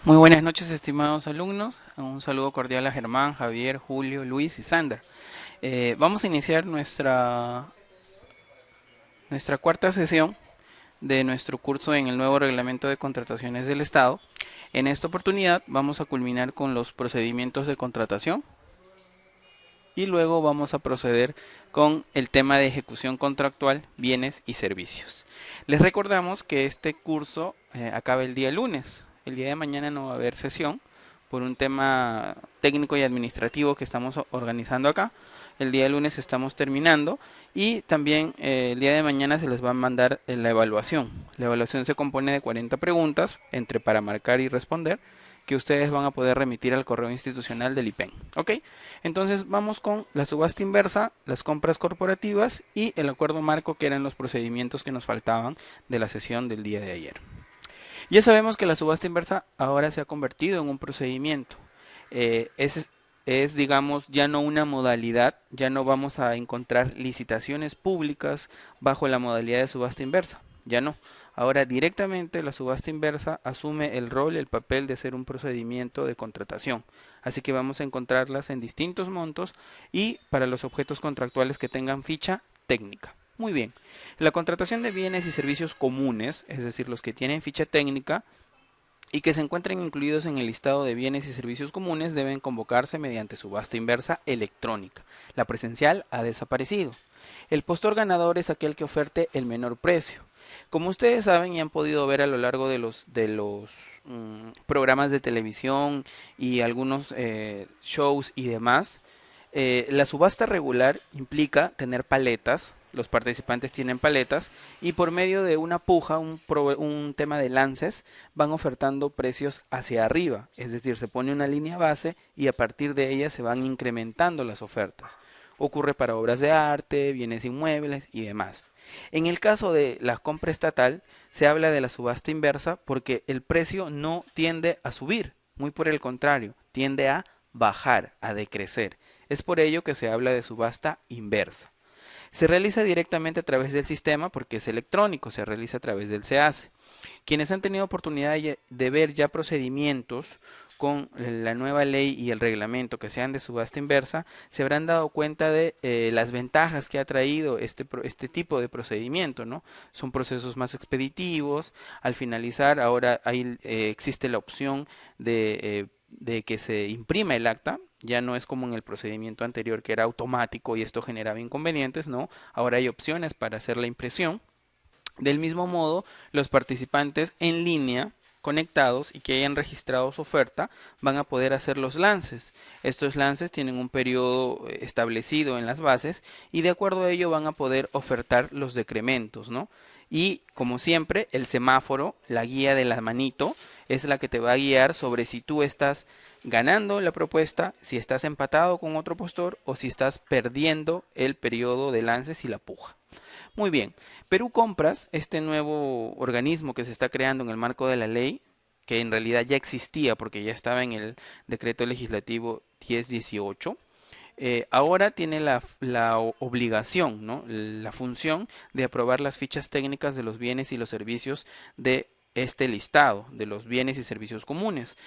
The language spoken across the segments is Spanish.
Muy buenas noches, estimados alumnos. Un saludo cordial a Germán, Javier, Julio, Luis y Sander. Vamos a iniciar nuestra cuarta sesión de nuestro curso en el nuevo reglamento de contrataciones del Estado. En esta oportunidad vamos a culminar con los procedimientos de contratación y luego vamos a proceder con el tema de ejecución contractual, bienes y servicios. Les recordamos que este curso acaba el día lunes. El día de mañana no va a haber sesión por un tema técnico y administrativo que estamos organizando acá. El día de lunes estamos terminando y también el día de mañana se les va a mandar la evaluación. La evaluación se compone de 40 preguntas entre para marcar y responder que ustedes van a poder remitir al correo institucional del IPEN. ¿Ok? Entonces vamos con la subasta inversa, las compras corporativas y el acuerdo marco, que eran los procedimientos que nos faltaban de la sesión del día de ayer. Ya sabemos que la subasta inversa ahora se ha convertido en un procedimiento. Es, digamos, ya no una modalidad, ya no vamos a encontrar licitaciones públicas bajo la modalidad de subasta inversa. Ya no. Ahora directamente la subasta inversa asume el rol, el papel de ser un procedimiento de contratación. Así que vamos a encontrarlas en distintos montos y para los objetos contractuales que tengan ficha técnica. Muy bien. La contratación de bienes y servicios comunes, es decir, los que tienen ficha técnica y que se encuentren incluidos en el listado de bienes y servicios comunes, deben convocarse mediante subasta inversa electrónica. La presencial ha desaparecido. El postor ganador es aquel que oferte el menor precio. Como ustedes saben y han podido ver a lo largo de los programas de televisión y algunos shows y demás, la subasta regular implica tener paletas. Los participantes tienen paletas y por medio de una puja, un tema de lances, van ofertando precios hacia arriba. Es decir, se pone una línea base y a partir de ella se van incrementando las ofertas. Ocurre para obras de arte, bienes inmuebles y demás. En el caso de la compra estatal, se habla de la subasta inversa porque el precio no tiende a subir, muy por el contrario, tiende a bajar, a decrecer. Es por ello que se habla de subasta inversa. Se realiza directamente a través del sistema porque es electrónico, se realiza a través del SEACE. Quienes han tenido oportunidad de ver ya procedimientos con la nueva ley y el reglamento que sean de subasta inversa, se habrán dado cuenta de las ventajas que ha traído este tipo de procedimiento, ¿no? Son procesos más expeditivos. Al finalizar, ahora existe la opción de que se imprima el acta. Ya no es como en el procedimiento anterior que era automático y esto generaba inconvenientes, ¿no? Ahora hay opciones para hacer la impresión. Del mismo modo, los participantes en línea conectados y que hayan registrado su oferta van a poder hacer los lances. Estos lances tienen un periodo establecido en las bases y de acuerdo a ello van a poder ofertar los decrementos, ¿no? Y como siempre, el semáforo, la guía de la manito, es la que te va a guiar sobre si tú estás ganando la propuesta, si estás empatado con otro postor o si estás perdiendo el periodo de lances y la puja. Muy bien, Perú Compras, este nuevo organismo que se está creando en el marco de la ley, que en realidad ya existía porque ya estaba en el decreto legislativo 1018, ahora tiene la obligación, ¿no? La función de aprobar las fichas técnicas de los bienes y los servicios de este listado de los bienes y servicios comunes,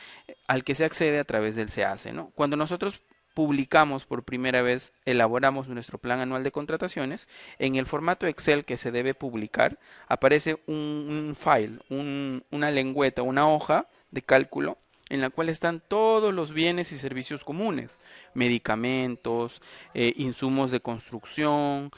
al que se accede a través del SEACE, ¿no? Cuando nosotros publicamos por primera vez, elaboramos nuestro plan anual de contrataciones, en el formato Excel que se debe publicar, aparece un file, una lengüeta, una hoja de cálculo en la cual están todos los bienes y servicios comunes, medicamentos, insumos de construcción,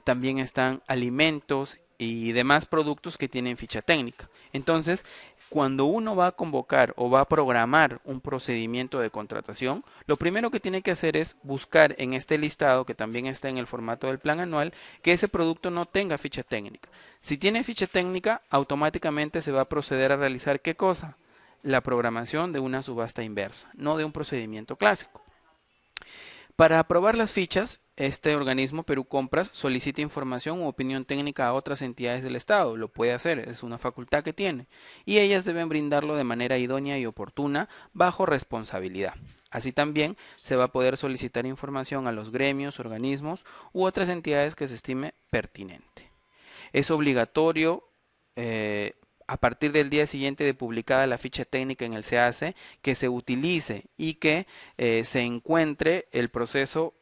también están alimentos y demás productos que tienen ficha técnica. Entonces, cuando uno va a convocar o va a programar un procedimiento de contratación, lo primero que tiene que hacer es buscar en este listado, que también está en el formato del plan anual, que ese producto no tenga ficha técnica. Si tiene ficha técnica, automáticamente se va a proceder a realizar ¿qué cosa? La programación de una subasta inversa, no de un procedimiento clásico. Para aprobar las fichas, este organismo Perú Compras solicita información u opinión técnica a otras entidades del Estado. Lo puede hacer, es una facultad que tiene. Y ellas deben brindarlo de manera idónea y oportuna, bajo responsabilidad. Así también se va a poder solicitar información a los gremios, organismos u otras entidades que se estime pertinente. Es obligatorio a partir del día siguiente de publicada la ficha técnica en el CAC, que se utilice y que se encuentre el proceso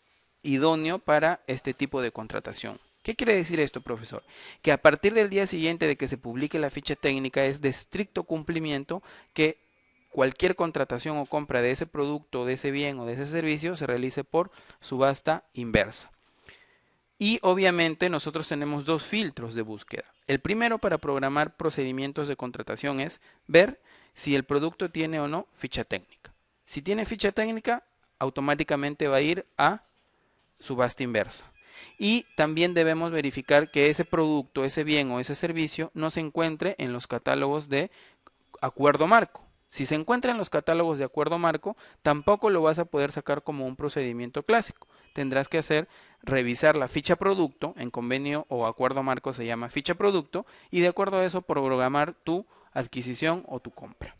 idóneo para este tipo de contratación. ¿Qué quiere decir esto, profesor? Que a partir del día siguiente de que se publique la ficha técnica es de estricto cumplimiento que cualquier contratación o compra de ese producto, de ese bien o de ese servicio se realice por subasta inversa. Y obviamente nosotros tenemos dos filtros de búsqueda. El primero para programar procedimientos de contratación es ver si el producto tiene o no ficha técnica. Si tiene ficha técnica, automáticamente va a ir a subasta inversa. Y también debemos verificar que ese producto, ese bien o ese servicio no se encuentre en los catálogos de acuerdo marco. Si se encuentra en los catálogos de acuerdo marco, tampoco lo vas a poder sacar como un procedimiento clásico. Tendrás que revisar la ficha producto, en convenio o acuerdo marco se llama ficha producto, y de acuerdo a eso programar tu adquisición o tu compra.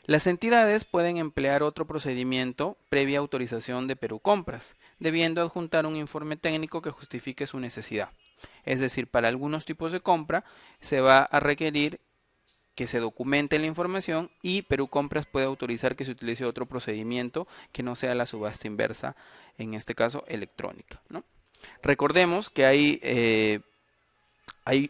Las entidades pueden emplear otro procedimiento previa autorización de Perú Compras, debiendo adjuntar un informe técnico que justifique su necesidad. Es decir, para algunos tipos de compra se va a requerir que se documente la información y Perú Compras puede autorizar que se utilice otro procedimiento que no sea la subasta inversa, en este caso electrónica, ¿no? Recordemos que hay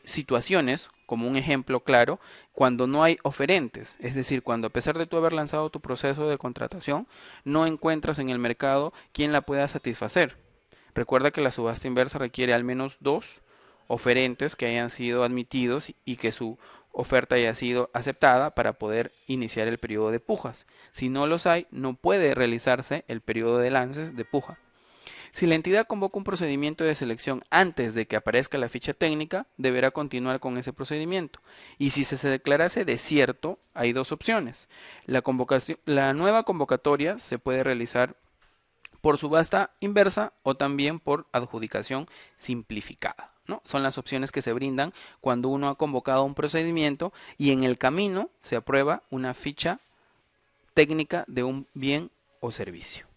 situaciones, como un ejemplo claro, cuando no hay oferentes, es decir, cuando a pesar de tú haber lanzado tu proceso de contratación, no encuentras en el mercado quien la pueda satisfacer. Recuerda que la subasta inversa requiere al menos dos oferentes que hayan sido admitidos y que su oferta haya sido aceptada para poder iniciar el periodo de pujas. Si no los hay, no puede realizarse el periodo de lances de puja. Si la entidad convoca un procedimiento de selección antes de que aparezca la ficha técnica, deberá continuar con ese procedimiento. Y si se declarase desierto, hay dos opciones. La nueva convocatoria se puede realizar por subasta inversa o también por adjudicación simplificada, ¿no? Son las opciones que se brindan cuando uno ha convocado un procedimiento y en el camino se aprueba una ficha técnica de un bien o servicio.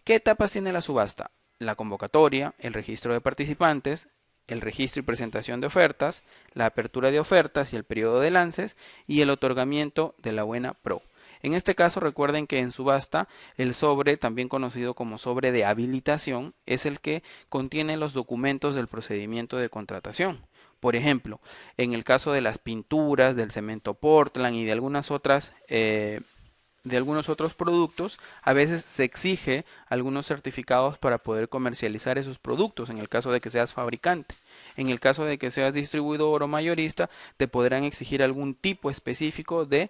¿Qué etapas tiene la subasta? La convocatoria, el registro de participantes, el registro y presentación de ofertas, la apertura de ofertas y el periodo de lances y el otorgamiento de la buena pro. En este caso recuerden que en subasta el sobre, también conocido como sobre de habilitación, es el que contiene los documentos del procedimiento de contratación. Por ejemplo, en el caso de las pinturas, del cemento Portland y de algunos otros productos, a veces se exige algunos certificados para poder comercializar esos productos, en el caso de que seas fabricante. En el caso de que seas distribuidor o mayorista, te podrán exigir algún tipo específico de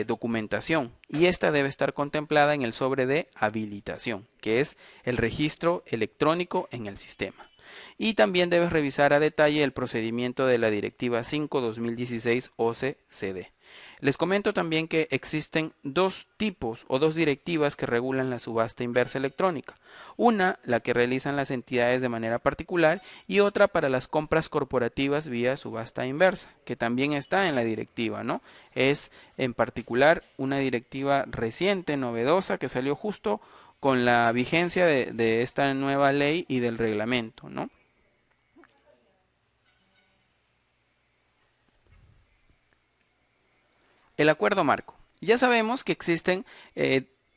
documentación y esta debe estar contemplada en el sobre de habilitación, que es el registro electrónico en el sistema. Y también debes revisar a detalle el procedimiento de la Directiva 5/2016 OCCD. Les comento también que existen dos tipos o dos directivas que regulan la subasta inversa electrónica. Una, la que realizan las entidades de manera particular, y otra para las compras corporativas vía subasta inversa, que también está en la directiva, ¿no? Es en particular una directiva reciente, novedosa, que salió justo con la vigencia de esta nueva ley y del reglamento, ¿no? El acuerdo marco. Ya sabemos que existen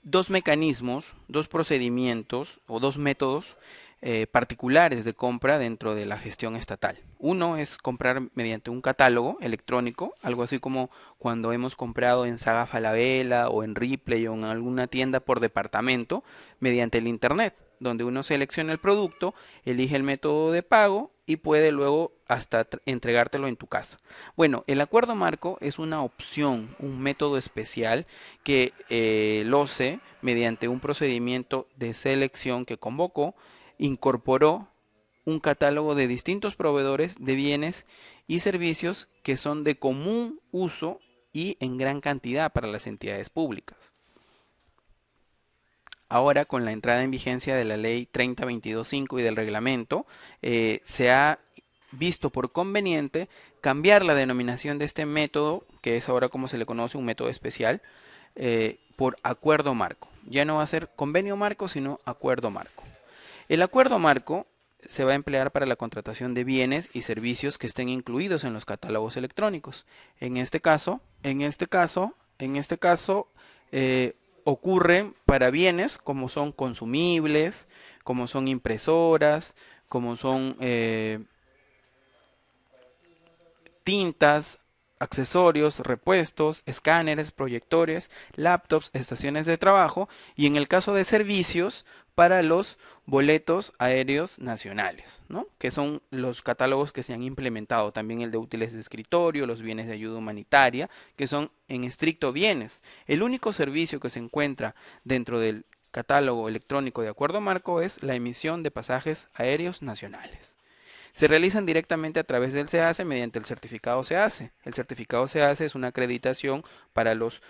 dos mecanismos, dos procedimientos o dos métodos particulares de compra dentro de la gestión estatal. Uno es comprar mediante un catálogo electrónico, algo así como cuando hemos comprado en Saga Falabella o en Ripley o en alguna tienda por departamento mediante el internet, donde uno selecciona el producto, elige el método de pago y puede luego hasta entregártelo en tu casa. Bueno, el acuerdo marco es una opción, un método especial que el OCE, mediante un procedimiento de selección que convocó, incorporó un catálogo de distintos proveedores de bienes y servicios que son de común uso y en gran cantidad para las entidades públicas. Ahora, con la entrada en vigencia de la Ley 3022.5 y del reglamento, se ha visto por conveniente cambiar la denominación de este método, que es ahora como se le conoce, un método especial, por acuerdo marco. Ya no va a ser convenio marco, sino acuerdo marco. El acuerdo marco se va a emplear para la contratación de bienes y servicios que estén incluidos en los catálogos electrónicos. En este caso, ocurren para bienes como son consumibles, como son impresoras, como son tintas, accesorios, repuestos, escáneres, proyectores, laptops, estaciones de trabajo y en el caso de servicios para los boletos aéreos nacionales, ¿no? Que son los catálogos que se han implementado, también el de útiles de escritorio, los bienes de ayuda humanitaria, que son en estricto bienes. El único servicio que se encuentra dentro del catálogo electrónico de acuerdo marco es la emisión de pasajes aéreos nacionales. Se realizan directamente a través del SEACE mediante el certificado SEACE. El certificado SEACE es una acreditación para los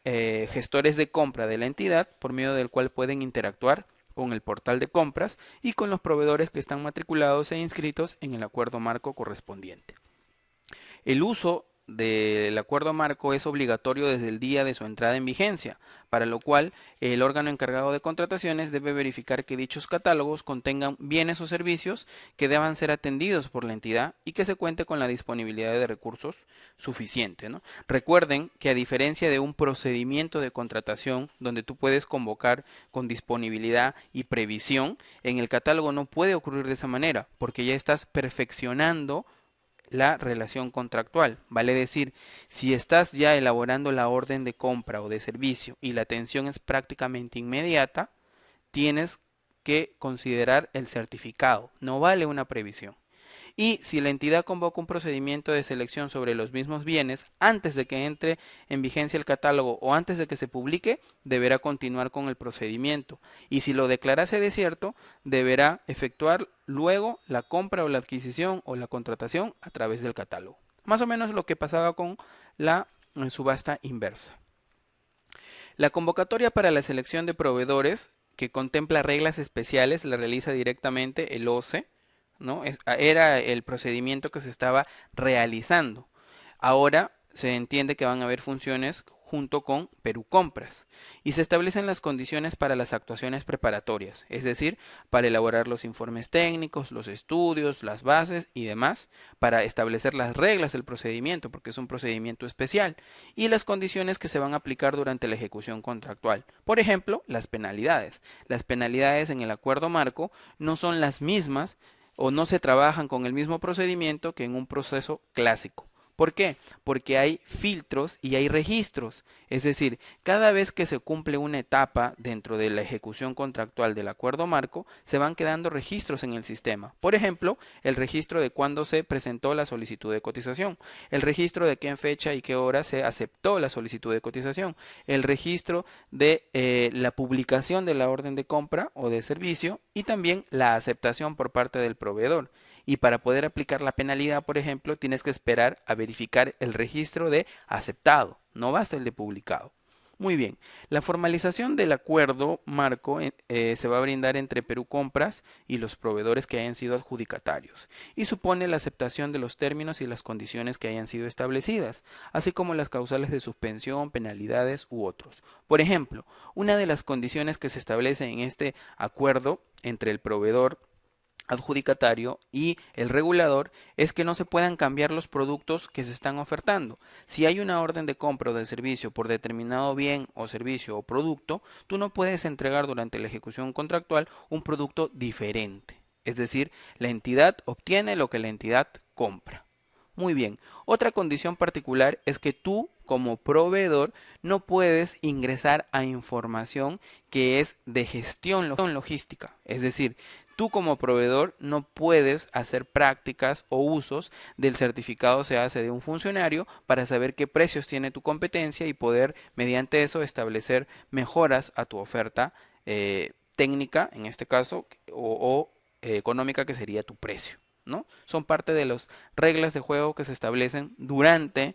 gestores de compra de la entidad por medio del cual pueden interactuar con el portal de compras y con los proveedores que están matriculados e inscritos en el acuerdo marco correspondiente. El uso del acuerdo marco es obligatorio desde el día de su entrada en vigencia, para lo cual el órgano encargado de contrataciones debe verificar que dichos catálogos contengan bienes o servicios que deban ser atendidos por la entidad y que se cuente con la disponibilidad de recursos suficiente, ¿no? Recuerden que a diferencia de un procedimiento de contratación donde tú puedes convocar con disponibilidad y previsión, en el catálogo no puede ocurrir de esa manera porque ya estás perfeccionando la relación contractual. Vale decir, si estás ya elaborando la orden de compra o de servicio y la atención es prácticamente inmediata, tienes que considerar el certificado. No vale una previsión. Y si la entidad convoca un procedimiento de selección sobre los mismos bienes antes de que entre en vigencia el catálogo o antes de que se publique, deberá continuar con el procedimiento. Y si lo declarase desierto, deberá efectuar luego la compra o la adquisición o la contratación a través del catálogo. Más o menos lo que pasaba con la subasta inversa. La convocatoria para la selección de proveedores, que contempla reglas especiales, la realiza directamente el OCE, ¿no? Era el procedimiento que se estaba realizando. Ahora se entiende que van a haber funciones junto con Perú Compras y se establecen las condiciones para las actuaciones preparatorias, es decir, para elaborar los informes técnicos, los estudios, las bases y demás, para establecer las reglas del procedimiento, porque es un procedimiento especial, y las condiciones que se van a aplicar durante la ejecución contractual. Por ejemplo, las penalidades. Las penalidades en el acuerdo marco no son las mismas o no se trabajan con el mismo procedimiento que en un proceso clásico. ¿Por qué? Porque hay filtros y hay registros. Es decir, cada vez que se cumple una etapa dentro de la ejecución contractual del acuerdo marco, se van quedando registros en el sistema. Por ejemplo, el registro de cuándo se presentó la solicitud de cotización, el registro de qué fecha y qué hora se aceptó la solicitud de cotización, el registro de la publicación de la orden de compra o de servicio y también la aceptación por parte del proveedor. Y para poder aplicar la penalidad, por ejemplo, tienes que esperar a verificar el registro de aceptado, no basta el de publicado. Muy bien, la formalización del acuerdo marco se va a brindar entre Perú Compras y los proveedores que hayan sido adjudicatarios y supone la aceptación de los términos y las condiciones que hayan sido establecidas, así como las causales de suspensión, penalidades u otros. Por ejemplo, una de las condiciones que se establece en este acuerdo entre el proveedor adjudicatario y el regulador es que no se puedan cambiar los productos que se están ofertando. Si hay una orden de compra o de servicio por determinado bien o servicio o producto, tú no puedes entregar durante la ejecución contractual un producto diferente. Es decir, la entidad obtiene lo que la entidad compra. Muy bien. Otra condición particular es que tú, como proveedor, no puedes ingresar a información que es de gestión logística. Es decir, tú como proveedor no puedes hacer prácticas o usos del certificado se hace de un funcionario para saber qué precios tiene tu competencia y poder mediante eso establecer mejoras a tu oferta técnica, en este caso, o económica, que sería tu precio. ¿No? Son parte de las reglas de juego que se establecen durante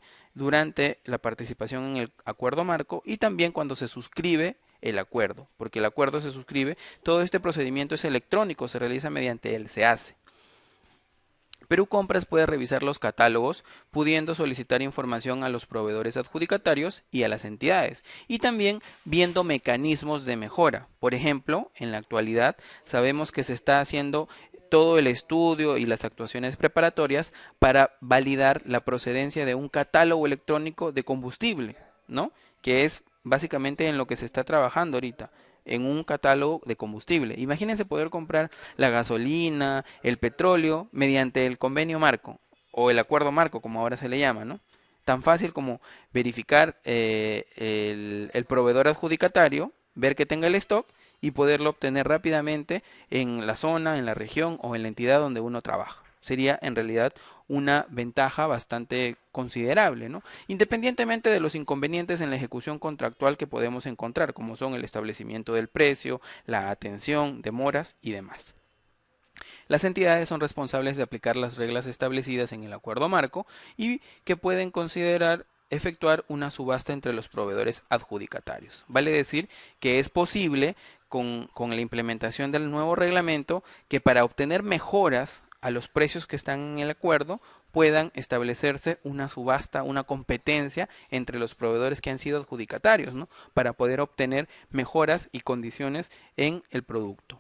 la participación en el acuerdo marco y también cuando se suscribe el acuerdo, porque el acuerdo se suscribe, todo este procedimiento es electrónico, se realiza mediante el SEACE. Perú Compras puede revisar los catálogos, pudiendo solicitar información a los proveedores adjudicatarios y a las entidades, y también viendo mecanismos de mejora. Por ejemplo, en la actualidad sabemos que se está haciendo todo el estudio y las actuaciones preparatorias para validar la procedencia de un catálogo electrónico de combustible, ¿no? Que es básicamente en lo que se está trabajando ahorita, en un catálogo de combustible. Imagínense poder comprar la gasolina, el petróleo, mediante el convenio marco o el acuerdo marco, como ahora se le llama, ¿no? Tan fácil como verificar el proveedor adjudicatario, ver que tenga el stock y poderlo obtener rápidamente en la zona, en la región o en la entidad donde uno trabaja. Sería en realidad una ventaja bastante considerable, ¿no? Independientemente de los inconvenientes en la ejecución contractual que podemos encontrar, como son el establecimiento del precio, la atención, demoras y demás. Las entidades son responsables de aplicar las reglas establecidas en el acuerdo marco y que pueden considerar efectuar una subasta entre los proveedores adjudicatarios. Vale decir que es posible con la implementación del nuevo reglamento que para obtener mejoras a los precios que están en el acuerdo puedan establecerse una subasta, una competencia entre los proveedores que han sido adjudicatarios, ¿no? Para poder obtener mejoras y condiciones en el producto.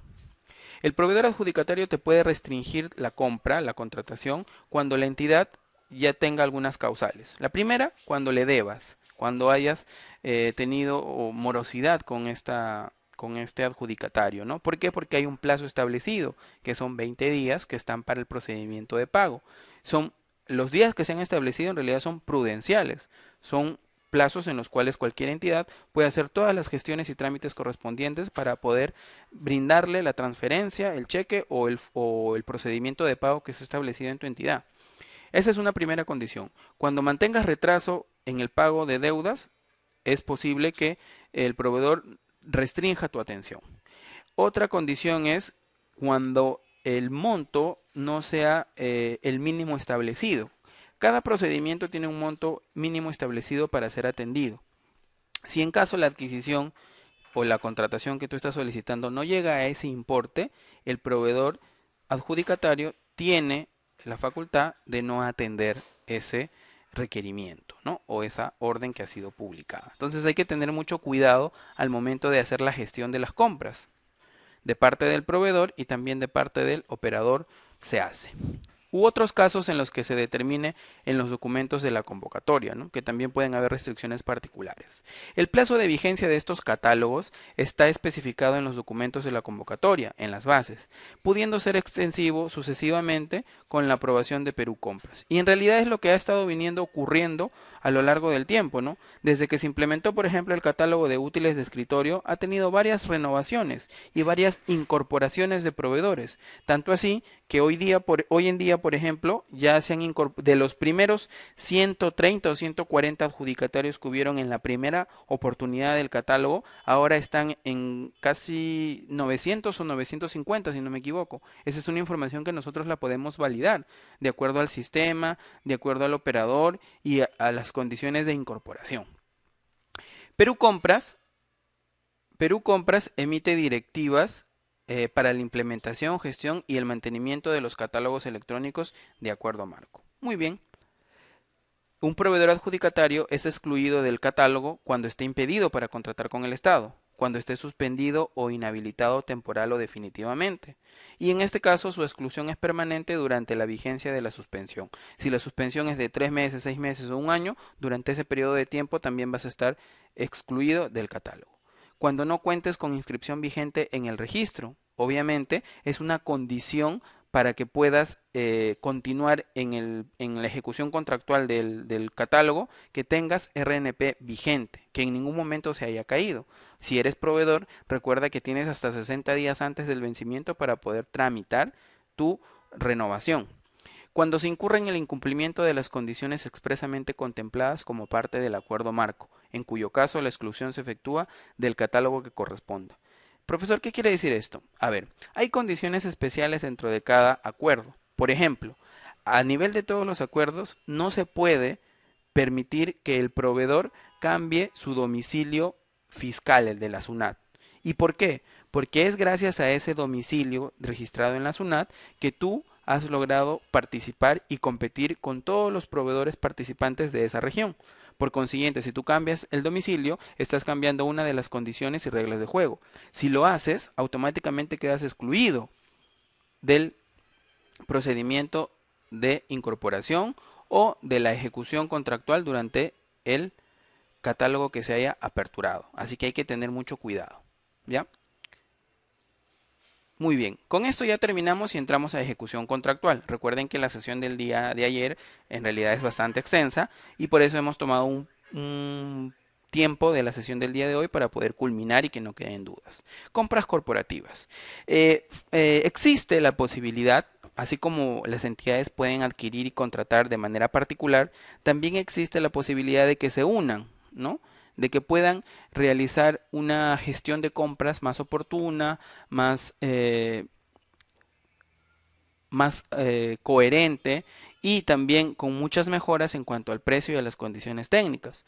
El proveedor adjudicatario te puede restringir la compra, la contratación, cuando la entidad ya tenga algunas causales. La primera, cuando le debas, cuando hayas tenido morosidad con este adjudicatario, ¿no? ¿Por qué? Porque hay un plazo establecido, que son 20 días que están para el procedimiento de pago. Los días que se han establecido en realidad son prudenciales, son plazos en los cuales cualquier entidad puede hacer todas las gestiones y trámites correspondientes para poder brindarle la transferencia, el cheque o el procedimiento de pago que se ha establecido en tu entidad. Esa es una primera condición. Cuando mantengas retraso en el pago de deudas, es posible que el proveedor restrinja tu atención. Otra condición es cuando el monto no sea el mínimo establecido. Cada procedimiento tiene un monto mínimo establecido para ser atendido. Si en caso la adquisición o la contratación que tú estás solicitando no llega a ese importe, el proveedor adjudicatario tiene la facultad de no atender ese requerimiento, ¿no? O esa orden que ha sido publicada. Entonces hay que tener mucho cuidado al momento de hacer la gestión de las compras. De parte del proveedor y también de parte del operador se hace. U otros casos en los que se determine en los documentos de la convocatoria, ¿no? Que también pueden haber restricciones particulares. El plazo de vigencia de estos catálogos está especificado en los documentos de la convocatoria, en las bases, pudiendo ser extensivo sucesivamente con la aprobación de Perú Compras. Y en realidad es lo que ha estado viniendo ocurriendo a lo largo del tiempo, ¿no? Desde que se implementó, por ejemplo, el catálogo de útiles de escritorio, ha tenido varias renovaciones y varias incorporaciones de proveedores, tanto así que hoy en día, por ejemplo, ya se han incorporado de los primeros 130 o 140 adjudicatarios que hubieron en la primera oportunidad del catálogo, ahora están en casi 900 o 950, si no me equivoco. Esa es una información que nosotros la podemos validar de acuerdo al sistema, de acuerdo al operador y a las condiciones de incorporación. Perú Compras emite directivas para la implementación, gestión y el mantenimiento de los catálogos electrónicos de acuerdo marco. Muy bien. Un proveedor adjudicatario es excluido del catálogo cuando esté impedido para contratar con el Estado, cuando esté suspendido o inhabilitado temporal o definitivamente. Y en este caso su exclusión es permanente durante la vigencia de la suspensión. Si la suspensión es de 3 meses, 6 meses o un año, durante ese periodo de tiempo también vas a estar excluido del catálogo. Cuando no cuentes con inscripción vigente en el registro, obviamente es una condición para que puedas continuar en la ejecución contractual del catálogo, que tengas RNP vigente, que en ningún momento se haya caído. Si eres proveedor, recuerda que tienes hasta 60 días antes del vencimiento para poder tramitar tu renovación. Cuando se incurre en el incumplimiento de las condiciones expresamente contempladas como parte del acuerdo marco, en cuyo caso la exclusión se efectúa del catálogo que corresponda. Profesor, ¿qué quiere decir esto? A ver, hay condiciones especiales dentro de cada acuerdo. Por ejemplo, a nivel de todos los acuerdos, no se puede permitir que el proveedor cambie su domicilio fiscal, el de la SUNAT. ¿Y por qué? Porque es gracias a ese domicilio registrado en la SUNAT que tú has logrado participar y competir con todos los proveedores participantes de esa región. Por consiguiente, si tú cambias el domicilio, estás cambiando una de las condiciones y reglas de juego. Si lo haces, automáticamente quedas excluido del procedimiento de incorporación o de la ejecución contractual durante el catálogo que se haya aperturado. Así que hay que tener mucho cuidado. ¿Ya? Muy bien, con esto ya terminamos y entramos a ejecución contractual. Recuerden que la sesión del día de ayer en realidad es bastante extensa y por eso hemos tomado un tiempo de la sesión del día de hoy para poder culminar y que no queden dudas. Compras corporativas. Existe la posibilidad, así como las entidades pueden adquirir y contratar de manera particular, también existe la posibilidad de que se unan, ¿no? De que puedan realizar una gestión de compras más oportuna, más coherente y también con muchas mejoras en cuanto al precio y a las condiciones técnicas,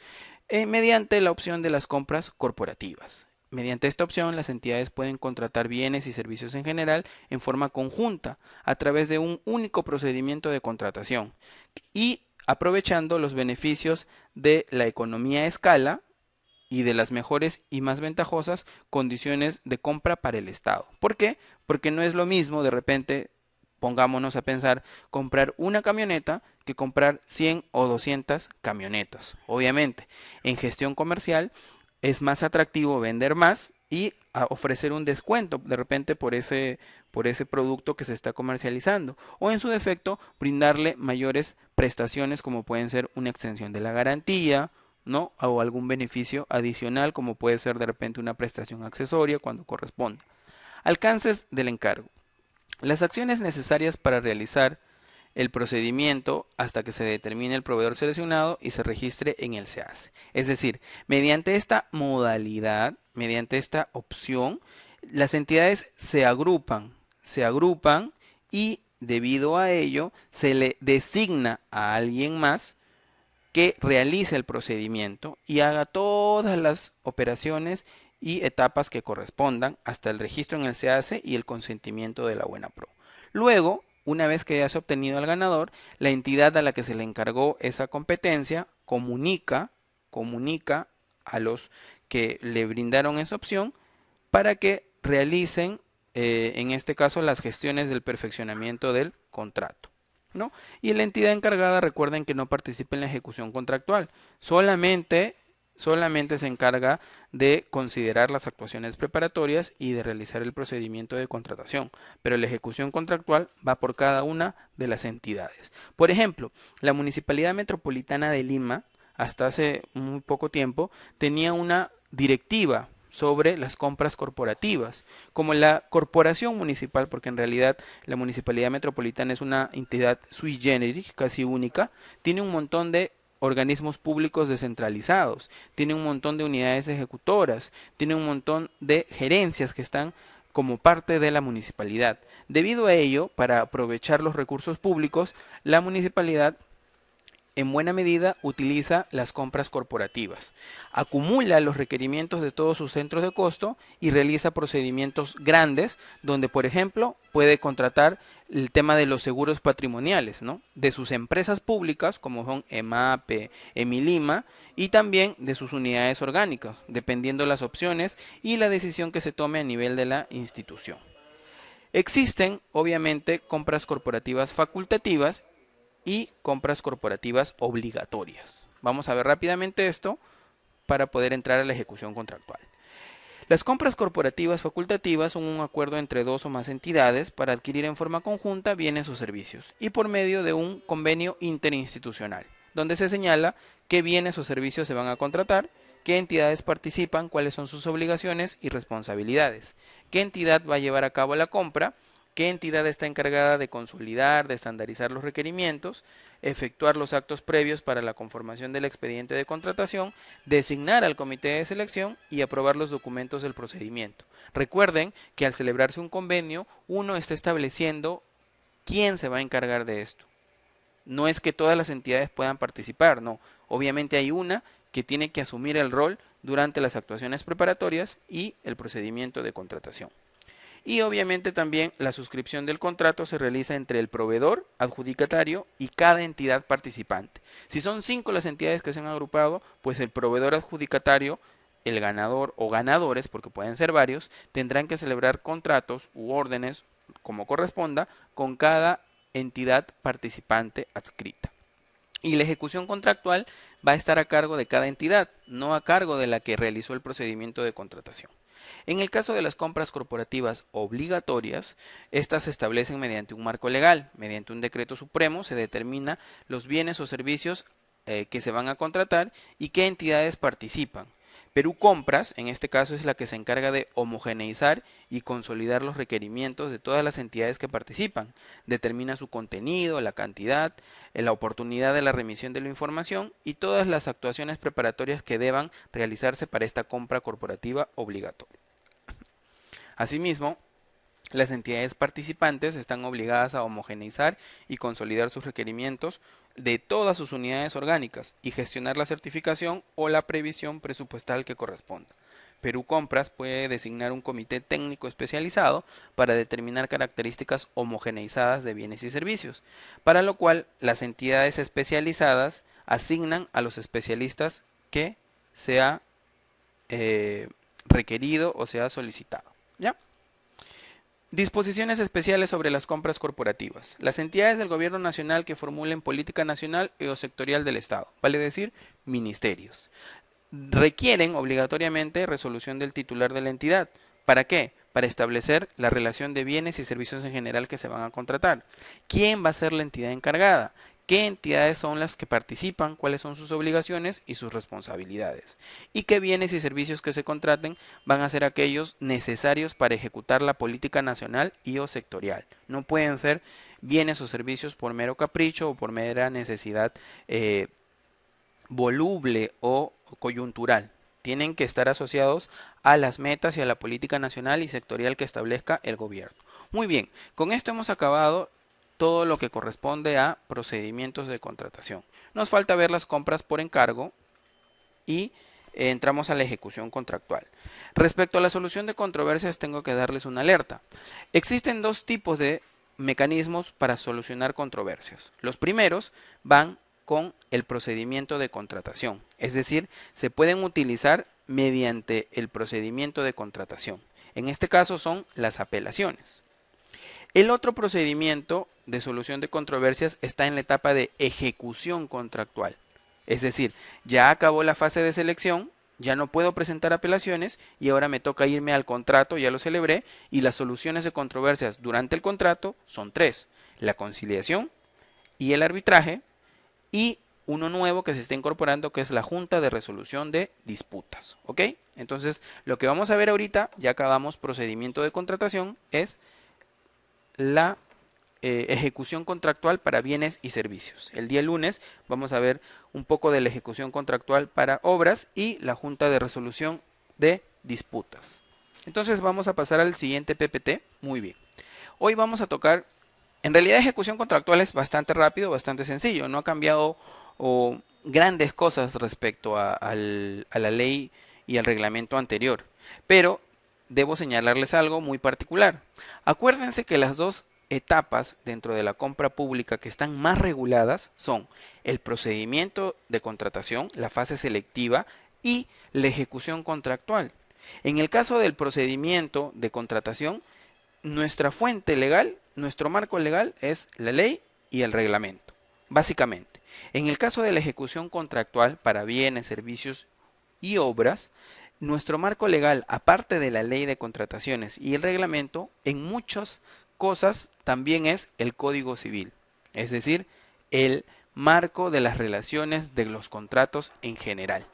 mediante la opción de las compras corporativas. Mediante esta opción, las entidades pueden contratar bienes y servicios en general en forma conjunta a través de un único procedimiento de contratación y aprovechando los beneficios de la economía a escala y de las mejores y más ventajosas condiciones de compra para el Estado. ¿Por qué? Porque no es lo mismo de repente, pongámonos a pensar, comprar una camioneta que comprar 100 o 200 camionetas. Obviamente, en gestión comercial es más atractivo vender más y ofrecer un descuento de repente por ese producto que se está comercializando o en su defecto brindarle mayores prestaciones como pueden ser una extensión de la garantía, ¿no? O algún beneficio adicional como puede ser de repente una prestación accesoria cuando corresponda. Alcances del encargo. Las acciones necesarias para realizar el procedimiento hasta que se determine el proveedor seleccionado y se registre en el SEACE. Es decir, mediante esta modalidad, mediante esta opción, las entidades se agrupan y debido a ello se le designa a alguien más que realice el procedimiento y haga todas las operaciones y etapas que correspondan hasta el registro en el SEACE y el consentimiento de la buena pro. Luego, una vez que ya se ha obtenido al ganador, la entidad a la que se le encargó esa competencia comunica a los que le brindaron esa opción para que realicen, en este caso, las gestiones del perfeccionamiento del contrato, ¿no? Y la entidad encargada, recuerden que no participa en la ejecución contractual, solamente se encarga de considerar las actuaciones preparatorias y de realizar el procedimiento de contratación, pero la ejecución contractual va por cada una de las entidades. Por ejemplo, la Municipalidad Metropolitana de Lima, hasta hace muy poco tiempo, tenía una directiva sobre las compras corporativas, como la corporación municipal, porque en realidad la Municipalidad Metropolitana es una entidad sui generis, casi única, tiene un montón de organismos públicos descentralizados, tiene un montón de unidades ejecutoras, tiene un montón de gerencias que están como parte de la municipalidad. Debido a ello, para aprovechar los recursos públicos, la municipalidad en buena medida utiliza las compras corporativas, acumula los requerimientos de todos sus centros de costo y realiza procedimientos grandes donde, por ejemplo, puede contratar el tema de los seguros patrimoniales, ¿no? De sus empresas públicas como son EMAPE, EMILIMA y también de sus unidades orgánicas, dependiendo las opciones y la decisión que se tome a nivel de la institución. Existen, obviamente, compras corporativas facultativas y compras corporativas obligatorias. Vamos a ver rápidamente esto para poder entrar a la ejecución contractual. Las compras corporativas facultativas son un acuerdo entre dos o más entidades para adquirir en forma conjunta bienes o servicios y por medio de un convenio interinstitucional, donde se señala qué bienes o servicios se van a contratar, qué entidades participan, cuáles son sus obligaciones y responsabilidades, qué entidad va a llevar a cabo la compra, qué entidad está encargada de consolidar, de estandarizar los requerimientos, efectuar los actos previos para la conformación del expediente de contratación, designar al comité de selección y aprobar los documentos del procedimiento. Recuerden que al celebrarse un convenio, uno está estableciendo quién se va a encargar de esto. No es que todas las entidades puedan participar, no. Obviamente hay una que tiene que asumir el rol durante las actuaciones preparatorias y el procedimiento de contratación. Y obviamente también la suscripción del contrato se realiza entre el proveedor, adjudicatario y cada entidad participante. Si son 5 las entidades que se han agrupado, pues el proveedor adjudicatario, el ganador o ganadores, porque pueden ser varios, tendrán que celebrar contratos u órdenes, como corresponda, con cada entidad participante adscrita. Y la ejecución contractual va a estar a cargo de cada entidad, no a cargo de la que realizó el procedimiento de contratación. En el caso de las compras corporativas obligatorias, estas se establecen mediante un marco legal. Mediante un decreto supremo se determina los bienes o servicios que se van a contratar y qué entidades participan. Perú Compras, en este caso, es la que se encarga de homogeneizar y consolidar los requerimientos de todas las entidades que participan. Determina su contenido, la cantidad, la oportunidad de la remisión de la información y todas las actuaciones preparatorias que deban realizarse para esta compra corporativa obligatoria. Asimismo, las entidades participantes están obligadas a homogeneizar y consolidar sus requerimientos de todas sus unidades orgánicas y gestionar la certificación o la previsión presupuestal que corresponda. Perú Compras puede designar un comité técnico especializado para determinar características homogeneizadas de bienes y servicios, para lo cual las entidades especializadas asignan a los especialistas que sea requerido o sea solicitado. ¿Ya? Disposiciones especiales sobre las compras corporativas. Las entidades del gobierno nacional que formulen política nacional o sectorial del Estado, vale decir, ministerios, requieren obligatoriamente resolución del titular de la entidad. ¿Para qué? Para establecer la relación de bienes y servicios en general que se van a contratar. ¿Quién va a ser la entidad encargada? ¿Qué entidades son las que participan? ¿Cuáles son sus obligaciones y sus responsabilidades? ¿Y qué bienes y servicios que se contraten van a ser aquellos necesarios para ejecutar la política nacional y o sectorial? No pueden ser bienes o servicios por mero capricho o por mera necesidad voluble o coyuntural. Tienen que estar asociados a las metas y a la política nacional y sectorial que establezca el gobierno. Muy bien, con esto hemos acabado todo lo que corresponde a procedimientos de contratación. Nos falta ver las compras por encargo y entramos a la ejecución contractual. Respecto a la solución de controversias, tengo que darles una alerta. Existen dos tipos de mecanismos para solucionar controversias. Los primeros van con el procedimiento de contratación, es decir, se pueden utilizar mediante el procedimiento de contratación. En este caso son las apelaciones. El otro procedimiento de solución de controversias está en la etapa de ejecución contractual. Es decir, ya acabó la fase de selección, ya no puedo presentar apelaciones y ahora me toca irme al contrato, ya lo celebré, y las soluciones de controversias durante el contrato son tres: la conciliación y el arbitraje, y uno nuevo que se está incorporando, que es la Junta de Resolución de Disputas. ¿Ok? Entonces, lo que vamos a ver ahorita, ya acabamos procedimiento de contratación, es la ejecución contractual para bienes y servicios. El día lunes vamos a ver un poco de la ejecución contractual para obras y la Junta de Resolución de Disputas. Entonces vamos a pasar al siguiente PPT. Muy bien. Hoy vamos a tocar, en realidad ejecución contractual es bastante rápido, bastante sencillo. No ha cambiado grandes cosas respecto a la ley y al reglamento anterior. Pero debo señalarles algo muy particular. Acuérdense que las dos etapas dentro de la compra pública que están más reguladas son el procedimiento de contratación, la fase selectiva y la ejecución contractual. En el caso del procedimiento de contratación, nuestra fuente legal, nuestro marco legal es la ley y el reglamento, básicamente. En el caso de la ejecución contractual para bienes, servicios y obras, nuestro marco legal, aparte de la ley de contrataciones y el reglamento, en muchas cosas también es el Código Civil, es decir, el marco de las relaciones de los contratos en general.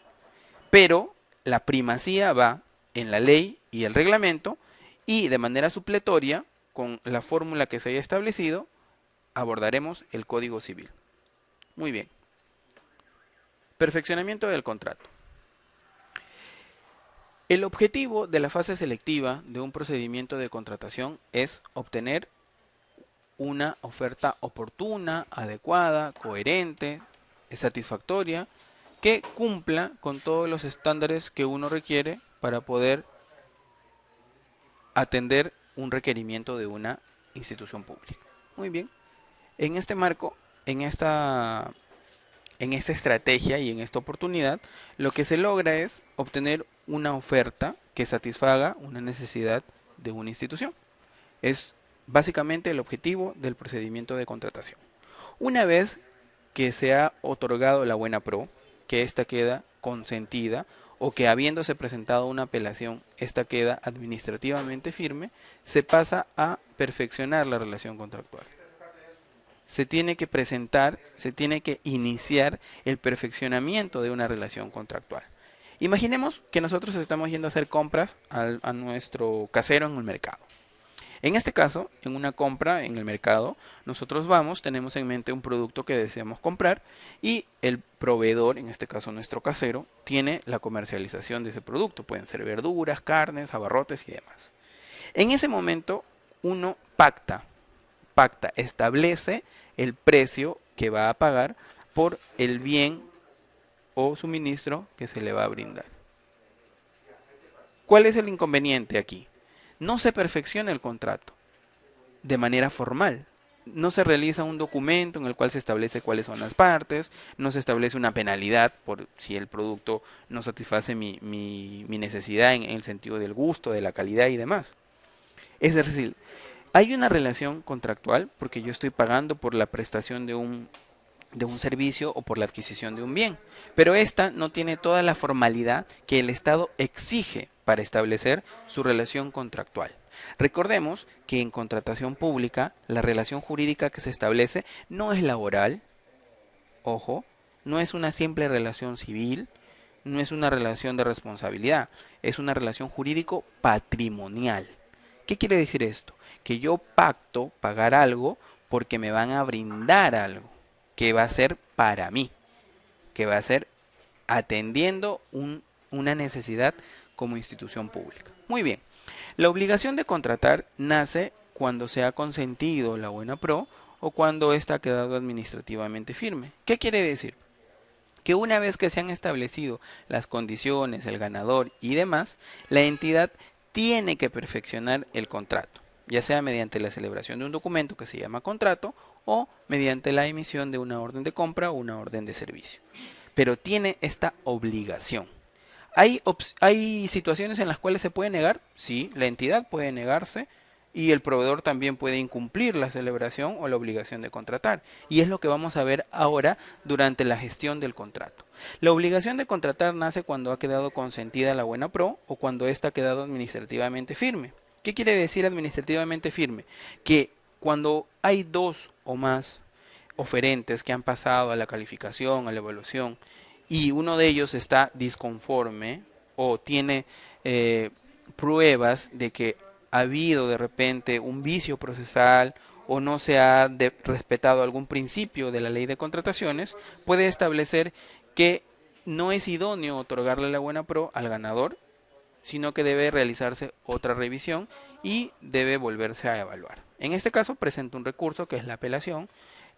Pero la primacía va en la ley y el reglamento, y de manera supletoria, con la fórmula que se haya establecido, abordaremos el Código Civil. Muy bien. Perfeccionamiento del contrato. El objetivo de la fase selectiva de un procedimiento de contratación es obtener una oferta oportuna, adecuada, coherente, satisfactoria, que cumpla con todos los estándares que uno requiere para poder atender un requerimiento de una institución pública. Muy bien. En este marco, en esta estrategia y en esta oportunidad, lo que se logra es obtener una oferta que satisfaga una necesidad de una institución. Es básicamente el objetivo del procedimiento de contratación. Una vez que se ha otorgado la buena pro, que ésta queda consentida o que habiéndose presentado una apelación, ésta queda administrativamente firme, se pasa a perfeccionar la relación contractual. Se tiene que presentar, se tiene que iniciar el perfeccionamiento de una relación contractual. Imaginemos que nosotros estamos yendo a hacer compras a nuestro casero en el mercado. En este caso, en una compra en el mercado, nosotros tenemos en mente un producto que deseamos comprar y el proveedor, en este caso nuestro casero, tiene la comercialización de ese producto. Pueden ser verduras, carnes, abarrotes y demás. En ese momento, uno pacta, establece el precio que va a pagar por el bien o suministro que se le va a brindar. ¿Cuál es el inconveniente aquí? No se perfecciona el contrato de manera formal. No se realiza un documento en el cual se establece cuáles son las partes, no se establece una penalidad por si el producto no satisface mi necesidad en el sentido del gusto, de la calidad y demás. Es decir, hay una relación contractual porque yo estoy pagando por la prestación de un servicio o por la adquisición de un bien, pero esta no tiene toda la formalidad que el Estado exige para establecer su relación contractual. Recordemos que en contratación pública la relación jurídica que se establece no es laboral, ojo, no es una simple relación civil, no es una relación de responsabilidad, es una relación jurídico patrimonial. ¿Qué quiere decir esto? Que yo pacto pagar algo porque me van a brindar algo que va a ser para mí, que va a ser atendiendo una necesidad como institución pública. Muy bien, la obligación de contratar nace cuando se ha consentido la buena pro o cuando ésta ha quedado administrativamente firme. ¿Qué quiere decir? Que una vez que se han establecido las condiciones, el ganador y demás, la entidad tiene que perfeccionar el contrato, ya sea mediante la celebración de un documento que se llama contrato o mediante la emisión de una orden de compra o una orden de servicio. Pero tiene esta obligación. ¿Hay situaciones en las cuales se puede negar? Sí, la entidad puede negarse y el proveedor también puede incumplir la celebración o la obligación de contratar. Y es lo que vamos a ver ahora durante la gestión del contrato. La obligación de contratar nace cuando ha quedado consentida la buena pro o cuando ésta ha quedado administrativamente firme. ¿Qué quiere decir administrativamente firme? Que cuando hay dos o más oferentes que han pasado a la calificación, a la evaluación, y uno de ellos está disconforme o tiene pruebas de que ha habido de repente un vicio procesal o no se ha respetado algún principio de la ley de contrataciones, puede establecer que no es idóneo otorgarle la buena pro al ganador, sino que debe realizarse otra revisión y debe volverse a evaluar. En este caso presenta un recurso que es la apelación,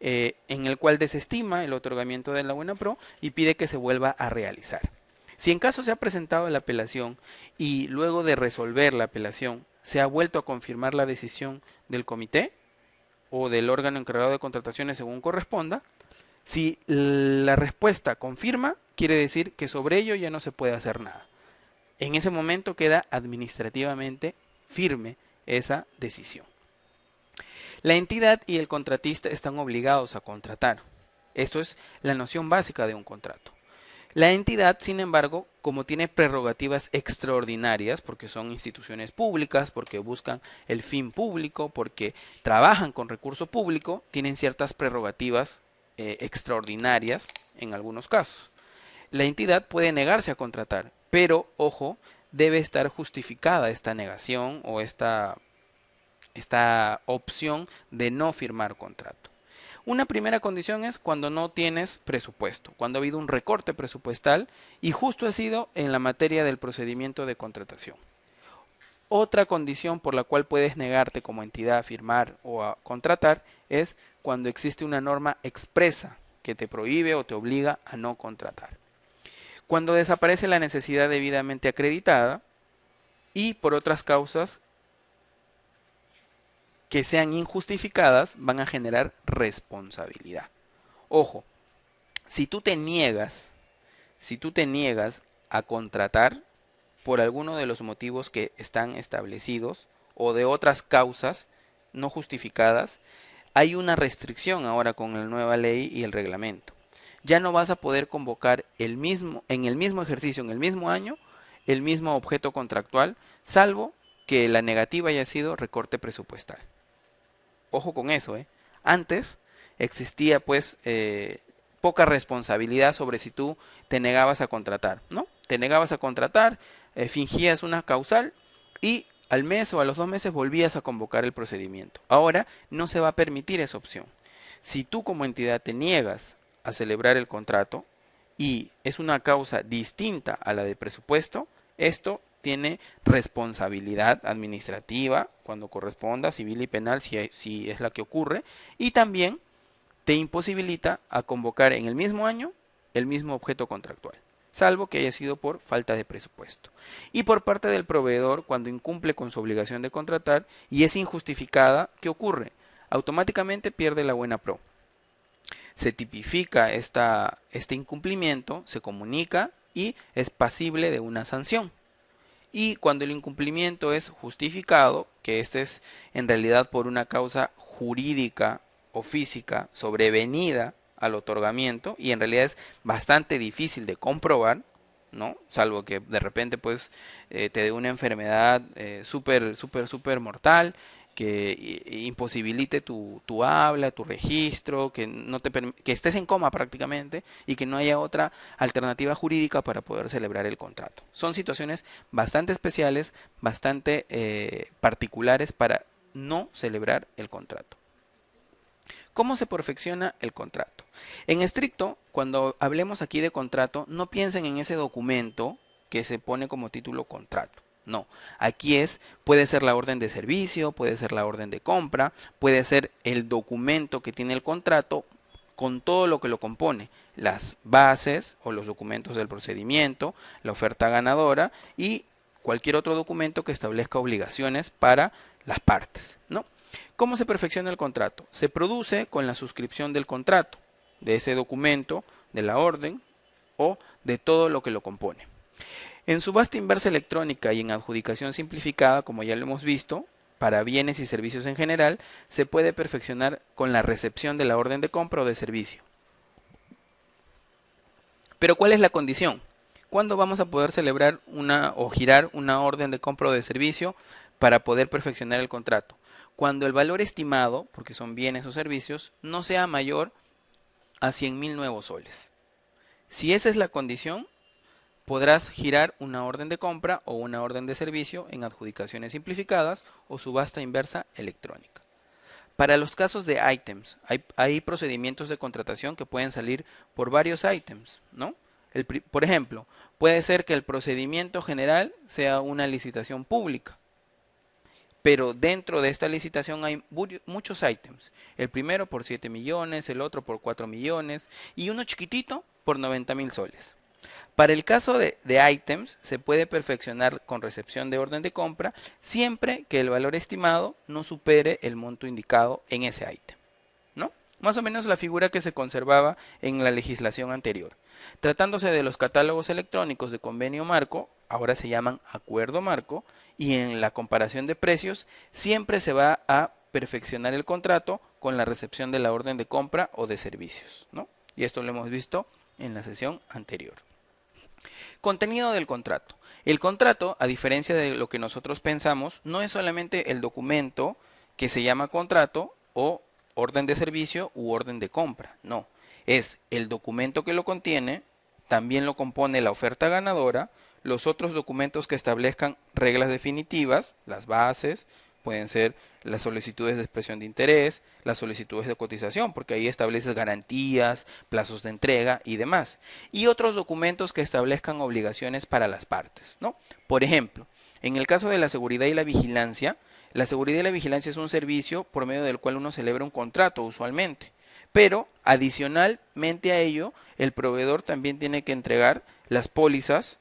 en el cual desestima el otorgamiento de la buena pro y pide que se vuelva a realizar. Si en caso se ha presentado la apelación y luego de resolver la apelación se ha vuelto a confirmar la decisión del comité o del órgano encargado de contrataciones según corresponda, si la respuesta confirma, quiere decir que sobre ello ya no se puede hacer nada. En ese momento queda administrativamente firme esa decisión. La entidad y el contratista están obligados a contratar. Esto es la noción básica de un contrato. La entidad, sin embargo, como tiene prerrogativas extraordinarias, porque son instituciones públicas, porque buscan el fin público, porque trabajan con recurso público, tienen ciertas prerrogativas extraordinarias en algunos casos. La entidad puede negarse a contratar, pero, ojo, debe estar justificada esta negación o esta opción de no firmar contrato. Una primera condición es cuando no tienes presupuesto, cuando ha habido un recorte presupuestal y justo ha sido en la materia del procedimiento de contratación. Otra condición por la cual puedes negarte como entidad a firmar o a contratar es cuando existe una norma expresa que te prohíbe o te obliga a no contratar. Cuando desaparece la necesidad debidamente acreditada y por otras causas que sean injustificadas van a generar responsabilidad. Ojo, si tú te niegas a contratar por alguno de los motivos que están establecidos o de otras causas no justificadas, hay una restricción ahora con la nueva ley y el reglamento. Ya no vas a poder convocar en el mismo ejercicio, en el mismo año, el mismo objeto contractual, salvo que la negativa haya sido recorte presupuestal. Ojo con eso, ¿eh? Antes existía pues poca responsabilidad sobre si tú te negabas a contratar, ¿no? Te negabas a contratar, fingías una causal y al mes o a los 2 meses volvías a convocar el procedimiento. Ahora no se va a permitir esa opción. Si tú como entidad te niegas a celebrar el contrato y es una causa distinta a la de presupuesto, esto tiene responsabilidad administrativa cuando corresponda, civil y penal si es la que ocurre, y también te imposibilita a convocar en el mismo año el mismo objeto contractual, salvo que haya sido por falta de presupuesto. Y por parte del proveedor, cuando incumple con su obligación de contratar y es injustificada, ¿qué ocurre? Automáticamente pierde la buena pro. Se tipifica este incumplimiento, se comunica y es pasible de una sanción. Y cuando el incumplimiento es justificado, que este es en realidad por una causa jurídica o física sobrevenida al otorgamiento, y en realidad es bastante difícil de comprobar, ¿no? Salvo que de repente pues te dé una enfermedad súper mortal que imposibilite tu habla, tu registro, que estés en coma prácticamente y que no haya otra alternativa jurídica para poder celebrar el contrato. Son situaciones bastante especiales, bastante particulares para no celebrar el contrato. ¿Cómo se perfecciona el contrato? En estricto, cuando hablemos aquí de contrato, no piensen en ese documento que se pone como título contrato. No, aquí puede ser la orden de servicio, puede ser la orden de compra, puede ser el documento que tiene el contrato con todo lo que lo compone, las bases o los documentos del procedimiento, la oferta ganadora y cualquier otro documento que establezca obligaciones para las partes, ¿no? ¿Cómo se perfecciona el contrato? Se produce con la suscripción del contrato, de ese documento, de la orden o de todo lo que lo compone. En subasta inversa electrónica y en adjudicación simplificada, como ya lo hemos visto, para bienes y servicios en general, se puede perfeccionar con la recepción de la orden de compra o de servicio. Pero ¿cuál es la condición? ¿Cuándo vamos a poder celebrar o girar una orden de compra o de servicio para poder perfeccionar el contrato? Cuando el valor estimado, porque son bienes o servicios, no sea mayor a 100.000 nuevos soles. Si esa es la condición, podrás girar una orden de compra o una orden de servicio en adjudicaciones simplificadas o subasta inversa electrónica. Para los casos de ítems, hay procedimientos de contratación que pueden salir por varios ítems, ¿no? Por ejemplo, puede ser que el procedimiento general sea una licitación pública, pero dentro de esta licitación hay muchos ítems. El primero por 7 millones, el otro por 4 millones y uno chiquitito por 90.000 soles. Para el caso de ítems se puede perfeccionar con recepción de orden de compra siempre que el valor estimado no supere el monto indicado en ese ítem, ¿no? Más o menos la figura que se conservaba en la legislación anterior. Tratándose de los catálogos electrónicos de convenio marco, ahora se llaman acuerdo marco, y en la comparación de precios siempre se va a perfeccionar el contrato con la recepción de la orden de compra o de servicios, ¿no? Y esto lo hemos visto en la sesión anterior. Contenido del contrato. El contrato, a diferencia de lo que nosotros pensamos, no es solamente el documento que se llama contrato o orden de servicio u orden de compra, no. Es el documento que lo contiene, también lo compone la oferta ganadora, los otros documentos que establezcan reglas definitivas, las bases, pueden ser las solicitudes de expresión de interés, las solicitudes de cotización, porque ahí estableces garantías, plazos de entrega y demás. Y otros documentos que establezcan obligaciones para las partes, ¿no? Por ejemplo, en el caso de la seguridad y la vigilancia es un servicio por medio del cual uno celebra un contrato usualmente. Pero adicionalmente a ello, el proveedor también tiene que entregar las pólizas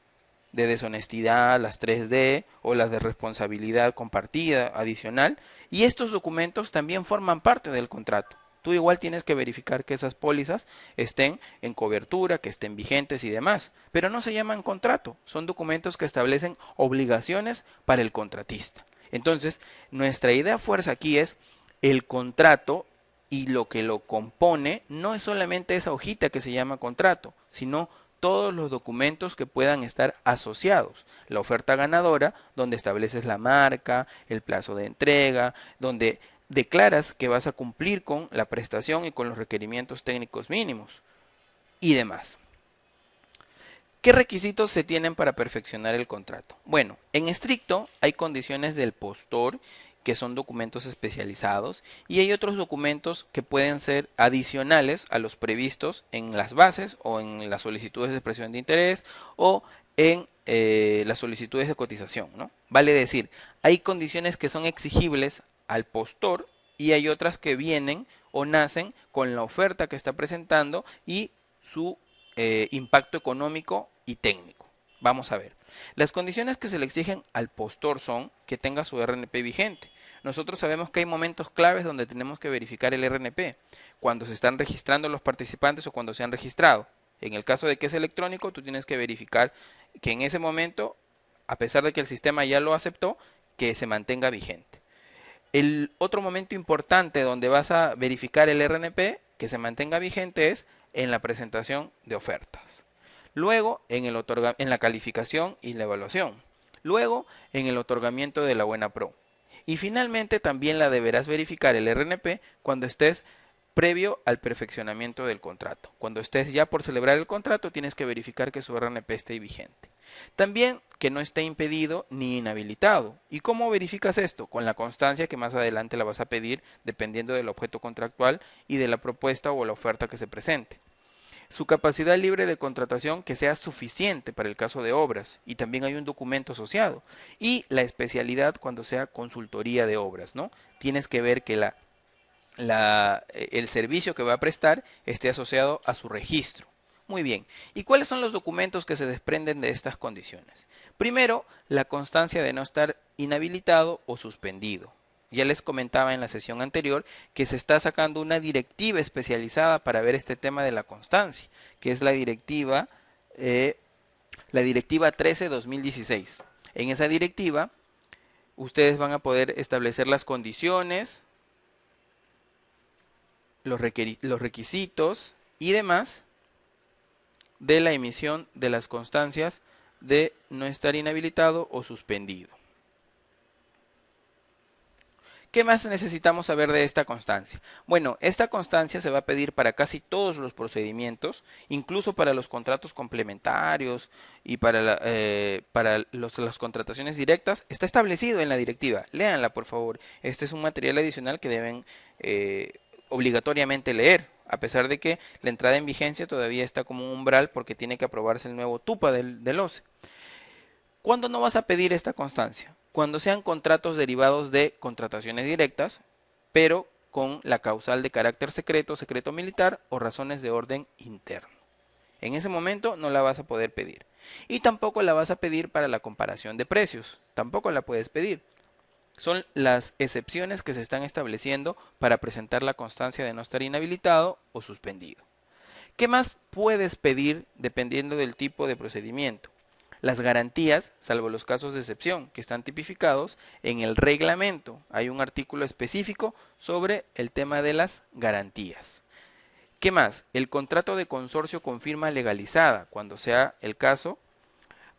de deshonestidad, las 3D o las de responsabilidad compartida adicional, y estos documentos también forman parte del contrato. Tú igual tienes que verificar que esas pólizas estén en cobertura, que estén vigentes y demás, pero no se llaman contrato, son documentos que establecen obligaciones para el contratista. Entonces, nuestra idea fuerza aquí es el contrato, y lo que lo compone no es solamente esa hojita que se llama contrato, sino todos los documentos que puedan estar asociados. La oferta ganadora, donde estableces la marca, el plazo de entrega, donde declaras que vas a cumplir con la prestación y con los requerimientos técnicos mínimos y demás. ¿Qué requisitos se tienen para perfeccionar el contrato? Bueno, en estricto hay condiciones del postor, que son documentos especializados, y hay otros documentos que pueden ser adicionales a los previstos en las bases o en las solicitudes de expresión de interés o en las solicitudes de cotización, ¿no? Vale decir, hay condiciones que son exigibles al postor y hay otras que vienen o nacen con la oferta que está presentando y su impacto económico y técnico. Vamos a ver. Las condiciones que se le exigen al postor son que tenga su RNP vigente. Nosotros sabemos que hay momentos claves donde tenemos que verificar el RNP, cuando se están registrando los participantes o cuando se han registrado. En el caso de que es electrónico, tú tienes que verificar que en ese momento, a pesar de que el sistema ya lo aceptó, que se mantenga vigente. El otro momento importante donde vas a verificar el RNP que se mantenga vigente es en la presentación de ofertas. Luego en la calificación y la evaluación. Luego en el otorgamiento de la buena pro. Y finalmente también la deberás verificar el RNP cuando estés previo al perfeccionamiento del contrato. Cuando estés ya por celebrar el contrato, tienes que verificar que su RNP esté vigente. También que no esté impedido ni inhabilitado. ¿Y cómo verificas esto? Con la constancia que más adelante la vas a pedir dependiendo del objeto contractual y de la propuesta o la oferta que se presente. Su capacidad libre de contratación que sea suficiente para el caso de obras, y también hay un documento asociado. Y la especialidad cuando sea consultoría de obras, ¿no? Tienes que ver que el servicio que va a prestar esté asociado a su registro. Muy bien. ¿Y cuáles son los documentos que se desprenden de estas condiciones? Primero, la constancia de no estar inhabilitado o suspendido. Ya les comentaba en la sesión anterior que se está sacando una directiva especializada para ver este tema de la constancia, que es la directiva 13-2016. En esa directiva, ustedes van a poder establecer las condiciones, los requisitos y demás de la emisión de las constancias de no estar inhabilitado o suspendido. ¿Qué más necesitamos saber de esta constancia? Bueno, esta constancia se va a pedir para casi todos los procedimientos, incluso para los contratos complementarios y para las contrataciones directas. Está establecido en la directiva. Léanla, por favor. Este es un material adicional que deben obligatoriamente leer, a pesar de que la entrada en vigencia todavía está como un umbral porque tiene que aprobarse el nuevo TUPA del OCE. ¿Cuándo no vas a pedir esta constancia? Cuando sean contratos derivados de contrataciones directas, pero con la causal de carácter secreto, secreto militar o razones de orden interno. En ese momento no la vas a poder pedir. Y tampoco la vas a pedir para la comparación de precios. Tampoco la puedes pedir. Son las excepciones que se están estableciendo para presentar la constancia de no estar inhabilitado o suspendido. ¿Qué más puedes pedir dependiendo del tipo de procedimiento? Las garantías, salvo los casos de excepción, que están tipificados en el reglamento. Hay un artículo específico sobre el tema de las garantías. ¿Qué más? El contrato de consorcio con firma legalizada, cuando sea el caso.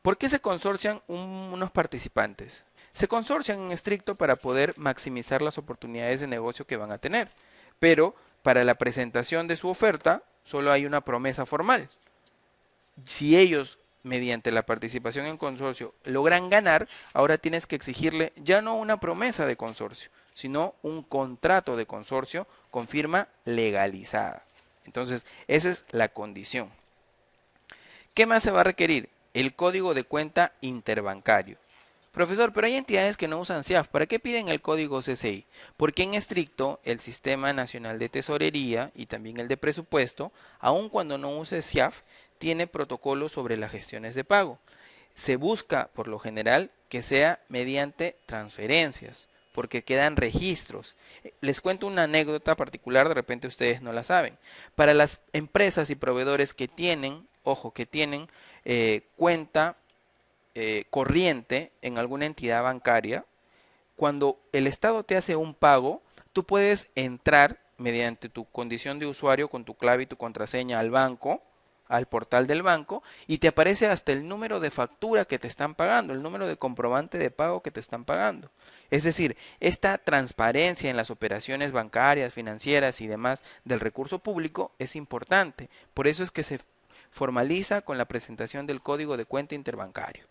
¿Por qué se consorcian unos participantes? Se consorcian en estricto para poder maximizar las oportunidades de negocio que van a tener. Pero para la presentación de su oferta solo hay una promesa formal. Si ellos mediante la participación en consorcio logran ganar, ahora tienes que exigirle ya no una promesa de consorcio, sino un contrato de consorcio con firma legalizada. Entonces, esa es la condición. ¿Qué más se va a requerir? El código de cuenta interbancario. Profesor, pero hay entidades que no usan SIAF. ¿Para qué piden el código CCI? Porque en estricto el Sistema Nacional de Tesorería y también el de Presupuesto, aun cuando no use SIAF, tiene protocolos sobre las gestiones de pago. se busca por lo general que sea mediante transferencias, porque quedan registros. Les cuento una anécdota particular, de repente ustedes no la saben. Para las empresas y proveedores que tienen, ojo, que tienen cuenta corriente en alguna entidad bancaria, cuando el Estado te hace un pago, tú puedes entrar mediante tu condición de usuario con tu clave y tu contraseña al banco, al portal del banco, y te aparece hasta el número de factura que te están pagando, el número de comprobante de pago que te están pagando. Es decir, esta transparencia en las operaciones bancarias, financieras y demás del recurso público es importante. Por eso es que se formaliza con la presentación del código de cuenta interbancario.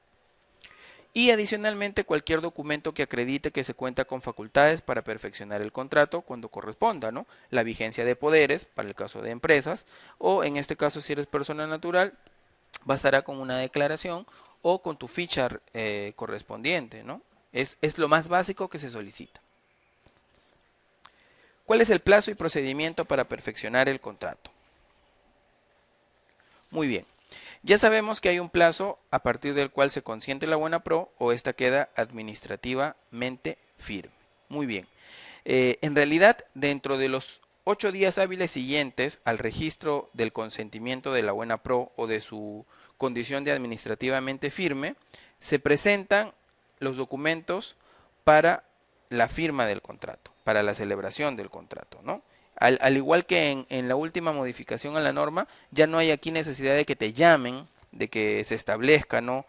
Y adicionalmente cualquier documento que acredite que se cuenta con facultades para perfeccionar el contrato cuando corresponda, ¿no? La vigencia de poderes para el caso de empresas, o en este caso si eres persona natural, bastará con una declaración o con tu ficha correspondiente, ¿no? Es lo más básico que se solicita. ¿Cuál es el plazo y procedimiento para perfeccionar el contrato? Muy bien. Ya sabemos que hay un plazo a partir del cual se consiente la buena pro o esta queda administrativamente firme. Muy bien. En realidad, dentro de los 8 días hábiles siguientes al registro del consentimiento de la buena pro o de su condición de administrativamente firme, se presentan los documentos para la firma del contrato, para la celebración del contrato, ¿no? Al igual que en la última modificación a la norma, ya no hay aquí necesidad de que te llamen, de que se establezca, ¿no?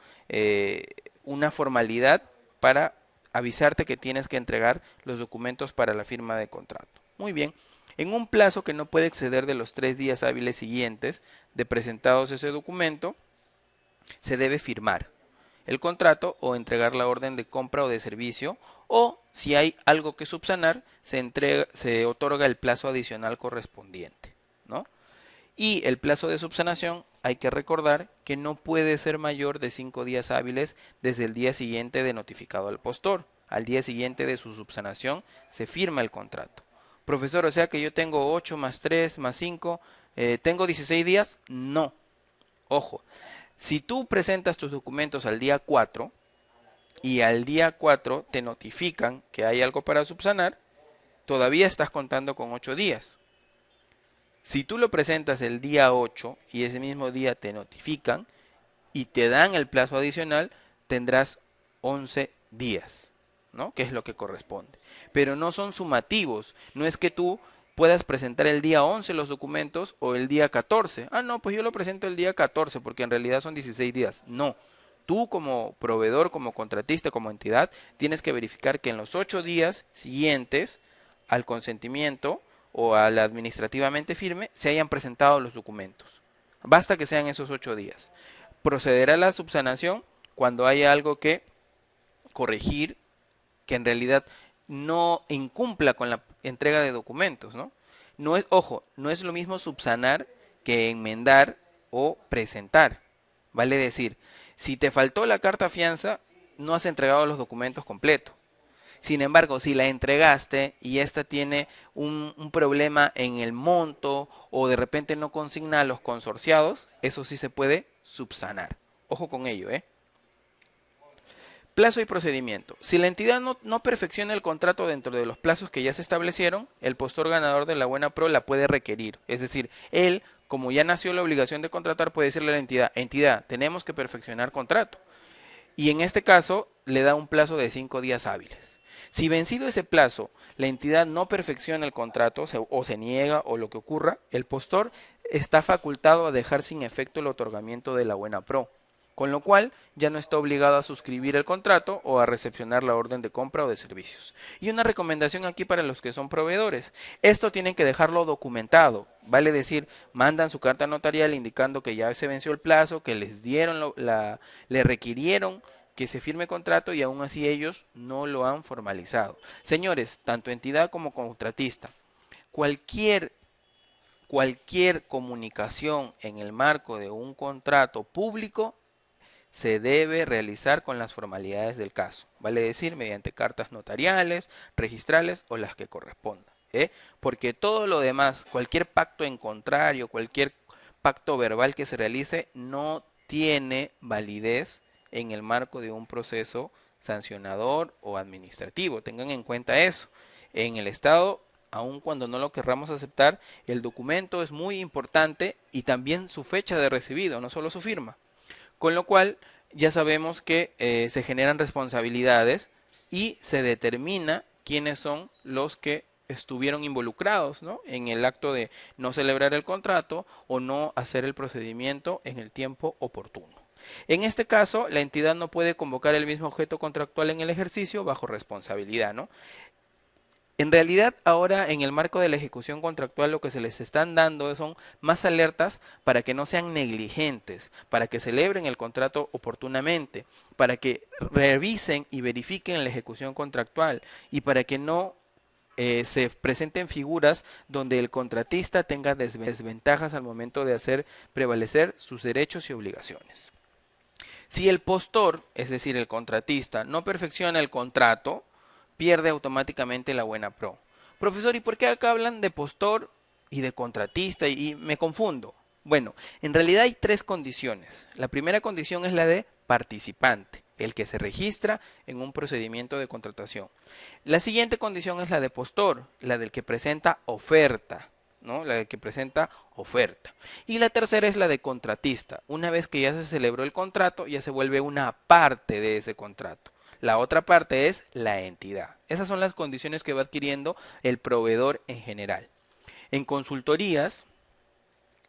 Una formalidad para avisarte que tienes que entregar los documentos para la firma de contrato. Muy bien, en un plazo que no puede exceder de los 3 días hábiles siguientes de presentados ese documento, se debe firmar el contrato o entregar la orden de compra o de servicio, o si hay algo que subsanar, se otorga el plazo adicional correspondiente, ¿no? Y el plazo de subsanación hay que recordar que no puede ser mayor de 5 días hábiles desde el día siguiente de notificado al postor. Al día siguiente de su subsanación se firma el contrato. Profesor, o sea que yo tengo 8 más 3 más 5, ¿tengo 16 días? No. Ojo, si tú presentas tus documentos al día 4 y al día 4 te notifican que hay algo para subsanar, todavía estás contando con 8 días. Si tú lo presentas el día 8 y ese mismo día te notifican y te dan el plazo adicional, tendrás 11 días, ¿no? Que es lo que corresponde. Pero no son sumativos, no es que tú puedas presentar el día 11 los documentos o el día 14. Ah, no, pues yo lo presento el día 14 porque en realidad son 16 días. No, tú como proveedor, como contratista, como entidad, tienes que verificar que en los 8 días siguientes al consentimiento o al administrativamente firme se hayan presentado los documentos. Basta que sean esos 8 días. Procederá la subsanación cuando haya algo que corregir que en realidad no incumpla con la entrega de documentos, ¿no? No es, ojo, no es lo mismo subsanar que enmendar o presentar. Vale decir, si te faltó la carta fianza, no has entregado los documentos completos. Sin embargo, si la entregaste y esta tiene un problema en el monto o de repente no consigna a los consorciados, eso sí se puede subsanar. Ojo con ello, ¿eh? Plazo y procedimiento. Si la entidad no perfecciona el contrato dentro de los plazos que ya se establecieron, el postor ganador de la buena pro la puede requerir. Es decir, él, como ya nació la obligación de contratar, puede decirle a la entidad, tenemos que perfeccionar contrato. Y en este caso, le da un plazo de 5 días hábiles. Si vencido ese plazo, la entidad no perfecciona el contrato o se niega o lo que ocurra, el postor está facultado a dejar sin efecto el otorgamiento de la buena pro, con lo cual ya no está obligado a suscribir el contrato o a recepcionar la orden de compra o de servicios. Y una recomendación aquí para los que son proveedores, esto tienen que dejarlo documentado, vale decir, mandan su carta notarial indicando que ya se venció el plazo, que les dieron le requirieron que se firme contrato y aún así ellos no lo han formalizado. Señores, tanto entidad como contratista, cualquier comunicación en el marco de un contrato público se debe realizar con las formalidades del caso, vale decir, mediante cartas notariales, registrales o las que correspondan, porque todo lo demás, cualquier pacto en contrario, cualquier pacto verbal que se realice, no tiene validez en el marco de un proceso sancionador o administrativo. Tengan en cuenta eso. En el Estado, aun cuando no lo querramos aceptar, el documento es muy importante y también su fecha de recibido, no solo su firma. Con lo cual, ya sabemos que se generan responsabilidades y se determina quiénes son los que estuvieron involucrados, ¿no?, en el acto de no celebrar el contrato o no hacer el procedimiento en el tiempo oportuno. En este caso, la entidad no puede convocar el mismo objeto contractual en el ejercicio bajo responsabilidad, ¿no? En realidad, ahora en el marco de la ejecución contractual lo que se les están dando son más alertas para que no sean negligentes, para que celebren el contrato oportunamente, para que revisen y verifiquen la ejecución contractual y para que no se presenten figuras donde el contratista tenga desventajas al momento de hacer prevalecer sus derechos y obligaciones. Si el postor, es decir, el contratista, no perfecciona el contrato, pierde automáticamente la buena pro. Profesor, ¿y por qué acá hablan de postor y de contratista y me confundo? Bueno, en realidad hay tres condiciones. La primera condición es la de participante, el que se registra en un procedimiento de contratación. La siguiente condición es la de postor, la del que presenta oferta, ¿no? La del que presenta oferta. Y la tercera es la de contratista. Una vez que ya se celebró el contrato, ya se vuelve una parte de ese contrato. La otra parte es la entidad. Esas son las condiciones que va adquiriendo el proveedor en general. En consultorías,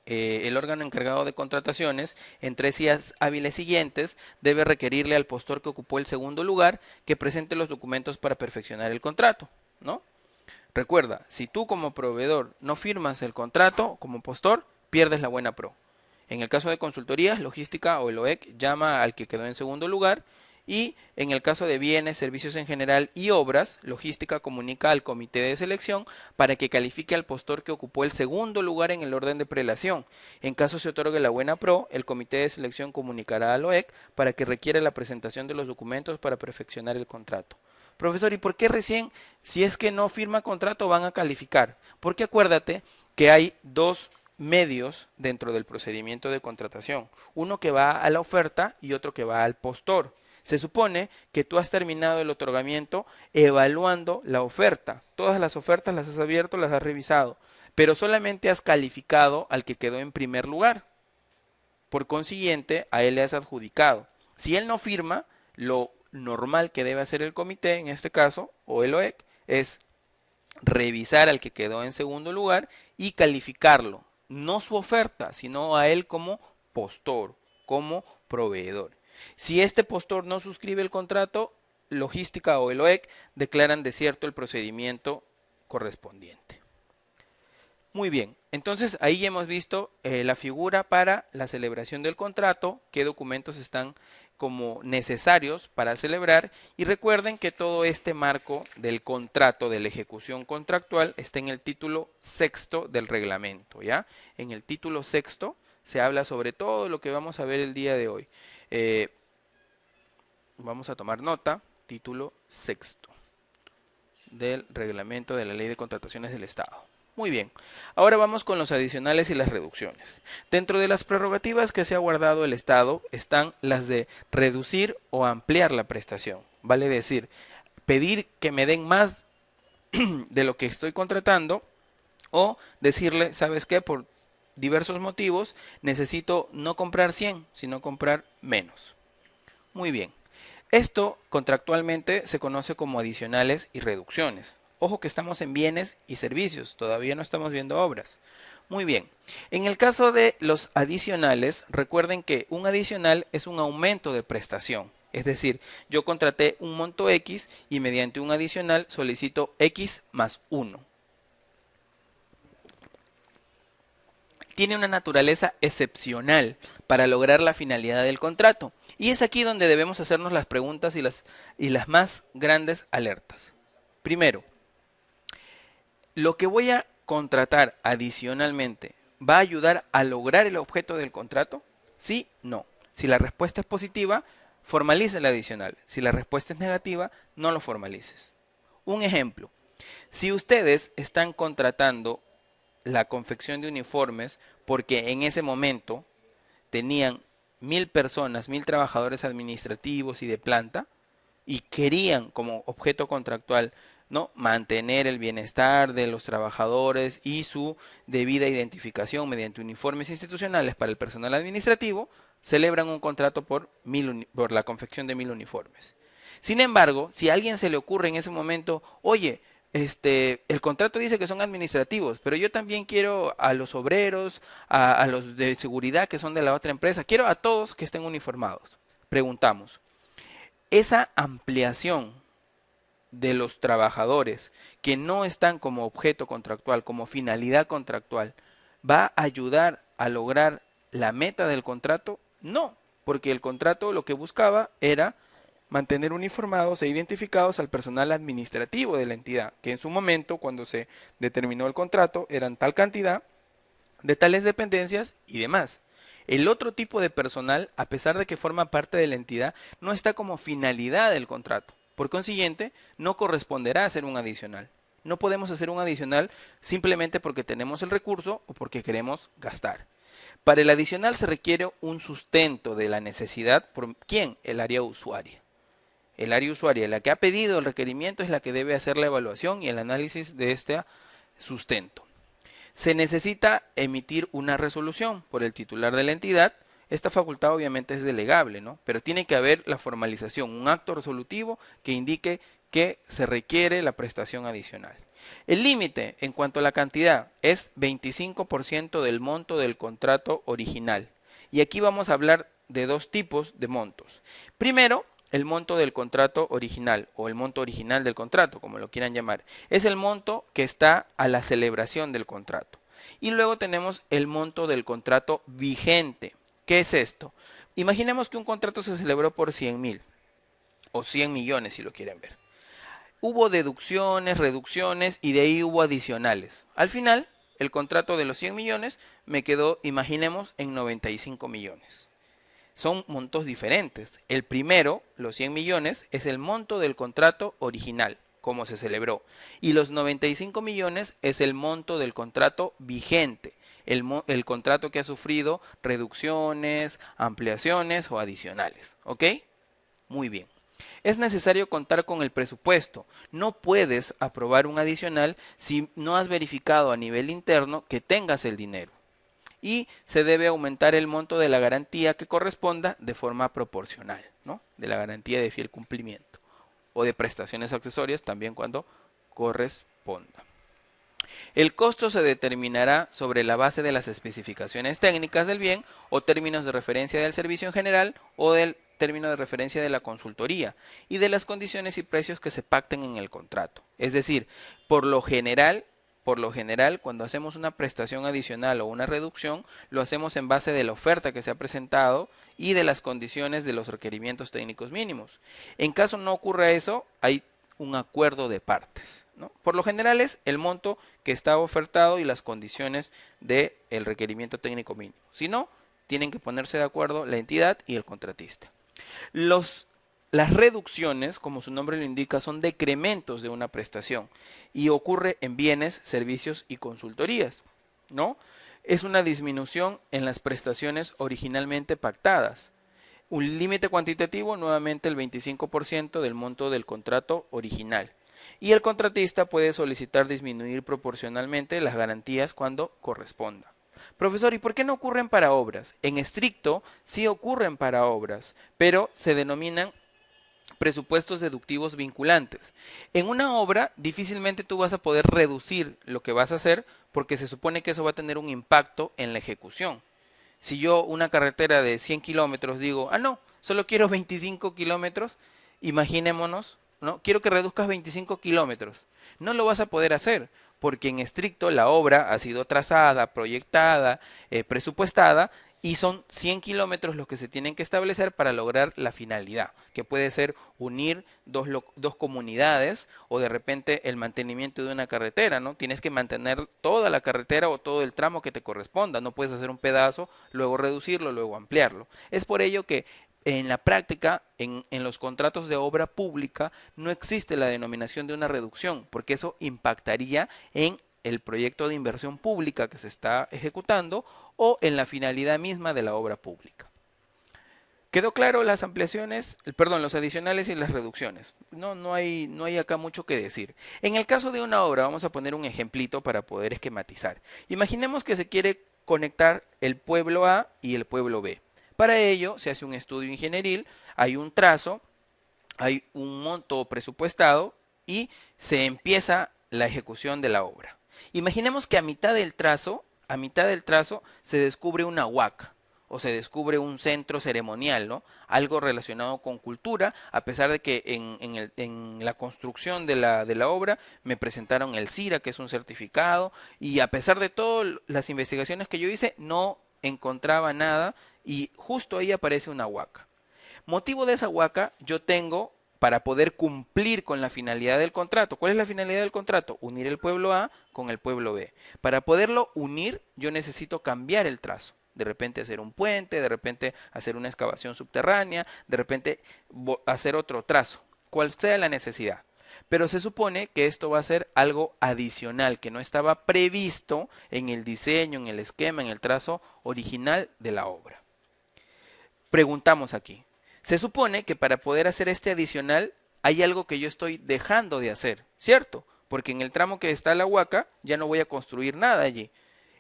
el órgano encargado de contrataciones, en 3 días hábiles siguientes, debe requerirle al postor que ocupó el segundo lugar que presente los documentos para perfeccionar el contrato, ¿no? Recuerda, si tú como proveedor no firmas el contrato como postor, pierdes la buena pro. En el caso de consultorías, logística o el OEC llama al que quedó en segundo lugar. Y en el caso de bienes, servicios en general y obras, logística comunica al comité de selección para que califique al postor que ocupó el segundo lugar en el orden de prelación. En caso se otorgue la buena pro, el comité de selección comunicará al OEC para que requiera la presentación de los documentos para perfeccionar el contrato. Profesor, ¿y por qué recién, si es que no firma contrato, van a calificar? Porque acuérdate que hay dos medios dentro del procedimiento de contratación. Uno que va a la oferta y otro que va al postor. Se supone que tú has terminado el otorgamiento evaluando la oferta. Todas las ofertas las has abierto, las has revisado, pero solamente has calificado al que quedó en primer lugar. Por consiguiente, a él le has adjudicado. Si él no firma, lo normal que debe hacer el comité, en este caso, o el OEC, es revisar al que quedó en segundo lugar y calificarlo. No su oferta, sino a él como postor, como proveedor. Si este postor no suscribe el contrato, logística o el OEC declaran desierto el procedimiento correspondiente. Muy bien, entonces ahí ya hemos visto la figura para la celebración del contrato, qué documentos están como necesarios para celebrar y recuerden que todo este marco del contrato, de la ejecución contractual, está en el título sexto del reglamento, ¿ya? En el título sexto se habla sobre todo lo que vamos a ver el día de hoy. Vamos a tomar nota, título sexto del reglamento de la Ley de Contrataciones del Estado. Muy bien, ahora vamos con los adicionales y las reducciones. Dentro de las prerrogativas que se ha guardado el Estado están las de reducir o ampliar la prestación. Vale decir, pedir que me den más de lo que estoy contratando o decirle, ¿sabes qué? Por diversos motivos necesito no comprar 100, sino comprar menos. Muy bien. Esto contractualmente se conoce como adicionales y reducciones. Ojo que estamos en bienes y servicios, todavía no estamos viendo obras. Muy bien, en el caso de los adicionales, recuerden que un adicional es un aumento de prestación. Es decir, yo contraté un monto X y mediante un adicional solicito X más 1. Tiene una naturaleza excepcional para lograr la finalidad del contrato. Y es aquí donde debemos hacernos las preguntas y las más grandes alertas. Primero, ¿lo que voy a contratar adicionalmente va a ayudar a lograr el objeto del contrato? Sí, no. Si la respuesta es positiva, formaliza el adicional. Si la respuesta es negativa, no lo formalices. Un ejemplo, si ustedes están contratando la confección de uniformes porque en ese momento tenían 1000 personas, 1000 trabajadores administrativos y de planta, y querían como objeto contractual, ¿no?, mantener el bienestar de los trabajadores y su debida identificación mediante uniformes institucionales para el personal administrativo, celebran un contrato por la confección de 1000 uniformes. Sin embargo, si a alguien se le ocurre en ese momento, oye, el contrato dice que son administrativos, pero yo también quiero a los obreros, a los de seguridad que son de la otra empresa, quiero a todos que estén uniformados. Preguntamos, esa ampliación de los trabajadores que no están como objeto contractual, como finalidad contractual, ¿va a ayudar a lograr la meta del contrato? No, porque el contrato lo que buscaba era mantener uniformados e identificados al personal administrativo de la entidad, que en su momento, cuando se determinó el contrato, eran tal cantidad de tales dependencias y demás. El otro tipo de personal, a pesar de que forma parte de la entidad, no está como finalidad del contrato. Por consiguiente, no corresponderá a hacer un adicional. No podemos hacer un adicional simplemente porque tenemos el recurso o porque queremos gastar. Para el adicional se requiere un sustento de la necesidad. ¿Por quién? El área usuaria. El área usuaria, la que ha pedido el requerimiento, es la que debe hacer la evaluación y el análisis de este sustento. Se necesita emitir una resolución por el titular de la entidad. Esta facultad obviamente es delegable, ¿no? Pero tiene que haber la formalización, un acto resolutivo que indique que se requiere la prestación adicional. El límite en cuanto a la cantidad es 25% del monto del contrato original. Y aquí vamos a hablar de dos tipos de montos. Primero, el monto del contrato original o el monto original del contrato, como lo quieran llamar, es el monto que está a la celebración del contrato. Y luego tenemos el monto del contrato vigente. ¿Qué es esto? Imaginemos que un contrato se celebró por 100.000 o 100 millones si lo quieren ver. Hubo deducciones, reducciones y de ahí hubo adicionales. Al final, el contrato de los 100 millones me quedó, imaginemos, en 95 millones. Son montos diferentes. El primero, los 100 millones, es el monto del contrato original, como se celebró. Y los 95 millones es el monto del contrato vigente, el contrato que ha sufrido reducciones, ampliaciones o adicionales. ¿Ok? Muy bien. Es necesario contar con el presupuesto. No puedes aprobar un adicional si no has verificado a nivel interno que tengas el dinero. Y se debe aumentar el monto de la garantía que corresponda de forma proporcional, ¿no?, de la garantía de fiel cumplimiento o de prestaciones accesorias también cuando corresponda. El costo se determinará sobre la base de las especificaciones técnicas del bien o términos de referencia del servicio en general o del término de referencia de la consultoría y de las condiciones y precios que se pacten en el contrato. Es decir, por lo general, cuando hacemos una prestación adicional o una reducción, lo hacemos en base de la oferta que se ha presentado y de las condiciones de los requerimientos técnicos mínimos. En caso no ocurra eso, hay un acuerdo de partes, ¿no? Por lo general es el monto que está ofertado y las condiciones del requerimiento técnico mínimo. Si no, tienen que ponerse de acuerdo la entidad y el contratista. Las reducciones, como su nombre lo indica, son decrementos de una prestación y ocurre en bienes, servicios y consultorías, ¿no? Es una disminución en las prestaciones originalmente pactadas. Un límite cuantitativo, nuevamente el 25% del monto del contrato original. Y el contratista puede solicitar disminuir proporcionalmente las garantías cuando corresponda. Profesor, ¿y por qué no ocurren para obras? En estricto, sí ocurren para obras, pero se denominan presupuestos deductivos vinculantes. En una obra difícilmente tú vas a poder reducir lo que vas a hacer porque se supone que eso va a tener un impacto en la ejecución. Si yo una carretera de 100 kilómetros digo, no, solo quiero 25 kilómetros, imaginémonos, ¿no? Quiero que reduzcas 25 kilómetros. No lo vas a poder hacer porque en estricto la obra ha sido trazada, proyectada, presupuestada y son 100 kilómetros los que se tienen que establecer para lograr la finalidad, que puede ser unir dos comunidades o de repente el mantenimiento de una carretera, ¿no? Tienes que mantener toda la carretera o todo el tramo que te corresponda, no puedes hacer un pedazo, luego reducirlo, luego ampliarlo. Es por ello que en la práctica, en los contratos de obra pública, no existe la denominación de una reducción, porque eso impactaría en el proyecto de inversión pública que se está ejecutando o en la finalidad misma de la obra pública. ¿Quedó claro las ampliaciones, perdón, los adicionales y las reducciones? No hay acá mucho que decir. En el caso de una obra, vamos a poner un ejemplito para poder esquematizar. Imaginemos que se quiere conectar el pueblo A y el pueblo B. Para ello, se hace un estudio ingenieril, hay un trazo, hay un monto presupuestado y se empieza la ejecución de la obra. Imaginemos que a mitad del trazo se descubre una huaca o se descubre un centro ceremonial, ¿no? Algo relacionado con cultura, a pesar de que en la construcción de la obra me presentaron el CIRA, que es un certificado, y a pesar de todas las investigaciones que yo hice, no encontraba nada y justo ahí aparece una huaca. Motivo de esa huaca yo tengo para poder cumplir con la finalidad del contrato. ¿Cuál es la finalidad del contrato? Unir el pueblo A con el pueblo B. Para poderlo unir yo necesito cambiar el trazo. De repente hacer un puente, de repente hacer una excavación subterránea, de repente hacer otro trazo, cual sea la necesidad. Pero se supone que esto va a ser algo adicional, que no estaba previsto en el diseño, en el esquema, en el trazo original de la obra. Preguntamos aquí. Se supone que para poder hacer este adicional hay algo que yo estoy dejando de hacer, ¿cierto? Porque en el tramo que está la huaca ya no voy a construir nada allí.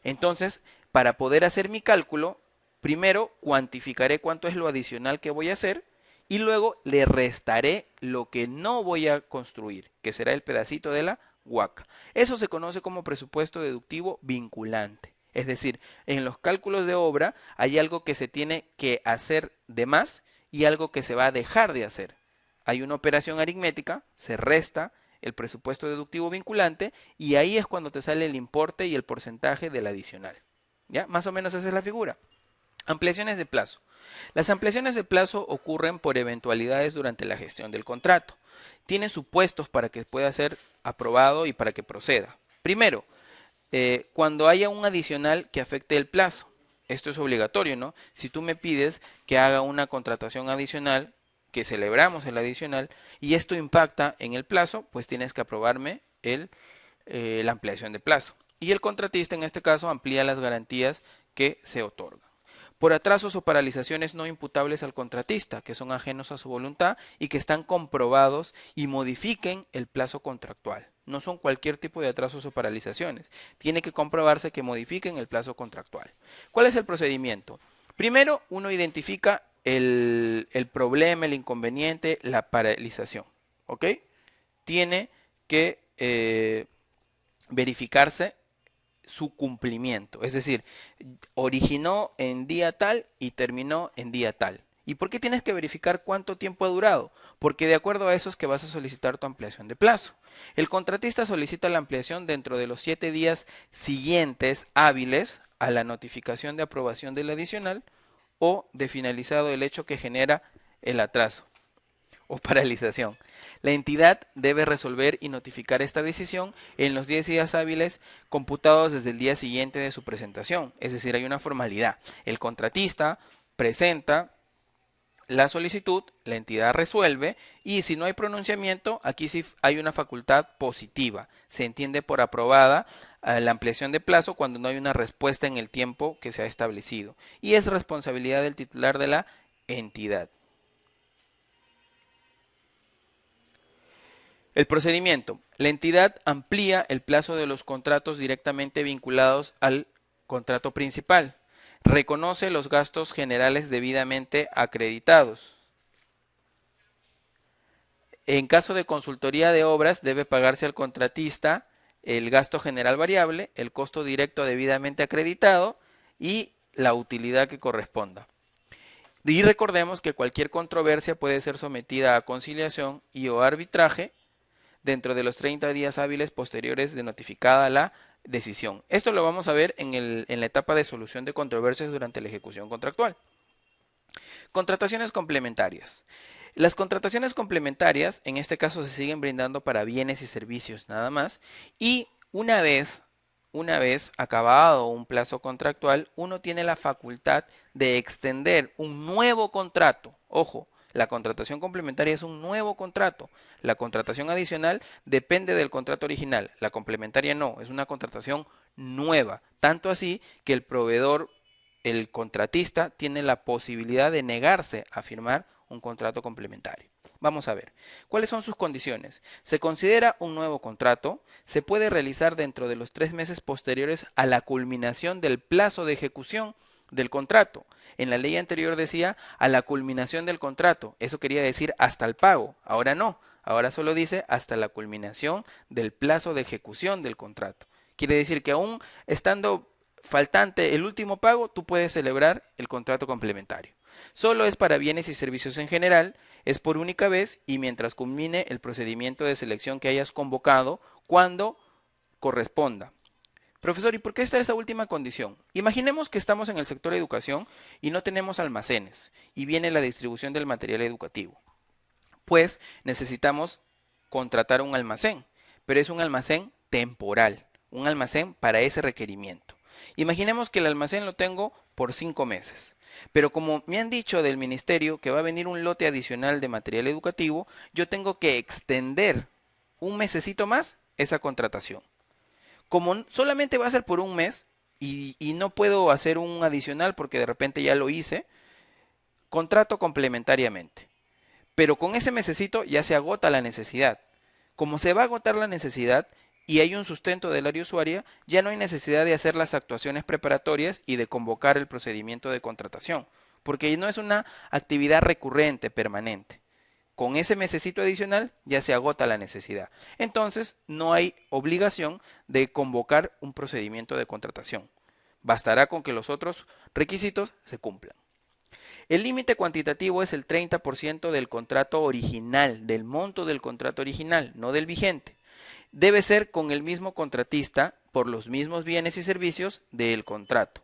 Entonces, para poder hacer mi cálculo, primero cuantificaré cuánto es lo adicional que voy a hacer y luego le restaré lo que no voy a construir, que será el pedacito de la huaca. Eso se conoce como presupuesto deductivo vinculante. Es decir, en los cálculos de obra hay algo que se tiene que hacer de más y algo que se va a dejar de hacer. Hay una operación aritmética, se resta el presupuesto deductivo vinculante y ahí es cuando te sale el importe y el porcentaje del adicional. ¿Ya? Más o menos esa es la figura. Ampliaciones de plazo. Las ampliaciones de plazo ocurren por eventualidades durante la gestión del contrato. Tiene supuestos para que pueda ser aprobado y para que proceda. Primero, cuando haya un adicional que afecte el plazo. Esto es obligatorio, ¿no? Si tú me pides que haga una contratación adicional, que celebramos el adicional, y esto impacta en el plazo, pues tienes que aprobarme la ampliación de plazo. Y el contratista en este caso amplía las garantías que se otorgan. Por atrasos o paralizaciones no imputables al contratista, que son ajenos a su voluntad y que están comprobados y modifiquen el plazo contractual. No son cualquier tipo de atrasos o paralizaciones. Tiene que comprobarse que modifiquen el plazo contractual. ¿Cuál es el procedimiento? Primero, uno identifica el problema, el inconveniente, la paralización. ¿Ok? Tiene que verificarse su cumplimiento. Es decir, originó en día tal y terminó en día tal. ¿Y por qué tienes que verificar cuánto tiempo ha durado? Porque de acuerdo a eso es que vas a solicitar tu ampliación de plazo. El contratista solicita la ampliación dentro de los 7 días siguientes hábiles a la notificación de aprobación del adicional o de finalizado el hecho que genera el atraso o paralización. La entidad debe resolver y notificar esta decisión en los 10 días hábiles computados desde el día siguiente de su presentación. Es decir, hay una formalidad. El contratista presenta la solicitud, la entidad resuelve y si no hay pronunciamiento, aquí sí hay una facultad positiva. Se entiende por aprobada la ampliación de plazo cuando no hay una respuesta en el tiempo que se ha establecido. Y es responsabilidad del titular de la entidad. El procedimiento. La entidad amplía el plazo de los contratos directamente vinculados al contrato principal. Reconoce los gastos generales debidamente acreditados. En caso de consultoría de obras, debe pagarse al contratista el gasto general variable, el costo directo debidamente acreditado y la utilidad que corresponda. Y recordemos que cualquier controversia puede ser sometida a conciliación y o arbitraje dentro de los 30 días hábiles posteriores de notificada la decisión. Esto lo vamos a ver en la etapa de solución de controversias durante la ejecución contractual. Contrataciones complementarias. Las contrataciones complementarias, en este caso, se siguen brindando para bienes y servicios nada más, y una vez acabado un plazo contractual, uno tiene la facultad de extender un nuevo contrato. Ojo, la contratación complementaria es un nuevo contrato. La contratación adicional depende del contrato original. La complementaria no, es una contratación nueva. Tanto así que el proveedor el contratista tiene la posibilidad de negarse a firmar un contrato complementario. Vamos a ver, ¿cuáles son sus condiciones? Se considera un nuevo contrato, se puede realizar dentro de los 3 meses posteriores a la culminación del plazo de ejecución del contrato. En la ley anterior decía a la culminación del contrato, eso quería decir hasta el pago, ahora no, ahora solo dice hasta la culminación del plazo de ejecución del contrato. Quiere decir que aún estando faltante el último pago, tú puedes celebrar el contrato complementario. Solo es para bienes y servicios en general, es por única vez y mientras culmine el procedimiento de selección que hayas convocado cuando corresponda. Profesor, ¿y por qué está esa última condición? Imaginemos que estamos en el sector educación y no tenemos almacenes y viene la distribución del material educativo. Pues necesitamos contratar un almacén, pero es un almacén temporal, un almacén para ese requerimiento. Imaginemos que el almacén lo tengo por 5 meses. Pero como me han dicho del ministerio que va a venir un lote adicional de material educativo, yo tengo que extender un mesecito más esa contratación. Como solamente va a ser por un mes y no puedo hacer un adicional porque de repente ya lo hice, contrato complementariamente. Pero con ese mesecito ya se agota la necesidad. Como se va a agotar la necesidad y hay un sustento del área usuaria, ya no hay necesidad de hacer las actuaciones preparatorias y de convocar el procedimiento de contratación, porque no es una actividad recurrente, permanente. Con ese mesecito adicional ya se agota la necesidad. Entonces no hay obligación de convocar un procedimiento de contratación. Bastará con que los otros requisitos se cumplan. El límite cuantitativo es el 30% del contrato original, del monto del contrato original, no del vigente. Debe ser con el mismo contratista por los mismos bienes y servicios del contrato.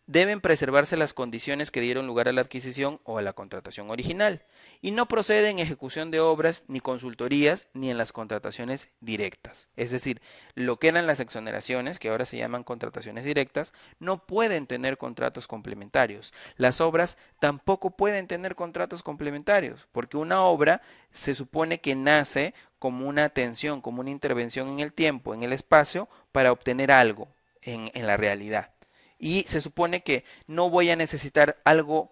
Deben preservarse las condiciones que dieron lugar a la adquisición o a la contratación original y no procede en ejecución de obras ni consultorías ni en las contrataciones directas. Es decir, lo que eran las exoneraciones, que ahora se llaman contrataciones directas, no pueden tener contratos complementarios. Las obras tampoco pueden tener contratos complementarios porque una obra se supone que nace como una atención, como una intervención en el tiempo, en el espacio, para obtener algo en la realidad. Y se supone que no voy a necesitar algo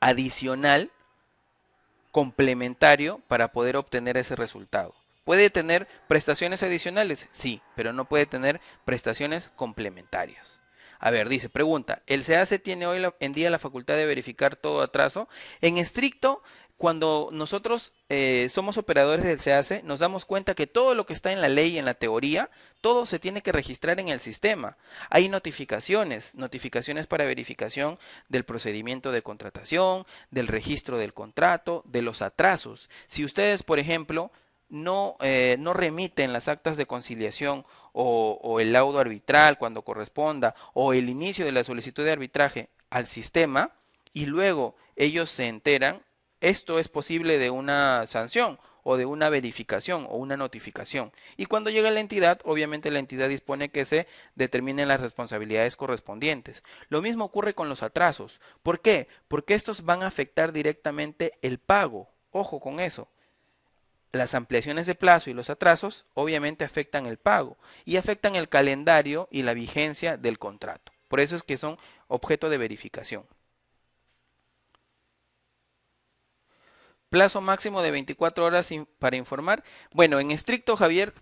adicional, complementario, para poder obtener ese resultado. ¿Puede tener prestaciones adicionales? Sí, pero no puede tener prestaciones complementarias. A ver, dice, pregunta, ¿el SEACE tiene hoy en día la facultad de verificar todo atraso? En estricto, cuando nosotros somos operadores del SEACE, nos damos cuenta que todo lo que está en la ley, en la teoría, todo se tiene que registrar en el sistema. Hay notificaciones para verificación del procedimiento de contratación, del registro del contrato, de los atrasos. Si ustedes, por ejemplo, no remiten las actas de conciliación o el laudo arbitral cuando corresponda o el inicio de la solicitud de arbitraje al sistema y luego ellos se enteran, esto es posible de una sanción o de una verificación o una notificación. Y cuando llega la entidad, obviamente la entidad dispone que se determinen las responsabilidades correspondientes. Lo mismo ocurre con los atrasos. ¿Por qué? Porque estos van a afectar directamente el pago. Ojo con eso. Las ampliaciones de plazo y los atrasos obviamente afectan el pago y afectan el calendario y la vigencia del contrato. Por eso es que son objeto de verificación. Plazo máximo de 24 horas para informar. Bueno, en estricto, Javier,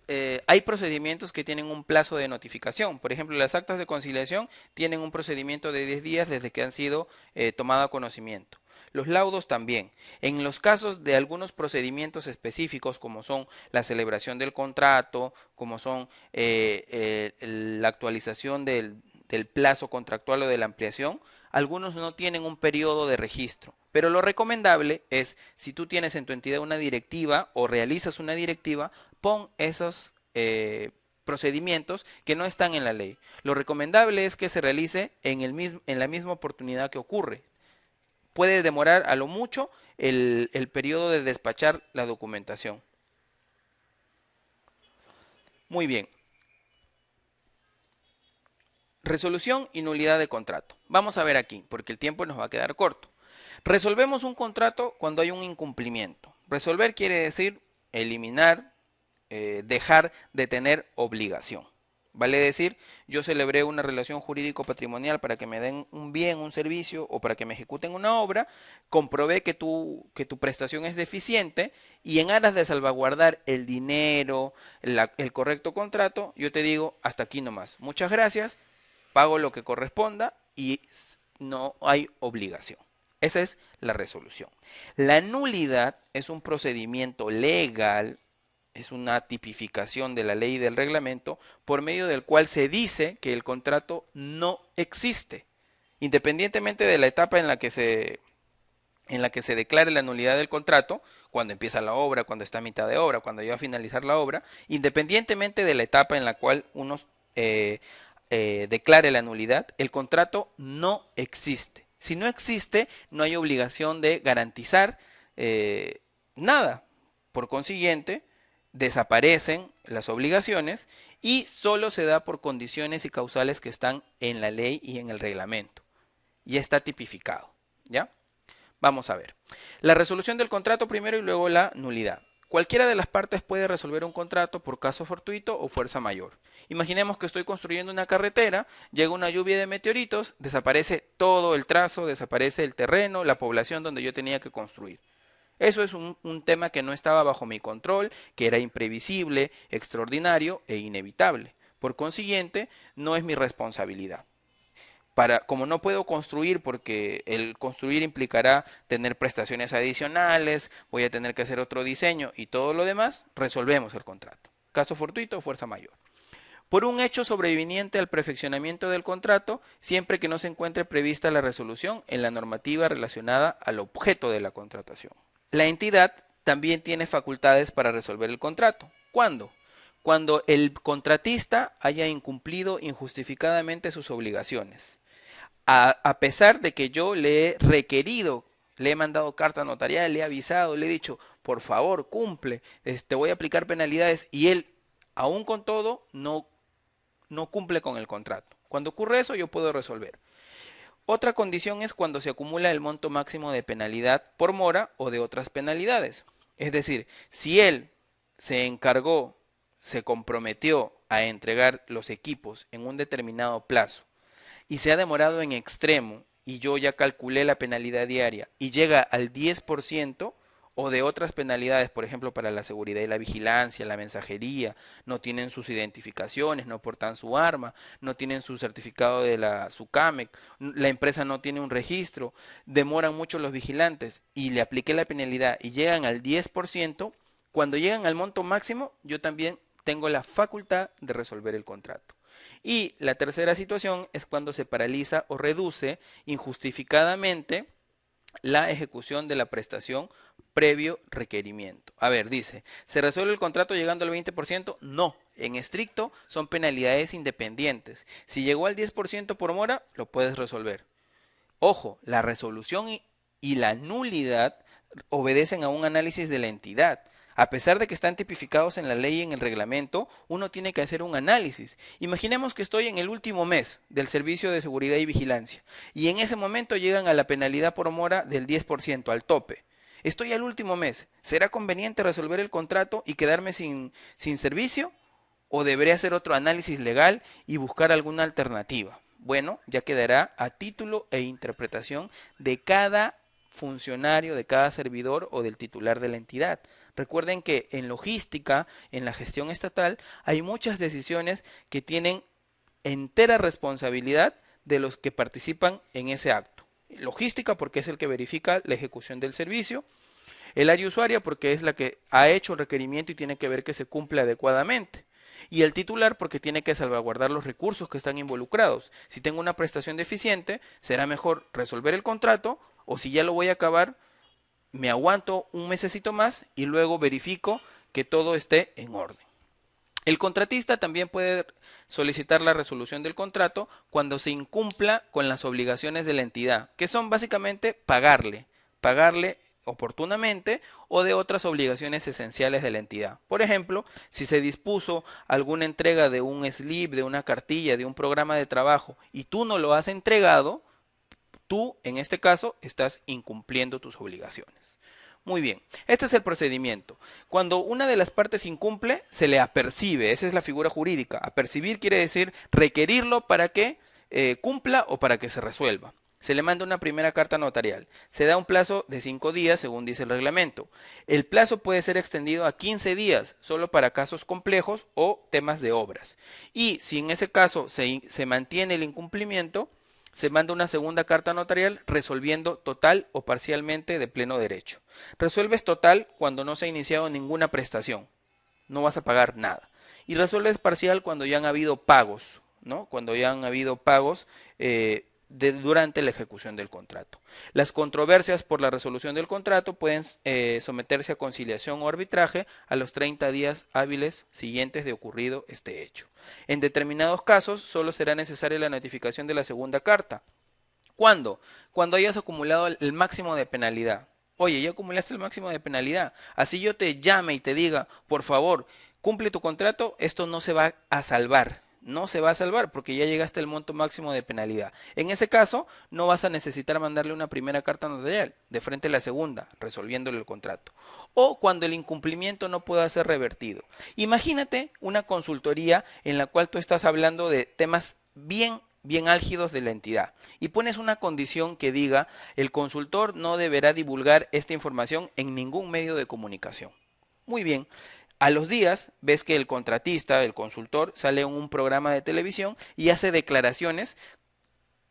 hay procedimientos que tienen un plazo de notificación. Por ejemplo, las actas de conciliación tienen un procedimiento de 10 días desde que han sido tomado a conocimiento. Los laudos también. En los casos de algunos procedimientos específicos, como son la celebración del contrato, como son la actualización del plazo contractual o de la ampliación, algunos no tienen un periodo de registro. Pero lo recomendable es, si tú tienes en tu entidad una directiva o realizas una directiva, pon esos procedimientos que no están en la ley. Lo recomendable es que se realice en la misma oportunidad que ocurre. Puede demorar a lo mucho el periodo de despachar la documentación. Muy bien. Resolución y nulidad de contrato. Vamos a ver aquí, porque el tiempo nos va a quedar corto. Resolvemos un contrato cuando hay un incumplimiento. Resolver quiere decir eliminar, dejar de tener obligación. Vale decir, yo celebré una relación jurídico-patrimonial para que me den un bien, un servicio o para que me ejecuten una obra, comprobé que tu prestación es deficiente y en aras de salvaguardar el dinero, el correcto contrato, yo te digo, hasta aquí nomás. Muchas gracias, pago lo que corresponda y no hay obligación. Esa es la resolución. La nulidad es un procedimiento legal, es una tipificación de la ley y del reglamento por medio del cual se dice que el contrato no existe, independientemente de la etapa en la que se declare la nulidad del contrato, cuando empieza la obra, cuando está a mitad de obra, cuando ya va a finalizar la obra, independientemente de la etapa en la cual uno eh, declare la nulidad, el contrato no existe. Si no existe, no hay obligación de garantizar nada. Por consiguiente, desaparecen las obligaciones y solo se da por condiciones y causales que están en la ley y en el reglamento. Ya está tipificado, ¿ya? Vamos a ver. La resolución del contrato primero y luego la nulidad. Cualquiera de las partes puede resolver un contrato por caso fortuito o fuerza mayor. Imaginemos que estoy construyendo una carretera, llega una lluvia de meteoritos, desaparece todo el trazo, desaparece el terreno, la población donde yo tenía que construir. Eso es un tema que no estaba bajo mi control, que era imprevisible, extraordinario e inevitable. Por consiguiente, no es mi responsabilidad. Como no puedo construir porque el construir implicará tener prestaciones adicionales, voy a tener que hacer otro diseño y todo lo demás, resolvemos el contrato. Caso fortuito o fuerza mayor. Por un hecho sobreviniente al perfeccionamiento del contrato, siempre que no se encuentre prevista la resolución en la normativa relacionada al objeto de la contratación. La entidad también tiene facultades para resolver el contrato. ¿Cuándo? Cuando el contratista haya incumplido injustificadamente sus obligaciones. A pesar de que yo le he requerido, le he mandado carta notarial, le he avisado, le he dicho, por favor, cumple, te voy a aplicar penalidades y él, aún con todo, no cumple con el contrato. Cuando ocurre eso, yo puedo resolver. Otra condición es cuando se acumula el monto máximo de penalidad por mora o de otras penalidades. Es decir, si él se encargó, se comprometió a entregar los equipos en un determinado plazo y se ha demorado en extremo y yo ya calculé la penalidad diaria y llega al 10% o de otras penalidades, por ejemplo, para la seguridad y la vigilancia, la mensajería, no tienen sus identificaciones, no portan su arma, no tienen su certificado de la SUCAMEC, la empresa no tiene un registro, demoran mucho los vigilantes y le apliqué la penalidad y llegan al 10%, cuando llegan al monto máximo, yo también tengo la facultad de resolver el contrato. Y la tercera situación es cuando se paraliza o reduce injustificadamente la ejecución de la prestación previo requerimiento. A ver, dice, ¿se resuelve el contrato llegando al 20%? No, en estricto son penalidades independientes. Si llegó al 10% por mora, lo puedes resolver. Ojo, la resolución y la nulidad obedecen a un análisis de la entidad. A pesar de que están tipificados en la ley y en el reglamento, uno tiene que hacer un análisis. Imaginemos que estoy en el último mes del servicio de seguridad y vigilancia y en ese momento llegan a la penalidad por mora del 10%, al tope. Estoy al último mes. ¿Será conveniente resolver el contrato y quedarme sin servicio? ¿O deberé hacer otro análisis legal y buscar alguna alternativa? Bueno, ya quedará a título e interpretación de cada funcionario, de cada servidor o del titular de la entidad. Recuerden que en logística, en la gestión estatal, hay muchas decisiones que tienen entera responsabilidad de los que participan en ese acto. Logística porque es el que verifica la ejecución del servicio, el área usuaria porque es la que ha hecho el requerimiento y tiene que ver que se cumple adecuadamente. Y el titular porque tiene que salvaguardar los recursos que están involucrados. Si tengo una prestación deficiente, será mejor resolver el contrato o si ya lo voy a acabar, me aguanto un mesecito más y luego verifico que todo esté en orden. El contratista también puede solicitar la resolución del contrato cuando se incumpla con las obligaciones de la entidad, que son básicamente pagarle oportunamente o de otras obligaciones esenciales de la entidad. Por ejemplo, si se dispuso alguna entrega de un slip, de una cartilla, de un programa de trabajo y tú no lo has entregado, tú en este caso estás incumpliendo tus obligaciones. Muy bien, este es el procedimiento. Cuando una de las partes incumple, se le apercibe, esa es la figura jurídica. Apercibir quiere decir requerirlo para que cumpla o para que se resuelva. Se le manda una primera carta notarial. Se da un plazo de 5 días, según dice el reglamento. El plazo puede ser extendido a 15 días, solo para casos complejos o temas de obras. Y si en ese caso se mantiene el incumplimiento, se manda una segunda carta notarial resolviendo total o parcialmente de pleno derecho. Resuelves total cuando no se ha iniciado ninguna prestación, no vas a pagar nada. Y resuelves parcial cuando ya han habido pagos, ¿no? Cuando ya han habido pagos durante la ejecución del contrato. Las controversias por la resolución del contrato pueden someterse a conciliación o arbitraje a los 30 días hábiles siguientes de ocurrido este hecho. En determinados casos solo será necesaria la notificación de la segunda carta. ¿Cuándo? Cuando hayas acumulado el máximo de penalidad. Oye, ya acumulaste el máximo de penalidad. Así yo te llame y te diga, por favor, cumple tu contrato, esto no se va a salvar. No se va a salvar porque ya llegaste al monto máximo de penalidad. En ese caso, no vas a necesitar mandarle una primera carta notarial, de frente a la segunda, resolviéndole el contrato. O cuando el incumplimiento no pueda ser revertido. Imagínate una consultoría en la cual tú estás hablando de temas bien álgidos de la entidad y pones una condición que diga el consultor no deberá divulgar esta información en ningún medio de comunicación. Muy bien. A los días ves que el contratista, el consultor, sale en un programa de televisión y hace declaraciones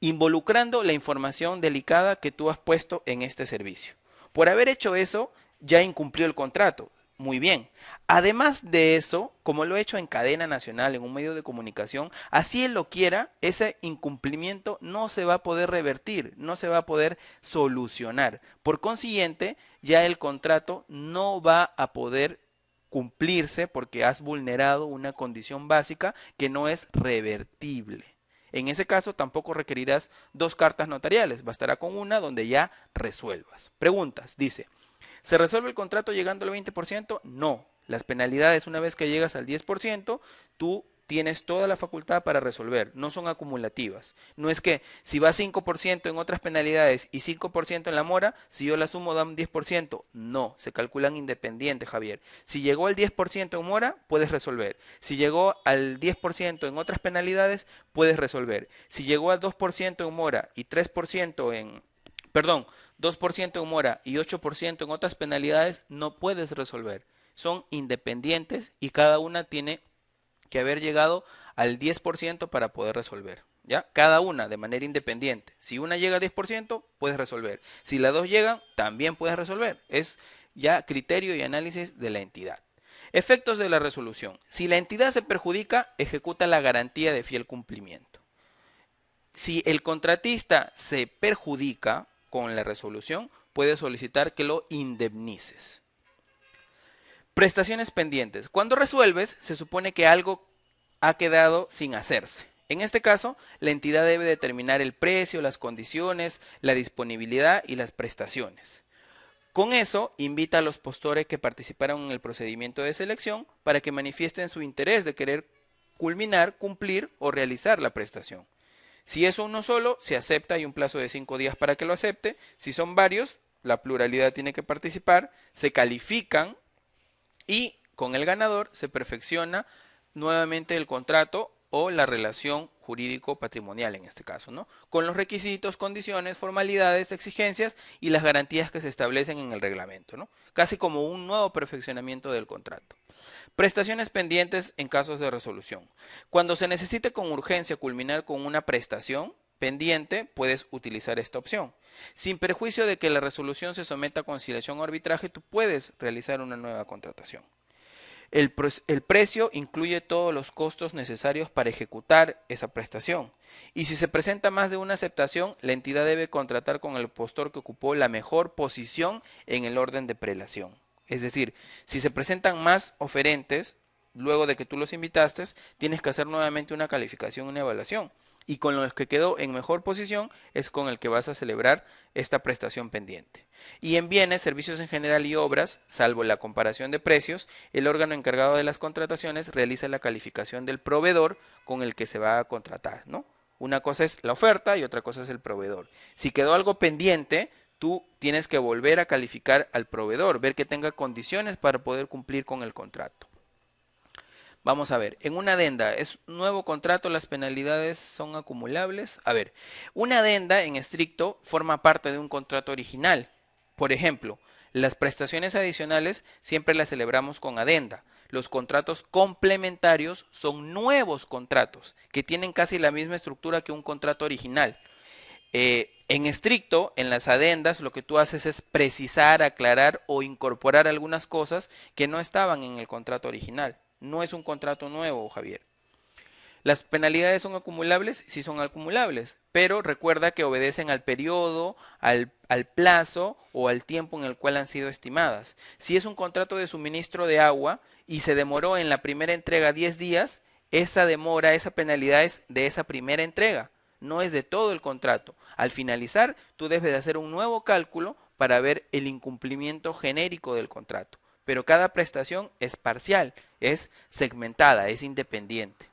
involucrando la información delicada que tú has puesto en este servicio. Por haber hecho eso, ya incumplió el contrato. Muy bien. Además de eso, como lo he hecho en cadena nacional, en un medio de comunicación, así él lo quiera, ese incumplimiento no se va a poder revertir, no se va a poder solucionar. Por consiguiente, ya el contrato no va a poder cumplirse porque has vulnerado una condición básica que no es revertible. En ese caso tampoco requerirás dos cartas notariales, bastará con una donde ya resuelvas. Preguntas, dice, ¿se resuelve el contrato llegando al 20%? No. Las penalidades, una vez que llegas al 10%, tú tienes toda la facultad para resolver, no son acumulativas. No es que si va 5% en otras penalidades y 5% en la mora, si yo la sumo dan 10%. No, se calculan independientes, Javier. Si llegó al 10% en mora, puedes resolver. Si llegó al 10% en otras penalidades, puedes resolver. Si llegó al 2% en mora y 3% en... Perdón, 2% en mora y 8% en otras penalidades, no puedes resolver. Son independientes y cada una tiene que haber llegado al 10% para poder resolver. ¿Ya? Cada una de manera independiente. Si una llega al 10%, puedes resolver. Si las dos llegan, también puedes resolver. Es ya criterio y análisis de la entidad. Efectos de la resolución. Si la entidad se perjudica, ejecuta la garantía de fiel cumplimiento. Si el contratista se perjudica con la resolución, puede solicitar que lo indemnices. Prestaciones pendientes. Cuando resuelves, se supone que algo ha quedado sin hacerse. En este caso, la entidad debe determinar el precio, las condiciones, la disponibilidad y las prestaciones. Con eso, invita a los postores que participaron en el procedimiento de selección para que manifiesten su interés de querer culminar, cumplir o realizar la prestación. Si es uno solo, se acepta, hay un plazo de 5 días para que lo acepte. Si son varios, la pluralidad tiene que participar, se califican y con el ganador se perfecciona nuevamente el contrato o la relación jurídico-patrimonial en este caso, ¿no? Con los requisitos, condiciones, formalidades, exigencias y las garantías que se establecen en el reglamento, ¿no? Casi como un nuevo perfeccionamiento del contrato. Prestaciones pendientes en casos de resolución. Cuando se necesite con urgencia culminar con una prestación pendiente, puedes utilizar esta opción. Sin perjuicio de que la resolución se someta a conciliación o arbitraje, tú puedes realizar una nueva contratación. El precio incluye todos los costos necesarios para ejecutar esa prestación. Y si se presenta más de una aceptación, la entidad debe contratar con el postor que ocupó la mejor posición en el orden de prelación. Es decir, si se presentan más oferentes, luego de que tú los invitaste, tienes que hacer nuevamente una calificación, una evaluación. Y con los que quedó en mejor posición es con el que vas a celebrar esta prestación pendiente. Y en bienes, servicios en general y obras, salvo la comparación de precios, el órgano encargado de las contrataciones realiza la calificación del proveedor con el que se va a contratar, ¿no? Una cosa es la oferta y otra cosa es el proveedor. Si quedó algo pendiente, tú tienes que volver a calificar al proveedor, ver que tenga condiciones para poder cumplir con el contrato. Vamos a ver, en una adenda, ¿es un nuevo contrato? ¿Las penalidades son acumulables? A ver, una adenda en estricto forma parte de un contrato original. Por ejemplo, las prestaciones adicionales siempre las celebramos con adenda. Los contratos complementarios son nuevos contratos que tienen casi la misma estructura que un contrato original. En estricto, en las adendas, lo que tú haces es precisar, aclarar o incorporar algunas cosas que no estaban en el contrato original. No es un contrato nuevo, Javier. ¿Las penalidades son acumulables? Sí son acumulables, pero recuerda que obedecen al periodo, al plazo o al tiempo en el cual han sido estimadas. Si es un contrato de suministro de agua y se demoró en la primera entrega 10 días, esa demora, esa penalidad es de esa primera entrega, no es de todo el contrato. Al finalizar, tú debes de hacer un nuevo cálculo para ver el incumplimiento genérico del contrato. Pero cada prestación es parcial, es segmentada, es independiente.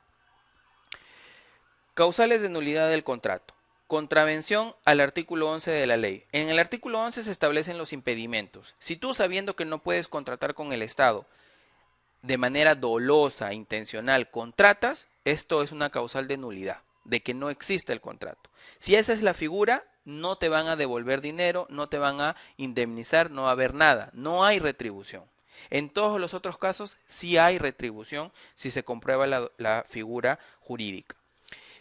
Causales de nulidad del contrato. Contravención al artículo 11 de la ley. En el artículo 11 se establecen los impedimentos. Si tú, sabiendo que no puedes contratar con el Estado, de manera dolosa, intencional, contratas, esto es una causal de nulidad, de que no existe el contrato. Si esa es la figura, no te van a devolver dinero, no te van a indemnizar, no va a haber nada, no hay retribución. En todos los otros casos sí hay retribución si se comprueba la figura jurídica.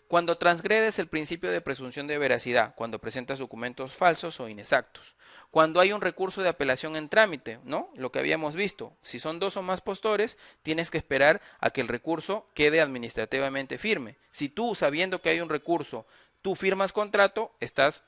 Cuando transgredes el principio de presunción de veracidad, cuando presentas documentos falsos o inexactos. Cuando hay un recurso de apelación en trámite, ¿no? Lo que habíamos visto. Si son 2 o más postores, tienes que esperar a que el recurso quede administrativamente firme. Si tú, sabiendo que hay un recurso, tú firmas contrato, estás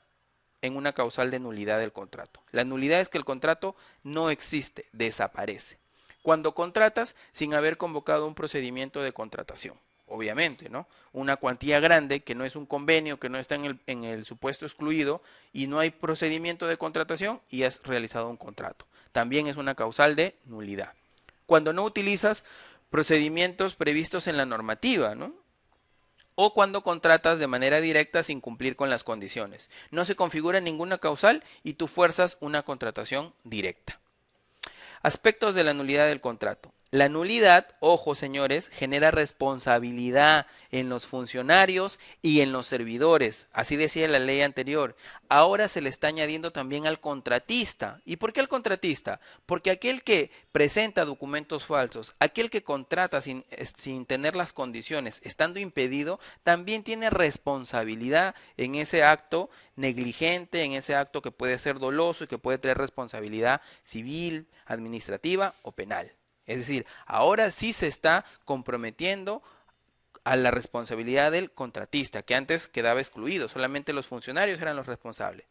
en una causal de nulidad del contrato. La nulidad es que el contrato no existe, desaparece. Cuando contratas sin haber convocado un procedimiento de contratación. Obviamente, ¿no? Una cuantía grande que no es un convenio, que no está en el supuesto excluido y no hay procedimiento de contratación y has realizado un contrato. También es una causal de nulidad. Cuando no utilizas procedimientos previstos en la normativa, ¿no? O cuando contratas de manera directa sin cumplir con las condiciones. No se configura ninguna causal y tú fuerzas una contratación directa. Aspectos de la nulidad del contrato. La nulidad, ojo señores, genera responsabilidad en los funcionarios y en los servidores. Así decía la ley anterior. Ahora se le está añadiendo también al contratista. ¿Y por qué al contratista? Porque aquel que presenta documentos falsos, aquel que contrata sin tener las condiciones, estando impedido, también tiene responsabilidad en ese acto negligente, en ese acto que puede ser doloso y que puede traer responsabilidad civil, administrativa o penal. Es decir, ahora sí se está comprometiendo a la responsabilidad del contratista, que antes quedaba excluido, solamente los funcionarios eran los responsables.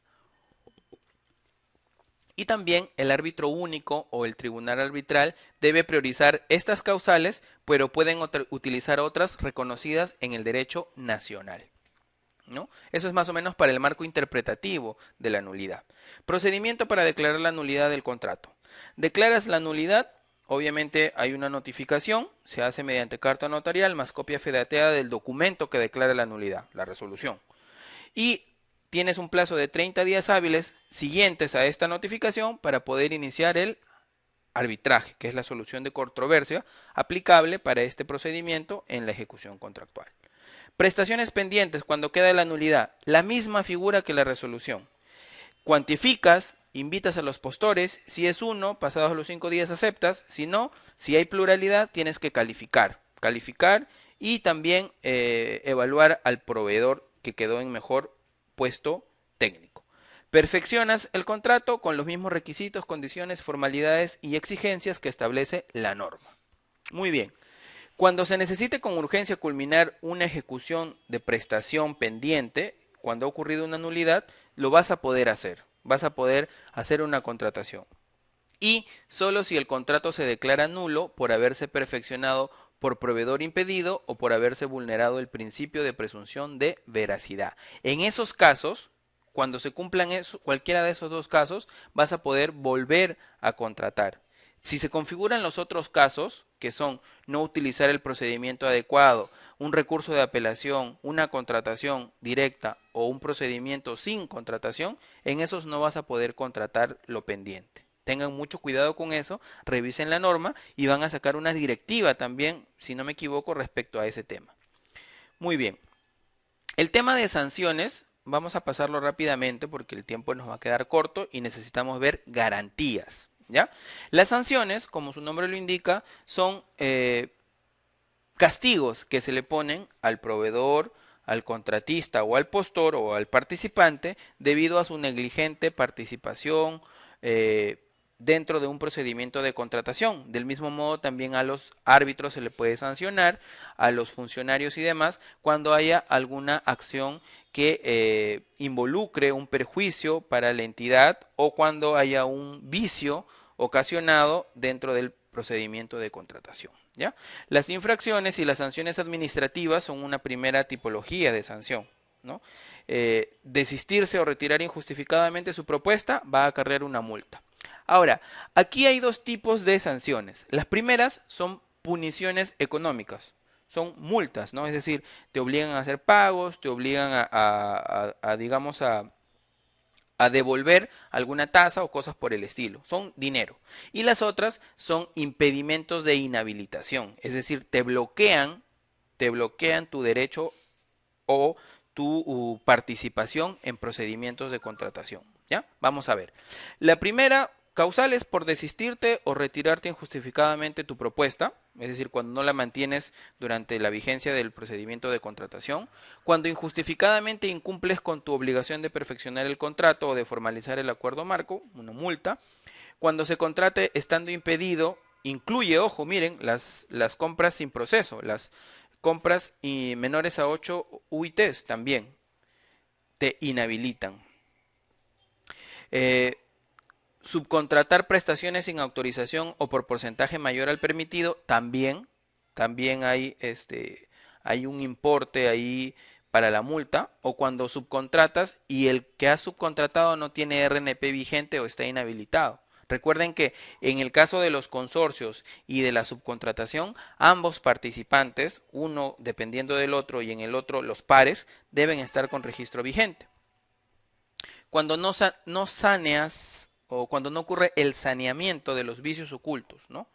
Y también el árbitro único o el tribunal arbitral debe priorizar estas causales, pero pueden utilizar otras reconocidas en el derecho nacional, ¿no? Eso es más o menos para el marco interpretativo de la nulidad. Procedimiento para declarar la nulidad del contrato. Declaras la nulidad. Obviamente hay una notificación, se hace mediante carta notarial más copia fedateada del documento que declara la nulidad, la resolución. Y tienes un plazo de 30 días hábiles siguientes a esta notificación para poder iniciar el arbitraje, que es la solución de controversia aplicable para este procedimiento en la ejecución contractual. Prestaciones pendientes cuando queda la nulidad, la misma figura que la resolución. Cuantificas, invitas a los postores, si es uno, pasados los 5 días aceptas, si no, si hay pluralidad tienes que calificar y también evaluar al proveedor que quedó en mejor puesto técnico. Perfeccionas el contrato con los mismos requisitos, condiciones, formalidades y exigencias que establece la norma. Muy bien. Cuando se necesite con urgencia culminar una ejecución de prestación pendiente, cuando ha ocurrido una nulidad, lo vas a poder hacer. Vas a poder hacer una contratación. Y solo si el contrato se declara nulo por haberse perfeccionado por proveedor impedido o por haberse vulnerado el principio de presunción de veracidad. En esos casos, cuando se cumplan cualquiera de esos dos casos, vas a poder volver a contratar. Si se configuran los otros casos, que son no utilizar el procedimiento adecuado, un recurso de apelación, una contratación directa o un procedimiento sin contratación, en esos no vas a poder contratar lo pendiente. Tengan mucho cuidado con eso, revisen la norma y van a sacar una directiva también, si no me equivoco, respecto a ese tema. Muy bien. El tema de sanciones, vamos a pasarlo rápidamente porque el tiempo nos va a quedar corto y necesitamos ver garantías, ¿ya? Las sanciones, como su nombre lo indica, son castigos que se le ponen al proveedor, al contratista o al postor o al participante debido a su negligente participación dentro de un procedimiento de contratación. Del mismo modo, también a los árbitros se le puede sancionar, a los funcionarios y demás, cuando haya alguna acción que involucre un perjuicio para la entidad o cuando haya un vicio ocasionado dentro del procedimiento de contratación, ¿ya? Las infracciones y las sanciones administrativas son una primera tipología de sanción, ¿no? Desistirse o retirar injustificadamente su propuesta va a acarrear una multa. Ahora, aquí hay dos tipos de sanciones. Las primeras son puniciones económicas, son multas, ¿no? Es decir, te obligan a hacer pagos, te obligan digamos, a devolver alguna tasa o cosas por el estilo. Son dinero. Y las otras son impedimentos de inhabilitación, es decir, te bloquean tu derecho o tu participación en procedimientos de contratación, ¿ya? Vamos a ver. La primera causal es por desistirte o retirarte injustificadamente tu propuesta, es decir, cuando no la mantienes durante la vigencia del procedimiento de contratación, cuando injustificadamente incumples con tu obligación de perfeccionar el contrato o de formalizar el acuerdo marco, una multa, cuando se contrate estando impedido, incluye, ojo, miren, las compras sin proceso, las compras y menores a 8 UITs también te inhabilitan. Subcontratar prestaciones sin autorización o por porcentaje mayor al permitido, también hay un importe ahí para la multa, o cuando subcontratas y el que ha subcontratado no tiene RNP vigente o está inhabilitado. Recuerden que en el caso de los consorcios y de la subcontratación, ambos participantes, uno dependiendo del otro y en el otro los pares, deben estar con registro vigente. Cuando no saneas o cuando no ocurre el saneamiento de los vicios ocultos, ¿no?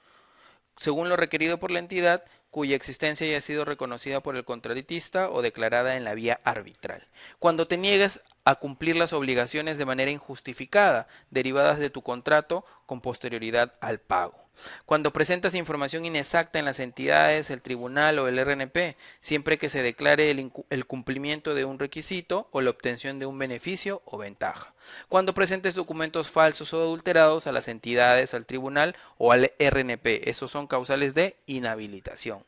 Según lo requerido por la entidad cuya existencia haya sido reconocida por el contratista o declarada en la vía arbitral. Cuando te niegues a cumplir las obligaciones de manera injustificada derivadas de tu contrato con posterioridad al pago. Cuando presentas información inexacta en las entidades, el tribunal o el RNP, siempre que se declare el cumplimiento de un requisito o la obtención de un beneficio o ventaja. Cuando presentes documentos falsos o adulterados a las entidades, al tribunal o al RNP, esos son causales de inhabilitación.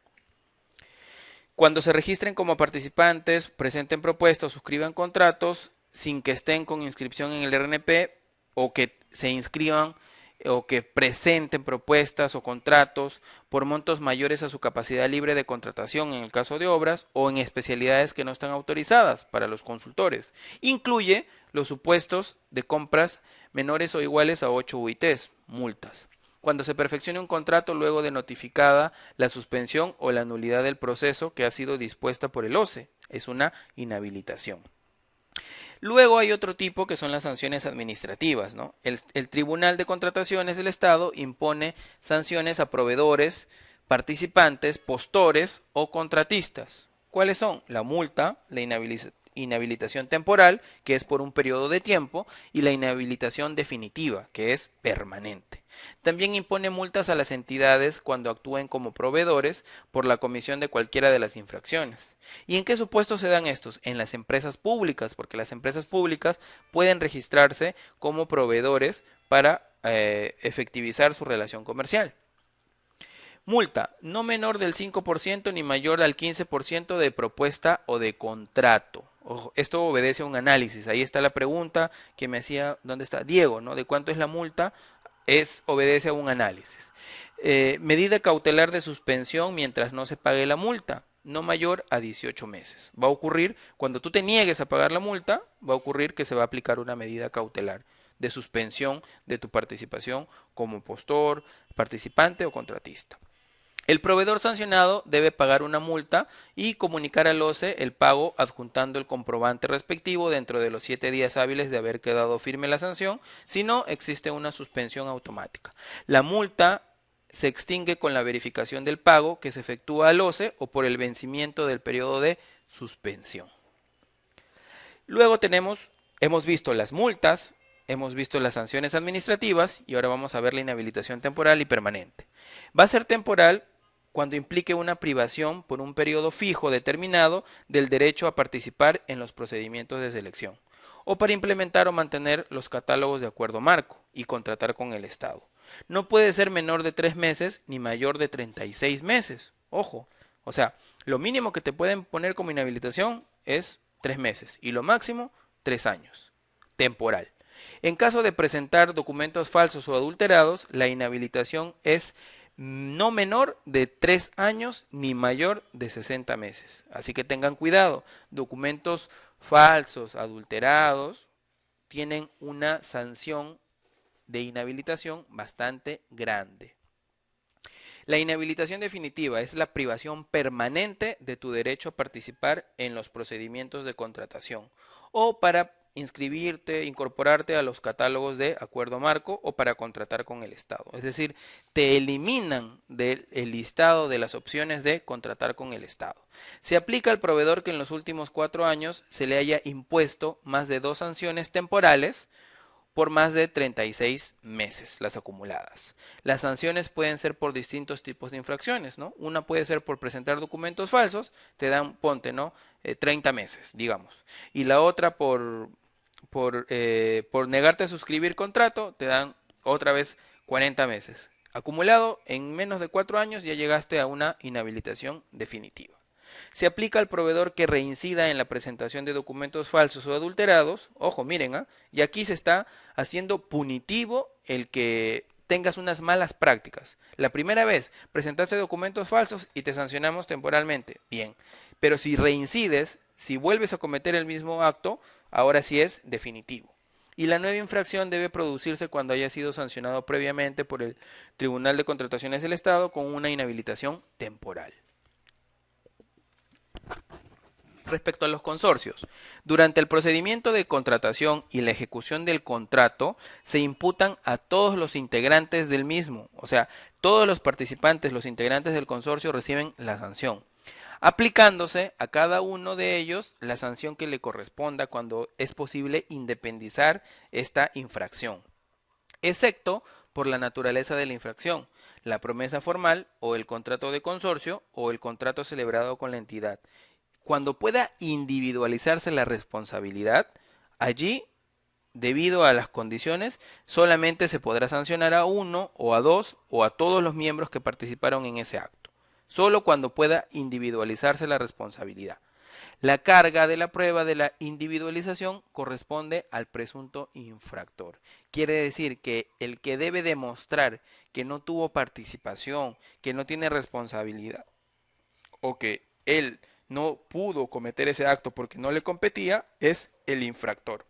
Cuando se registren como participantes, presenten propuestas o suscriban contratos sin que estén con inscripción en el RNP o que se inscriban o que presenten propuestas o contratos por montos mayores a su capacidad libre de contratación en el caso de obras o en especialidades que no están autorizadas para los consultores. Incluye los supuestos de compras menores o iguales a 8 UITs, multas. Cuando se perfeccione un contrato luego de notificada la suspensión o la nulidad del proceso que ha sido dispuesta por el OCE, es una inhabilitación. Luego hay otro tipo que son las sanciones administrativas, ¿no? El Tribunal de Contrataciones del Estado impone sanciones a proveedores, participantes, postores o contratistas. ¿Cuáles son? La multa, la inhabilitación temporal, que es por un periodo de tiempo, y la inhabilitación definitiva, que es permanente. También impone multas a las entidades cuando actúen como proveedores por la comisión de cualquiera de las infracciones. ¿Y en qué supuestos se dan estos? En las empresas públicas, porque las empresas públicas pueden registrarse como proveedores para efectivizar su relación comercial. Multa, no menor del 5% ni mayor al 15% de propuesta o de contrato. Ojo, esto obedece a un análisis. Ahí está la pregunta que me hacía, ¿dónde está? Diego, ¿no? ¿De cuánto es la multa? Obedece a un análisis. Medida cautelar de suspensión mientras no se pague la multa, no mayor a 18 meses. Va a ocurrir, cuando tú te niegues a pagar la multa, va a ocurrir que se va a aplicar una medida cautelar de suspensión de tu participación como postor, participante o contratista. El proveedor sancionado debe pagar una multa y comunicar al OCE el pago adjuntando el comprobante respectivo dentro de los 7 días hábiles de haber quedado firme la sanción, si no, existe una suspensión automática. La multa se extingue con la verificación del pago que se efectúa al OCE o por el vencimiento del periodo de suspensión. Luego hemos visto las multas, hemos visto las sanciones administrativas y ahora vamos a ver la inhabilitación temporal y permanente. Va a ser temporal cuando implique una privación por un periodo fijo determinado del derecho a participar en los procedimientos de selección, o para implementar o mantener los catálogos de acuerdo marco y contratar con el Estado. No puede ser menor de 3 meses ni mayor de 36 meses. Ojo, o sea, lo mínimo que te pueden poner como inhabilitación es 3 meses y lo máximo 3 años. Temporal. En caso de presentar documentos falsos o adulterados, la inhabilitación es no menor de 3 años ni mayor de 60 meses. Así que tengan cuidado, documentos falsos, adulterados, tienen una sanción de inhabilitación bastante grande. La inhabilitación definitiva es la privación permanente de tu derecho a participar en los procedimientos de contratación o para inscribirte, incorporarte a los catálogos de acuerdo marco o para contratar con el Estado. Es decir, te eliminan del listado de las opciones de contratar con el Estado. Se aplica al proveedor que en los últimos 4 años se le haya impuesto más de 2 sanciones temporales por más de 36 meses las acumuladas. Las sanciones pueden ser por distintos tipos de infracciones, ¿no? Una puede ser por presentar documentos falsos, te dan, ponte, ¿no? 30 meses, digamos. Y la otra por negarte a suscribir contrato, te dan otra vez 40 meses. Acumulado, en menos de 4 años ya llegaste a una inhabilitación definitiva. Se aplica al proveedor que reincida en la presentación de documentos falsos o adulterados. Ojo, miren, y aquí se está haciendo punitivo el que tengas unas malas prácticas. La primera vez presentaste documentos falsos y te sancionamos temporalmente. Bien, pero si reincides, si vuelves a cometer el mismo acto, ahora sí es definitivo. Y la nueva infracción debe producirse cuando haya sido sancionado previamente por el Tribunal de Contrataciones del Estado con una inhabilitación temporal. Respecto a los consorcios, durante el procedimiento de contratación y la ejecución del contrato se imputan a todos los integrantes del mismo, o sea, todos los participantes, los integrantes del consorcio reciben la sanción, aplicándose a cada uno de ellos la sanción que le corresponda cuando es posible independizar esta infracción, excepto por la naturaleza de la infracción, la promesa formal o el contrato de consorcio o el contrato celebrado con la entidad. Cuando pueda individualizarse la responsabilidad, allí, debido a las condiciones, solamente se podrá sancionar a uno o a dos o a todos los miembros que participaron en ese acto. Solo cuando pueda individualizarse la responsabilidad. La carga de la prueba de la individualización corresponde al presunto infractor. Quiere decir que el que debe demostrar que no tuvo participación, que no tiene responsabilidad o que él no pudo cometer ese acto porque no le competía, es el infractor.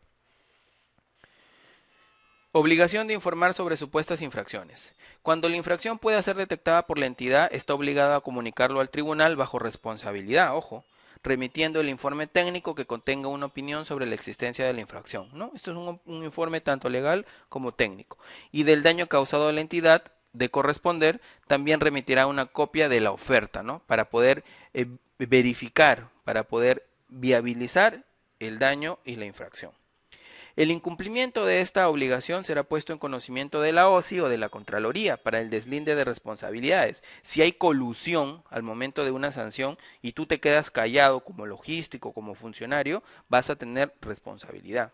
Obligación de informar sobre supuestas infracciones. Cuando la infracción pueda ser detectada por la entidad, está obligada a comunicarlo al tribunal bajo responsabilidad, ojo, remitiendo el informe técnico que contenga una opinión sobre la existencia de la infracción, ¿no? Esto es un informe tanto legal como técnico. Y del daño causado a la entidad, de corresponder, también remitirá una copia de la oferta, ¿no? Para poder verificar, para poder viabilizar el daño y la infracción. El incumplimiento de esta obligación será puesto en conocimiento de la OSI o de la Contraloría para el deslinde de responsabilidades. Si hay colusión al momento de una sanción y tú te quedas callado como logístico, como funcionario, vas a tener responsabilidad.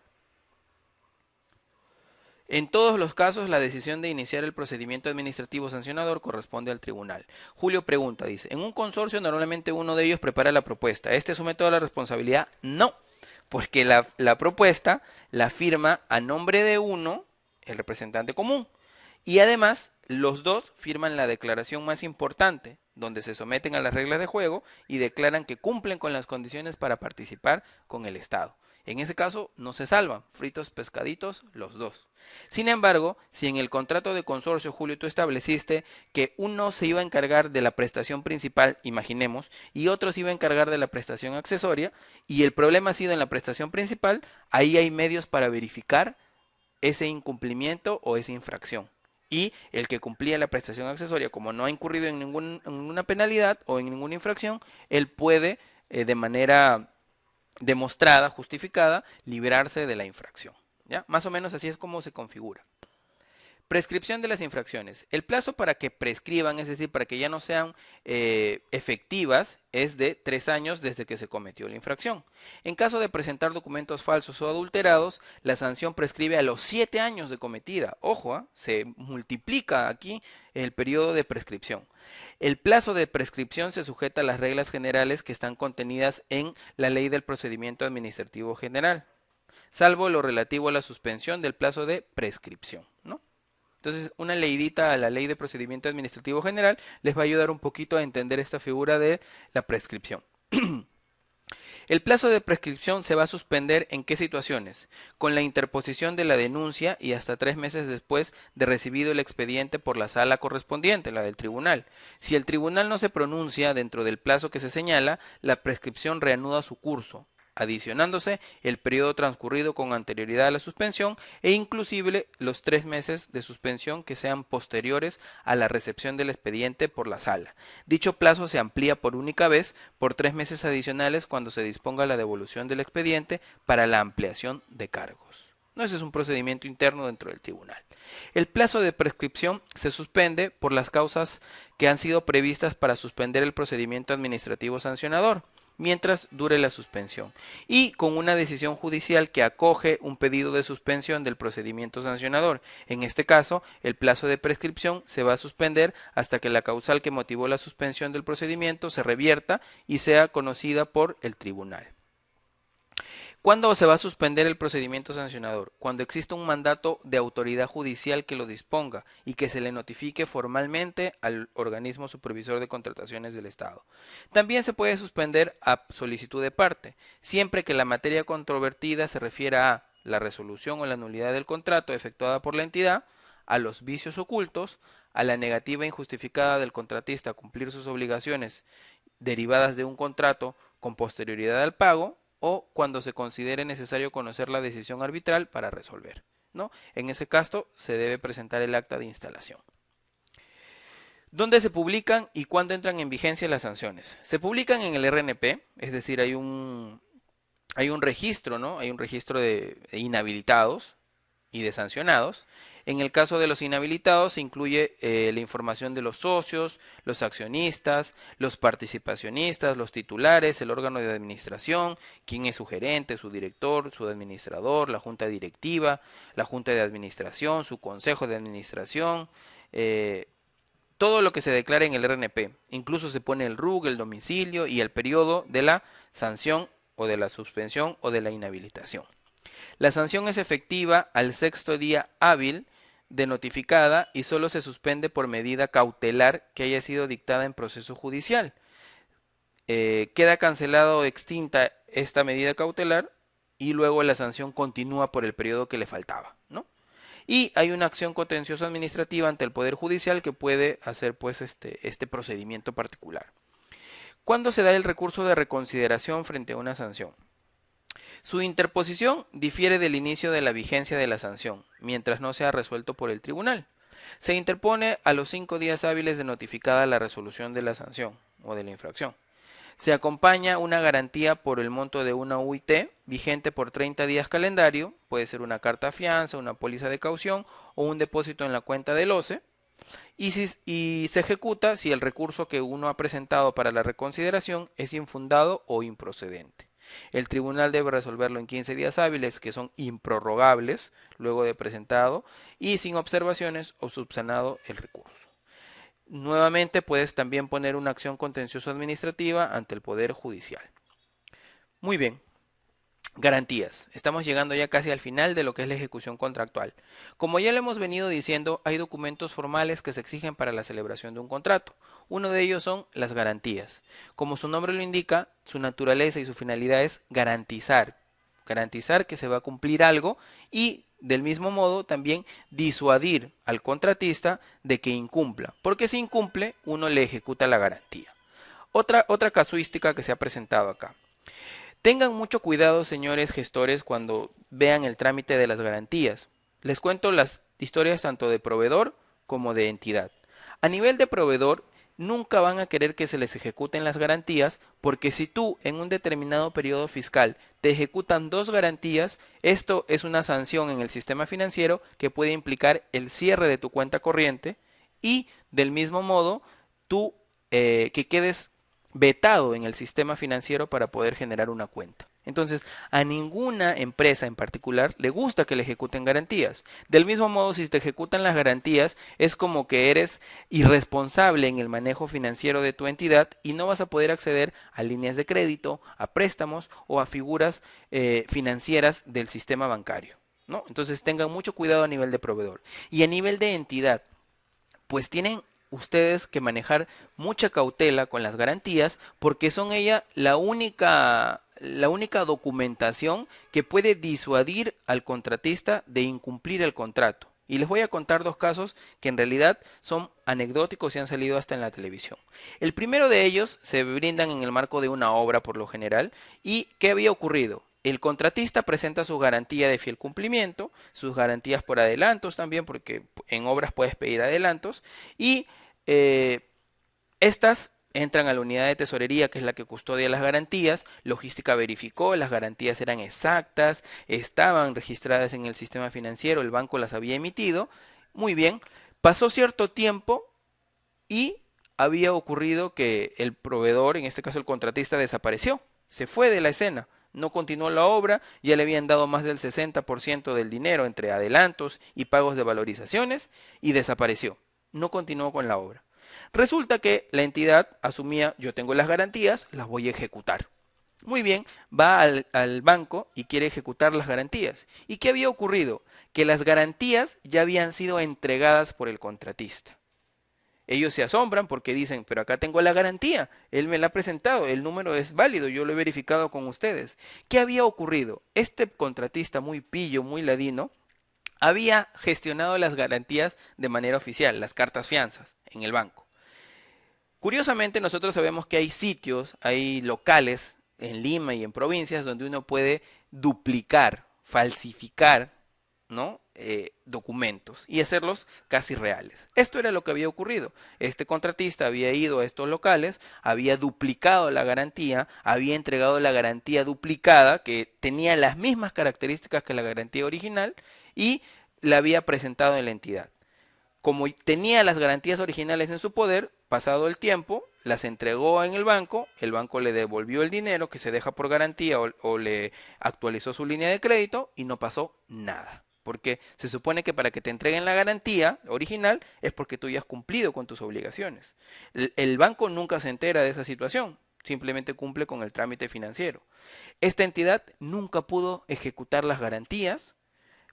En todos los casos, la decisión de iniciar el procedimiento administrativo sancionador corresponde al tribunal. Julio pregunta, dice, en un consorcio normalmente uno de ellos prepara la propuesta. ¿Este asume toda la responsabilidad? No, porque la propuesta la firma a nombre de uno, el representante común. Y además, los dos firman la declaración más importante, donde se someten a las reglas de juego y declaran que cumplen con las condiciones para participar con el Estado. En ese caso no se salvan, fritos, pescaditos, los dos. Sin embargo, si en el contrato de consorcio, Julio, tú estableciste que uno se iba a encargar de la prestación principal, imaginemos, y otro se iba a encargar de la prestación accesoria, y el problema ha sido en la prestación principal, ahí hay medios para verificar ese incumplimiento o esa infracción. Y el que cumplía la prestación accesoria, como no ha incurrido en ninguna penalidad o en ninguna infracción, él puede de manera demostrada, justificada, librarse de la infracción. ¿Ya? Más o menos así es como se configura. Prescripción de las infracciones. El plazo para que prescriban, es decir, para que ya no sean efectivas, es de 3 años desde que se cometió la infracción. En caso de presentar documentos falsos o adulterados, la sanción prescribe a los 7 años de cometida. Ojo, se multiplica aquí el periodo de prescripción. El plazo de prescripción se sujeta a las reglas generales que están contenidas en la Ley del Procedimiento Administrativo General, salvo lo relativo a la suspensión del plazo de prescripción, ¿no? Entonces, una leidita a la Ley de Procedimiento Administrativo General les va a ayudar un poquito a entender esta figura de la prescripción. El plazo de prescripción se va a suspender ¿en qué situaciones? Con la interposición de la denuncia y hasta 3 meses después de recibido el expediente por la sala correspondiente, la del tribunal. Si el tribunal no se pronuncia dentro del plazo que se señala, la prescripción reanuda su curso, adicionándose el periodo transcurrido con anterioridad a la suspensión e inclusive los 3 meses de suspensión que sean posteriores a la recepción del expediente por la sala. Dicho plazo se amplía por única vez por 3 meses adicionales cuando se disponga la devolución del expediente para la ampliación de cargos. No, ese es un procedimiento interno dentro del tribunal. El plazo de prescripción se suspende por las causas que han sido previstas para suspender el procedimiento administrativo sancionador, mientras dure la suspensión, y con una decisión judicial que acoge un pedido de suspensión del procedimiento sancionador. En este caso, el plazo de prescripción se va a suspender hasta que la causal que motivó la suspensión del procedimiento se revierta y sea conocida por el tribunal. ¿Cuándo se va a suspender el procedimiento sancionador? Cuando exista un mandato de autoridad judicial que lo disponga y que se le notifique formalmente al organismo supervisor de contrataciones del Estado. También se puede suspender a solicitud de parte, siempre que la materia controvertida se refiera a la resolución o la nulidad del contrato efectuada por la entidad, a los vicios ocultos, a la negativa injustificada del contratista a cumplir sus obligaciones derivadas de un contrato con posterioridad al pago, o cuando se considere necesario conocer la decisión arbitral para resolver, ¿no? En ese caso se debe presentar el acta de instalación. ¿Dónde se publican y cuándo entran en vigencia las sanciones? Se publican en el RNP, es decir, hay un registro, ¿no? Hay un registro de inhabilitados y de sancionados. En el caso de los inhabilitados se incluye la información de los socios, los accionistas, los participacionistas, los titulares, el órgano de administración, quién es su gerente, su director, su administrador, la junta directiva, la junta de administración, su consejo de administración, todo lo que se declara en el RNP. Incluso se pone el RUC, el domicilio y el periodo de la sanción o de la suspensión o de la inhabilitación. La sanción es efectiva al 6º día hábil de notificada y solo se suspende por medida cautelar que haya sido dictada en proceso judicial. Queda cancelada o extinta esta medida cautelar y luego la sanción continúa por el periodo que le faltaba, ¿no? Y hay una acción contenciosa administrativa ante el Poder Judicial que puede hacer pues este procedimiento particular. ¿Cuándo se da el recurso de reconsideración frente a una sanción? Su interposición difiere del inicio de la vigencia de la sanción, mientras no sea resuelto por el tribunal. Se interpone a los 5 días hábiles de notificada la resolución de la sanción o de la infracción. Se acompaña una garantía por el monto de una UIT vigente por 30 días calendario, puede ser una carta fianza, una póliza de caución o un depósito en la cuenta del OCE, y se ejecuta si el recurso que uno ha presentado para la reconsideración es infundado o improcedente. El tribunal debe resolverlo en 15 días hábiles, que son improrrogables, luego de presentado, y sin observaciones o subsanado el recurso. Nuevamente puedes también poner una acción contenciosa administrativa ante el Poder Judicial. Muy bien. Garantías. Estamos llegando ya casi al final de lo que es la ejecución contractual. Como ya lo hemos venido diciendo, hay documentos formales que se exigen para la celebración de un contrato. Uno de ellos son las garantías. Como su nombre lo indica, su naturaleza y su finalidad es garantizar, garantizar que se va a cumplir algo y del mismo modo también disuadir al contratista de que incumpla, porque si incumple uno le ejecuta la garantía. Otra casuística que se ha presentado acá. Tengan mucho cuidado, señores gestores, cuando vean el trámite de las garantías. Les cuento las historias tanto de proveedor como de entidad. A nivel de proveedor, nunca van a querer que se les ejecuten las garantías, porque si tú en un determinado periodo fiscal te ejecutan 2 garantías, esto es una sanción en el sistema financiero que puede implicar el cierre de tu cuenta corriente y del mismo modo tú que quedes vetado en el sistema financiero para poder generar una cuenta. Entonces, a ninguna empresa en particular le gusta que le ejecuten garantías. Del mismo modo, si te ejecutan las garantías, es como que eres irresponsable en el manejo financiero de tu entidad y no vas a poder acceder a líneas de crédito, a préstamos o a figuras financieras del sistema bancario, ¿no? Entonces, tengan mucho cuidado a nivel de proveedor. Y a nivel de entidad, pues tienen ustedes que manejar mucha cautela con las garantías porque son la única documentación que puede disuadir al contratista de incumplir el contrato. Y les voy a contar 2 casos que en realidad son anecdóticos y han salido hasta en la televisión. El primero de ellos se brindan en el marco de una obra por lo general. ¿Y qué había ocurrido? El contratista presenta su garantía de fiel cumplimiento, sus garantías por adelantos también, porque en obras puedes pedir adelantos, y estas entran a la unidad de tesorería, que es la que custodia las garantías. Logística verificó, las garantías eran exactas, estaban registradas en el sistema financiero, el banco las había emitido. Muy bien, pasó cierto tiempo y había ocurrido que el proveedor, en este caso el contratista, desapareció, se fue de la escena. No continuó la obra, ya le habían dado más del 60% del dinero entre adelantos y pagos de valorizaciones y desapareció. No continuó con la obra. Resulta que la entidad asumía, yo tengo las garantías, las voy a ejecutar. Muy bien, va al banco y quiere ejecutar las garantías. ¿Y qué había ocurrido? Que las garantías ya habían sido entregadas por el contratista. Ellos se asombran porque dicen, pero acá tengo la garantía, él me la ha presentado, el número es válido, yo lo he verificado con ustedes. ¿Qué había ocurrido? Este contratista muy pillo, muy ladino, había gestionado las garantías de manera oficial, las cartas fianzas en el banco. Curiosamente, nosotros sabemos que hay sitios, hay locales en Lima y en provincias donde uno puede duplicar, falsificar, ¿no? Documentos y hacerlos casi reales. Esto era lo que había ocurrido. Este contratista había ido a estos locales, había duplicado la garantía, había entregado la garantía duplicada que tenía las mismas características que la garantía original y la había presentado en la entidad. Como tenía las garantías originales en su poder, pasado el tiempo, las entregó en el banco le devolvió el dinero que se deja por garantía o le actualizó su línea de crédito y no pasó nada. Porque se supone que para que te entreguen la garantía original es porque tú ya has cumplido con tus obligaciones. El banco nunca se entera de esa situación, simplemente cumple con el trámite financiero. Esta entidad nunca pudo ejecutar las garantías,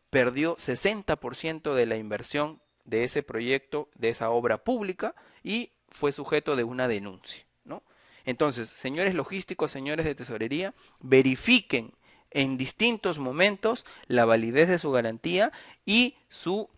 perdió 60% de la inversión de ese proyecto, de esa obra pública, y fue sujeto de una denuncia, ¿no? Entonces, señores logísticos, señores de tesorería, verifiquen en distintos momentos la validez de su garantía y su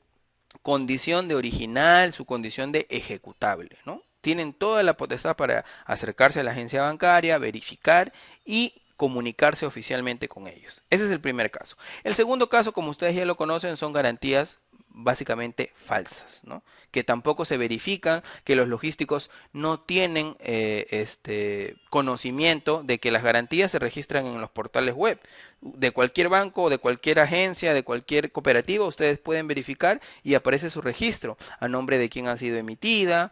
condición de original, su condición de ejecutable, ¿no? Tienen toda la potestad para acercarse a la agencia bancaria, verificar y comunicarse oficialmente con ellos. Ese es el primer caso. El segundo caso, como ustedes ya lo conocen, son garantías básicamente falsas, ¿no? Que tampoco se verifican, que los logísticos no tienen conocimiento de que las garantías se registran en los portales web de cualquier banco, de cualquier agencia, de cualquier cooperativa. Ustedes pueden verificar y aparece su registro a nombre de quién ha sido emitida,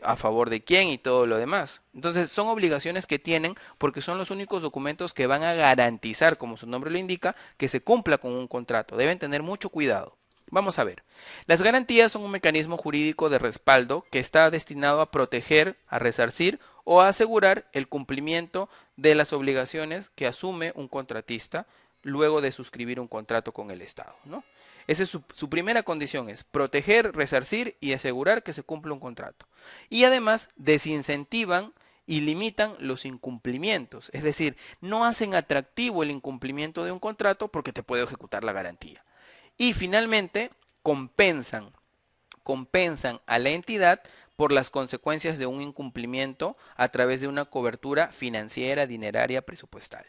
a favor de quién y todo lo demás. Entonces son obligaciones que tienen porque son los únicos documentos que van a garantizar, como su nombre lo indica, que se cumpla con un contrato. Deben tener mucho cuidado. Vamos a ver. Las garantías son un mecanismo jurídico de respaldo que está destinado a proteger, a resarcir o a asegurar el cumplimiento de las obligaciones que asume un contratista luego de suscribir un contrato con el Estado, ¿no? Esa es su primera condición, es proteger, resarcir y asegurar que se cumpla un contrato. Y además desincentivan y limitan los incumplimientos, es decir, no hacen atractivo el incumplimiento de un contrato porque te puede ejecutar la garantía. Y finalmente, compensan a la entidad por las consecuencias de un incumplimiento a través de una cobertura financiera, dineraria, presupuestal.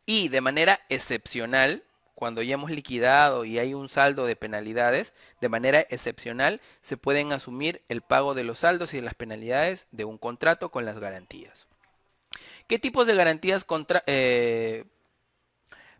Y de manera excepcional, cuando ya hemos liquidado y hay un saldo de penalidades, de manera excepcional se pueden asumir el pago de los saldos y de las penalidades de un contrato con las garantías. ¿Qué tipos de garantías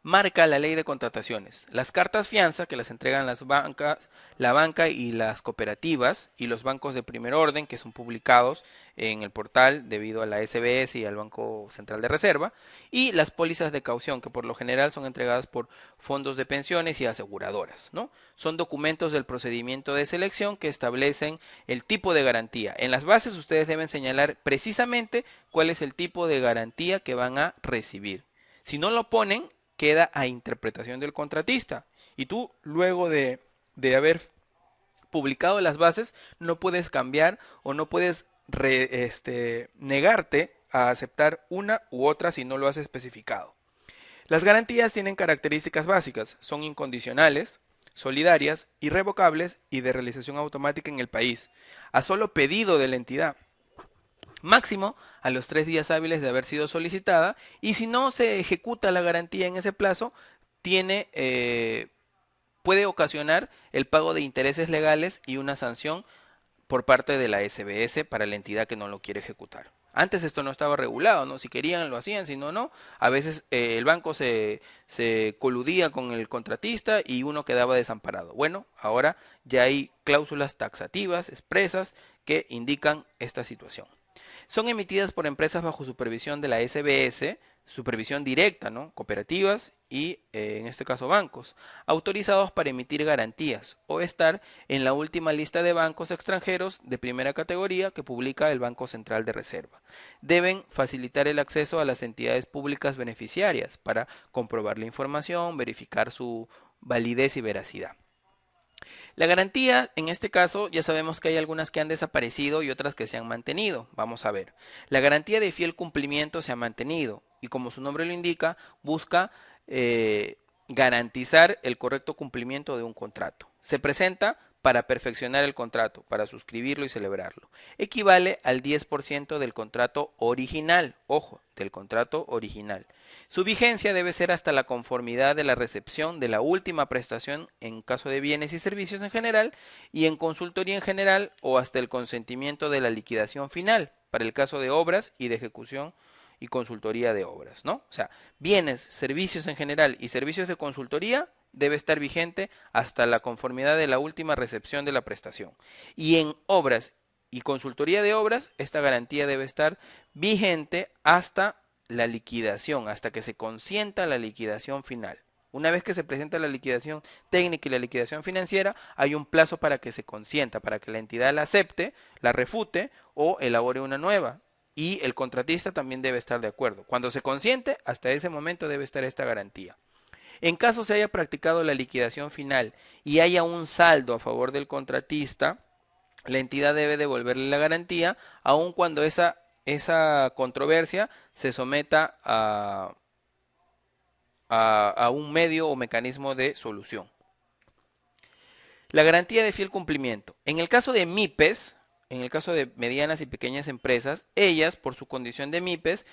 marca la ley de contrataciones? Las cartas fianza, que las entregan las bancas, la banca y las cooperativas y los bancos de primer orden, que son publicados en el portal debido a la SBS y al Banco Central de Reserva, y las pólizas de caución, que por lo general son entregadas por fondos de pensiones y aseguradoras, ¿no? Son documentos del procedimiento de selección que establecen el tipo de garantía. En las bases ustedes deben señalar precisamente cuál es el tipo de garantía que van a recibir. Si no lo ponen, queda a interpretación del contratista. Y tú, luego de haber publicado las bases, no puedes cambiar o no puedes negarte a aceptar una u otra si no lo has especificado. Las garantías tienen características básicas, son incondicionales, solidarias, irrevocables y de realización automática en el país, a solo pedido de la entidad. Máximo a los 3 días hábiles de haber sido solicitada, y si no se ejecuta la garantía en ese plazo, puede ocasionar el pago de intereses legales y una sanción por parte de la SBS para la entidad que no lo quiere ejecutar. Antes esto no estaba regulado, ¿no? Si querían lo hacían, si no, no. A veces el banco se coludía con el contratista y uno quedaba desamparado. Bueno, ahora ya hay cláusulas taxativas expresas que indican esta situación. Son emitidas por empresas bajo supervisión de la SBS, supervisión directa, ¿no? Cooperativas y en este caso bancos, autorizados para emitir garantías o estar en la última lista de bancos extranjeros de primera categoría que publica el Banco Central de Reserva. Deben facilitar el acceso a las entidades públicas beneficiarias para comprobar la información, verificar su validez y veracidad. La garantía, en este caso, ya sabemos que hay algunas que han desaparecido y otras que se han mantenido. Vamos a ver. La garantía de fiel cumplimiento se ha mantenido y, como su nombre lo indica, busca garantizar el correcto cumplimiento de un contrato. Se presenta para perfeccionar el contrato, para suscribirlo y celebrarlo. Equivale al 10% del contrato original, ojo, del contrato original. Su vigencia debe ser hasta la conformidad de la recepción de la última prestación en caso de bienes y servicios en general y en consultoría en general, o hasta el consentimiento de la liquidación final para el caso de obras y de ejecución y consultoría de obras, ¿no? O sea, bienes, servicios en general y servicios de consultoría debe estar vigente hasta la conformidad de la última recepción de la prestación. Y en obras y consultoría de obras, esta garantía debe estar vigente hasta la liquidación, hasta que se consienta la liquidación final. Una vez que se presenta la liquidación técnica y la liquidación financiera, hay un plazo para que se consienta, para que la entidad la acepte, la refute o elabore una nueva. Y el contratista también debe estar de acuerdo. Cuando se consiente, hasta ese momento debe estar esta garantía. En caso se haya practicado la liquidación final y haya un saldo a favor del contratista, la entidad debe devolverle la garantía, aun cuando esa controversia se someta a un medio o mecanismo de solución. La garantía de fiel cumplimiento. En el caso de MIPES, en el caso de medianas y pequeñas empresas, ellas, por su condición de MIPES,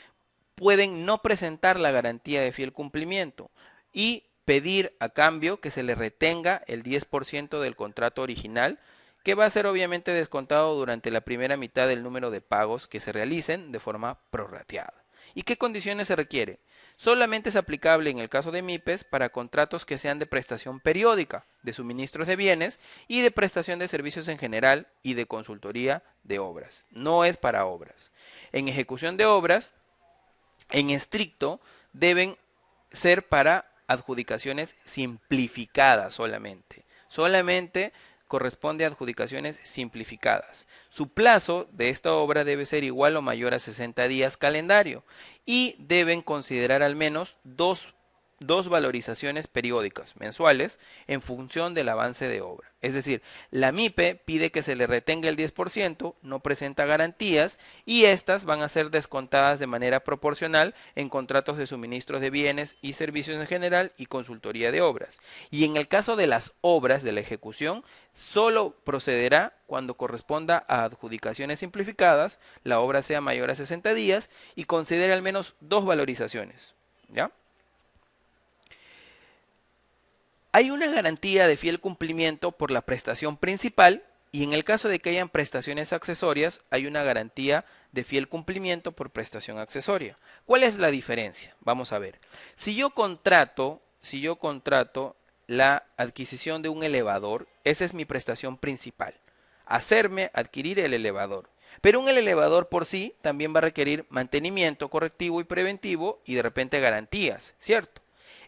pueden no presentar la garantía de fiel cumplimiento y pedir a cambio que se le retenga el 10% del contrato original, que va a ser obviamente descontado durante la primera mitad del número de pagos que se realicen de forma prorrateada. ¿Y qué condiciones se requiere? Solamente es aplicable en el caso de MIPES para contratos que sean de prestación periódica, de suministros de bienes y de prestación de servicios en general y de consultoría de obras. No es para obras. En ejecución de obras, en estricto, deben ser para adjudicaciones simplificadas solamente. Solamente corresponde a adjudicaciones simplificadas. Su plazo de esta obra debe ser igual o mayor a 60 días calendario y deben considerar al menos 2 2 valorizaciones periódicas mensuales en función del avance de obra. Es decir, la MIPE pide que se le retenga el 10%, no presenta garantías y estas van a ser descontadas de manera proporcional en contratos de suministros de bienes y servicios en general y consultoría de obras. Y en el caso de las obras de la ejecución, solo procederá cuando corresponda a adjudicaciones simplificadas, la obra sea mayor a 60 días y considere al menos 2 valorizaciones. ¿Ya? Hay una garantía de fiel cumplimiento por la prestación principal y en el caso de que hayan prestaciones accesorias hay una garantía de fiel cumplimiento por prestación accesoria. ¿Cuál es la diferencia? Vamos a ver. Si yo contrato la adquisición de un elevador, esa es mi prestación principal. Hacerme adquirir el elevador. Pero un elevador por sí también va a requerir mantenimiento correctivo y preventivo y de repente garantías, ¿cierto?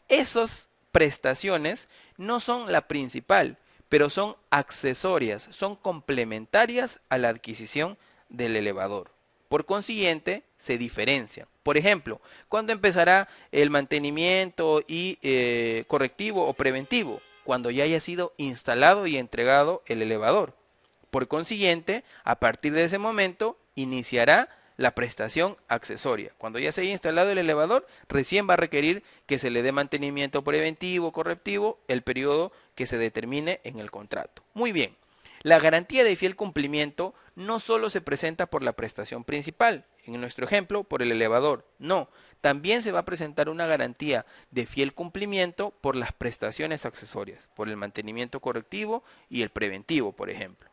Esas prestaciones no son la principal, pero son accesorias, son complementarias a la adquisición del elevador. Por consiguiente, se diferencian. Por ejemplo, ¿cuándo empezará el mantenimiento y correctivo o preventivo? Cuando ya haya sido instalado y entregado el elevador. Por consiguiente, a partir de ese momento, iniciará la prestación accesoria. Cuando ya se haya instalado el elevador, recién va a requerir que se le dé mantenimiento preventivo, correctivo, el periodo que se determine en el contrato. Muy bien. La garantía de fiel cumplimiento no solo se presenta por la prestación principal, en nuestro ejemplo, por el elevador, no, también se va a presentar una garantía de fiel cumplimiento por las prestaciones accesorias, por el mantenimiento correctivo y el preventivo, por ejemplo.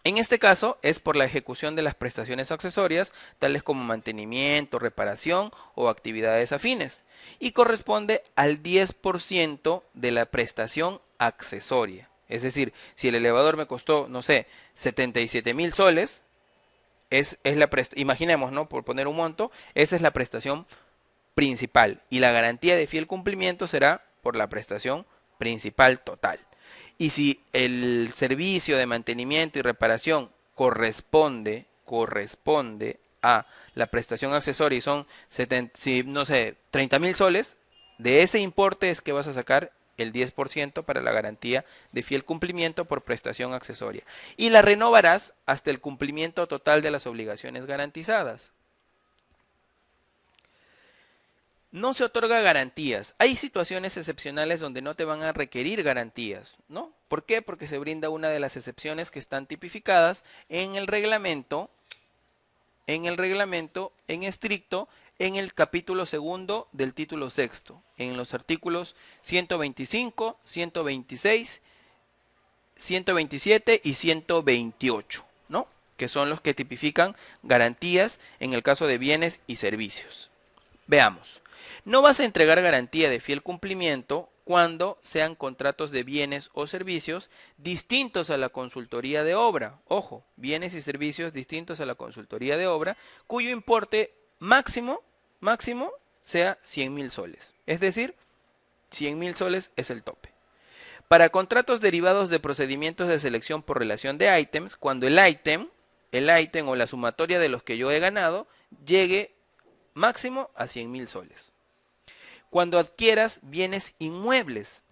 En este caso es por la ejecución de las prestaciones accesorias, tales como mantenimiento, reparación o actividades afines, y corresponde al 10% de la prestación accesoria. Es decir, si el elevador me costó, no sé, 77.000 soles, imaginemos, ¿no? Por poner un monto, esa es la prestación principal y la garantía de fiel cumplimiento será por la prestación principal total. Y si el servicio de mantenimiento y reparación corresponde a la prestación accesoria y son, no sé, 30.000 soles, de ese importe es que vas a sacar el 10% para la garantía de fiel cumplimiento por prestación accesoria. Y la renovarás hasta el cumplimiento total de las obligaciones garantizadas. No se otorga garantías. Hay situaciones excepcionales donde no te van a requerir garantías, ¿no? ¿Por qué? Porque se brinda una de las excepciones que están tipificadas en el reglamento en estricto en el capítulo segundo del título sexto, en los artículos 125, 126, 127 y 128, ¿no? Que son los que tipifican garantías en el caso de bienes y servicios. Veamos. No vas a entregar garantía de fiel cumplimiento cuando sean contratos de bienes o servicios distintos a la consultoría de obra. Ojo, bienes y servicios distintos a la consultoría de obra, cuyo importe máximo sea 100.000 soles. Es decir, 100.000 soles es el tope. Para contratos derivados de procedimientos de selección por relación de ítems, cuando el ítem o la sumatoria de los que yo he ganado llegue máximo a 100.000 soles. Cuando adquieras bienes inmuebles,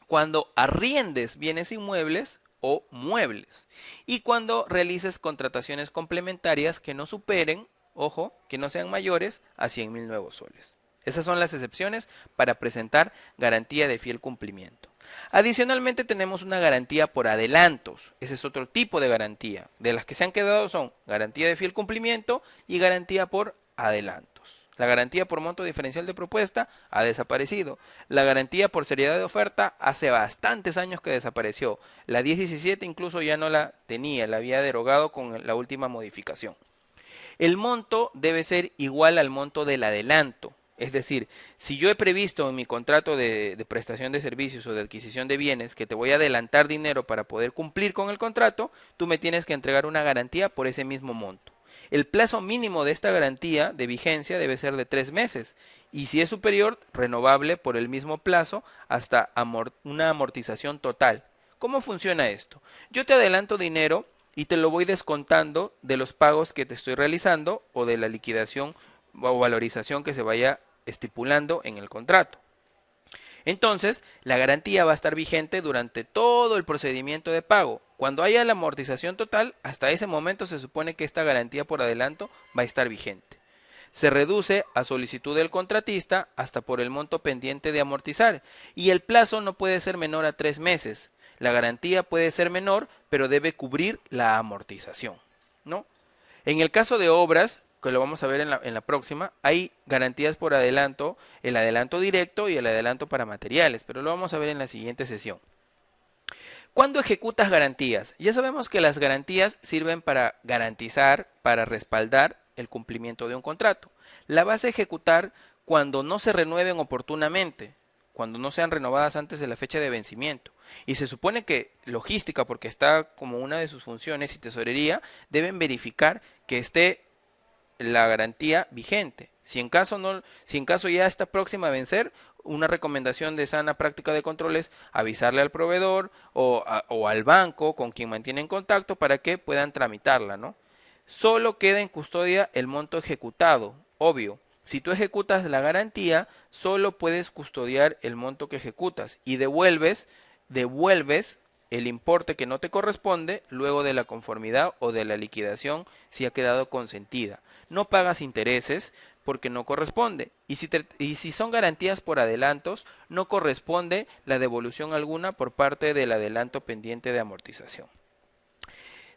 cuando arriendes bienes inmuebles o muebles y cuando realices contrataciones complementarias que no superen, ojo, que no sean mayores a 100.000 nuevos soles. Esas son las excepciones para presentar garantía de fiel cumplimiento. Adicionalmente tenemos una garantía por adelantos. Ese es otro tipo de garantía. De las que se han quedado son garantía de fiel cumplimiento y garantía por adelantos. La garantía por monto diferencial de propuesta ha desaparecido. La garantía por seriedad de oferta hace bastantes años que desapareció. La 1017 incluso ya no la tenía, la había derogado con la última modificación. El monto debe ser igual al monto del adelanto. Es decir, si yo he previsto en mi contrato de prestación de servicios o de adquisición de bienes que te voy a adelantar dinero para poder cumplir con el contrato, tú me tienes que entregar una garantía por ese mismo monto. El plazo mínimo de esta garantía de vigencia debe ser de 3 meses y si es superior, renovable por el mismo plazo hasta una amortización total. ¿Cómo funciona esto? Yo te adelanto dinero y te lo voy descontando de los pagos que te estoy realizando o de la liquidación o valorización que se vaya estipulando en el contrato. Entonces, la garantía va a estar vigente durante todo el procedimiento de pago. Cuando haya la amortización total, hasta ese momento se supone que esta garantía por adelanto va a estar vigente. Se reduce a solicitud del contratista hasta por el monto pendiente de amortizar y el plazo no puede ser menor a 3 meses. La garantía puede ser menor, pero debe cubrir la amortización, ¿no? En el caso de obras, que lo vamos a ver en la próxima, hay garantías por adelanto, el adelanto directo y el adelanto para materiales, pero lo vamos a ver en la siguiente sesión. ¿Cuándo ejecutas garantías? Ya sabemos que las garantías sirven para garantizar, para respaldar el cumplimiento de un contrato. La vas a ejecutar cuando no se renueven oportunamente, cuando no sean renovadas antes de la fecha de vencimiento. Y se supone que logística, porque está como una de sus funciones, y tesorería, deben verificar que esté la garantía vigente. Si en caso ya está próxima a vencer, una recomendación de sana práctica de control es avisarle al proveedor o al banco con quien mantienen contacto para que puedan tramitarla, ¿no? Solo queda en custodia el monto ejecutado, obvio. Si tú ejecutas la garantía, solo puedes custodiar el monto que ejecutas y devuelves el importe que no te corresponde luego de la conformidad o de la liquidación si ha quedado consentida. No pagas intereses porque no corresponde. Y si son garantías por adelantos, no corresponde la devolución alguna por parte del adelanto pendiente de amortización.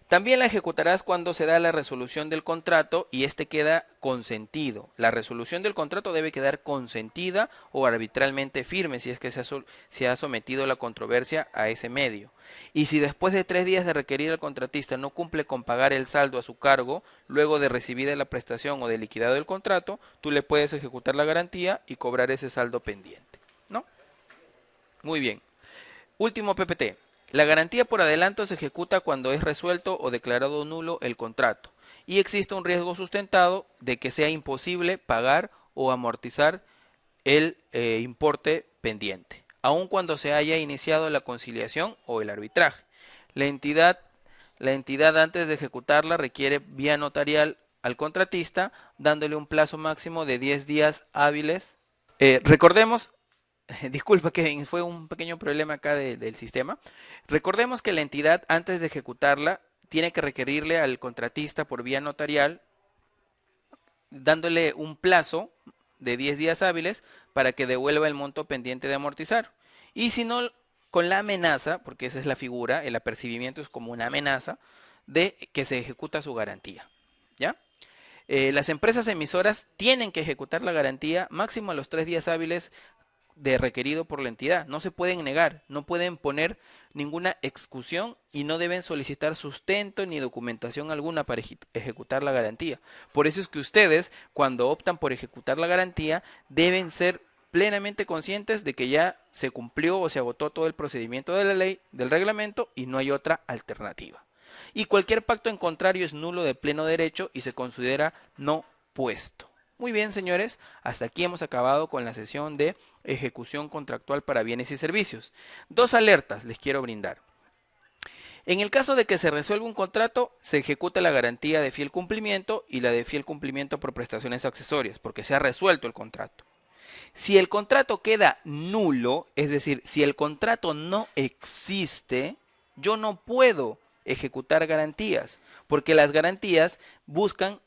También la ejecutarás cuando se da la resolución del contrato y este queda consentido. La resolución del contrato debe quedar consentida o arbitralmente firme si es que se ha sometido la controversia a ese medio. Y si después de 3 días de requerir al contratista no cumple con pagar el saldo a su cargo, luego de recibida la prestación o de liquidado el contrato, tú le puedes ejecutar la garantía y cobrar ese saldo pendiente, ¿no? Muy bien. Último PPT. La garantía por adelanto se ejecuta cuando es resuelto o declarado nulo el contrato y existe un riesgo sustentado de que sea imposible pagar o amortizar el importe pendiente, aun cuando se haya iniciado la conciliación o el arbitraje. La entidad, la entidad antes de ejecutarla requiere vía notarial al contratista, dándole un plazo máximo de 10 días hábiles. Recordemos disculpa que fue un pequeño problema acá del sistema. Recordemos que la entidad antes de ejecutarla tiene que requerirle al contratista por vía notarial dándole un plazo de 10 días hábiles para que devuelva el monto pendiente de amortizar. Y si no, con la amenaza, porque esa es la figura, el apercibimiento es como una amenaza de que se ejecuta su garantía. ¿Ya? Las empresas emisoras tienen que ejecutar la garantía máximo a los 3 días hábiles de requerido por la entidad. No se pueden negar, no pueden poner ninguna excusión y no deben solicitar sustento ni documentación alguna para ejecutar la garantía. Por eso es que ustedes, cuando optan por ejecutar la garantía, deben ser plenamente conscientes de que ya se cumplió o se agotó todo el procedimiento de la ley, del reglamento y no hay otra alternativa. Y cualquier pacto en contrario es nulo de pleno derecho y se considera no puesto. Muy bien, señores, hasta aquí hemos acabado con la sesión de ejecución contractual para bienes y servicios. 2 alertas les quiero brindar. En el caso de que se resuelva un contrato, se ejecuta la garantía de fiel cumplimiento y la de fiel cumplimiento por prestaciones accesorias, porque se ha resuelto el contrato. Si el contrato queda nulo, es decir, si el contrato no existe, yo no puedo ejecutar garantías, porque las garantías buscan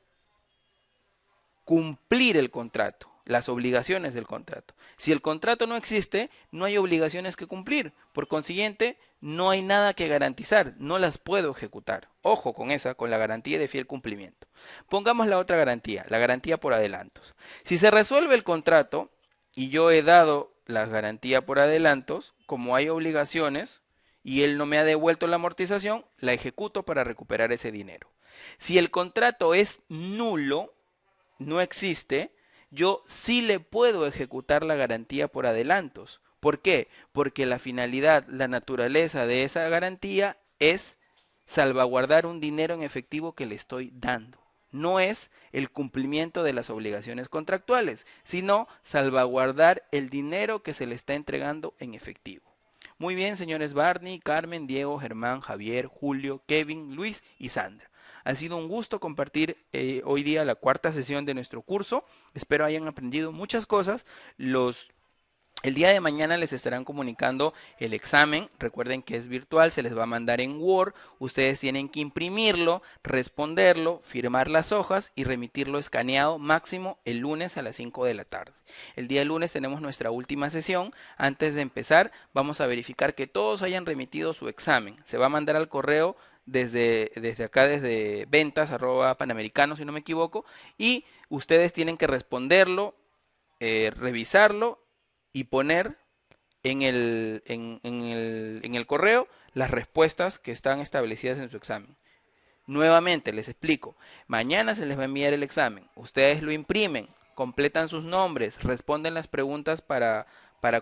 cumplir el contrato, las obligaciones del contrato. Si el contrato no existe, no hay obligaciones que cumplir. Por consiguiente, no hay nada que garantizar, no las puedo ejecutar. Ojo con esa, con la garantía de fiel cumplimiento. Pongamos la otra garantía, la garantía por adelantos. Si se resuelve el contrato y yo he dado la garantía por adelantos, como hay obligaciones y él no me ha devuelto la amortización, la ejecuto para recuperar ese dinero. Si el contrato es nulo, no existe, yo sí le puedo ejecutar la garantía por adelantos. ¿Por qué? Porque la finalidad, la naturaleza de esa garantía es salvaguardar un dinero en efectivo que le estoy dando. No es el cumplimiento de las obligaciones contractuales, sino salvaguardar el dinero que se le está entregando en efectivo. Muy bien, señores Barney, Carmen, Diego, Germán, Javier, Julio, Kevin, Luis y Sandra. Ha sido un gusto compartir hoy día la 4ª sesión de nuestro curso. Espero hayan aprendido muchas cosas. Los El día de mañana les estarán comunicando el examen. Recuerden que es virtual, se les va a mandar en Word. Ustedes tienen que imprimirlo, responderlo, firmar las hojas y remitirlo escaneado máximo el lunes a las 5 de la tarde. El día lunes tenemos nuestra última sesión. Antes de empezar, vamos a verificar que todos hayan remitido su examen. Se va a mandar al correo desde acá, desde ventas@panamericano, si no me equivoco, y ustedes tienen que responderlo, revisarlo y poner en el correo las respuestas que están establecidas en su examen. Nuevamente les explico, mañana se les va a enviar el examen, ustedes lo imprimen, completan sus nombres, responden las preguntas para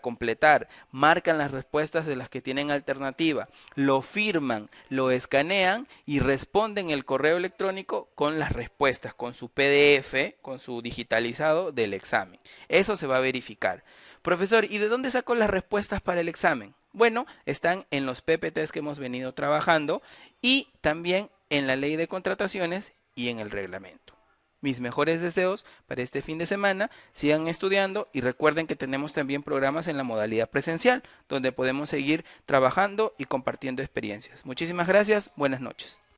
completar, marcan las respuestas de las que tienen alternativa, lo firman, lo escanean y responden el correo electrónico con las respuestas, con su PDF, con su digitalizado del examen. Eso se va a verificar. Profesor, ¿y de dónde sacó las respuestas para el examen? Bueno, están en los PPTs que hemos venido trabajando y también en la ley de contrataciones y en el reglamento. Mis mejores deseos para este fin de semana, sigan estudiando y recuerden que tenemos también programas en la modalidad presencial, donde podemos seguir trabajando y compartiendo experiencias. Muchísimas gracias, buenas noches.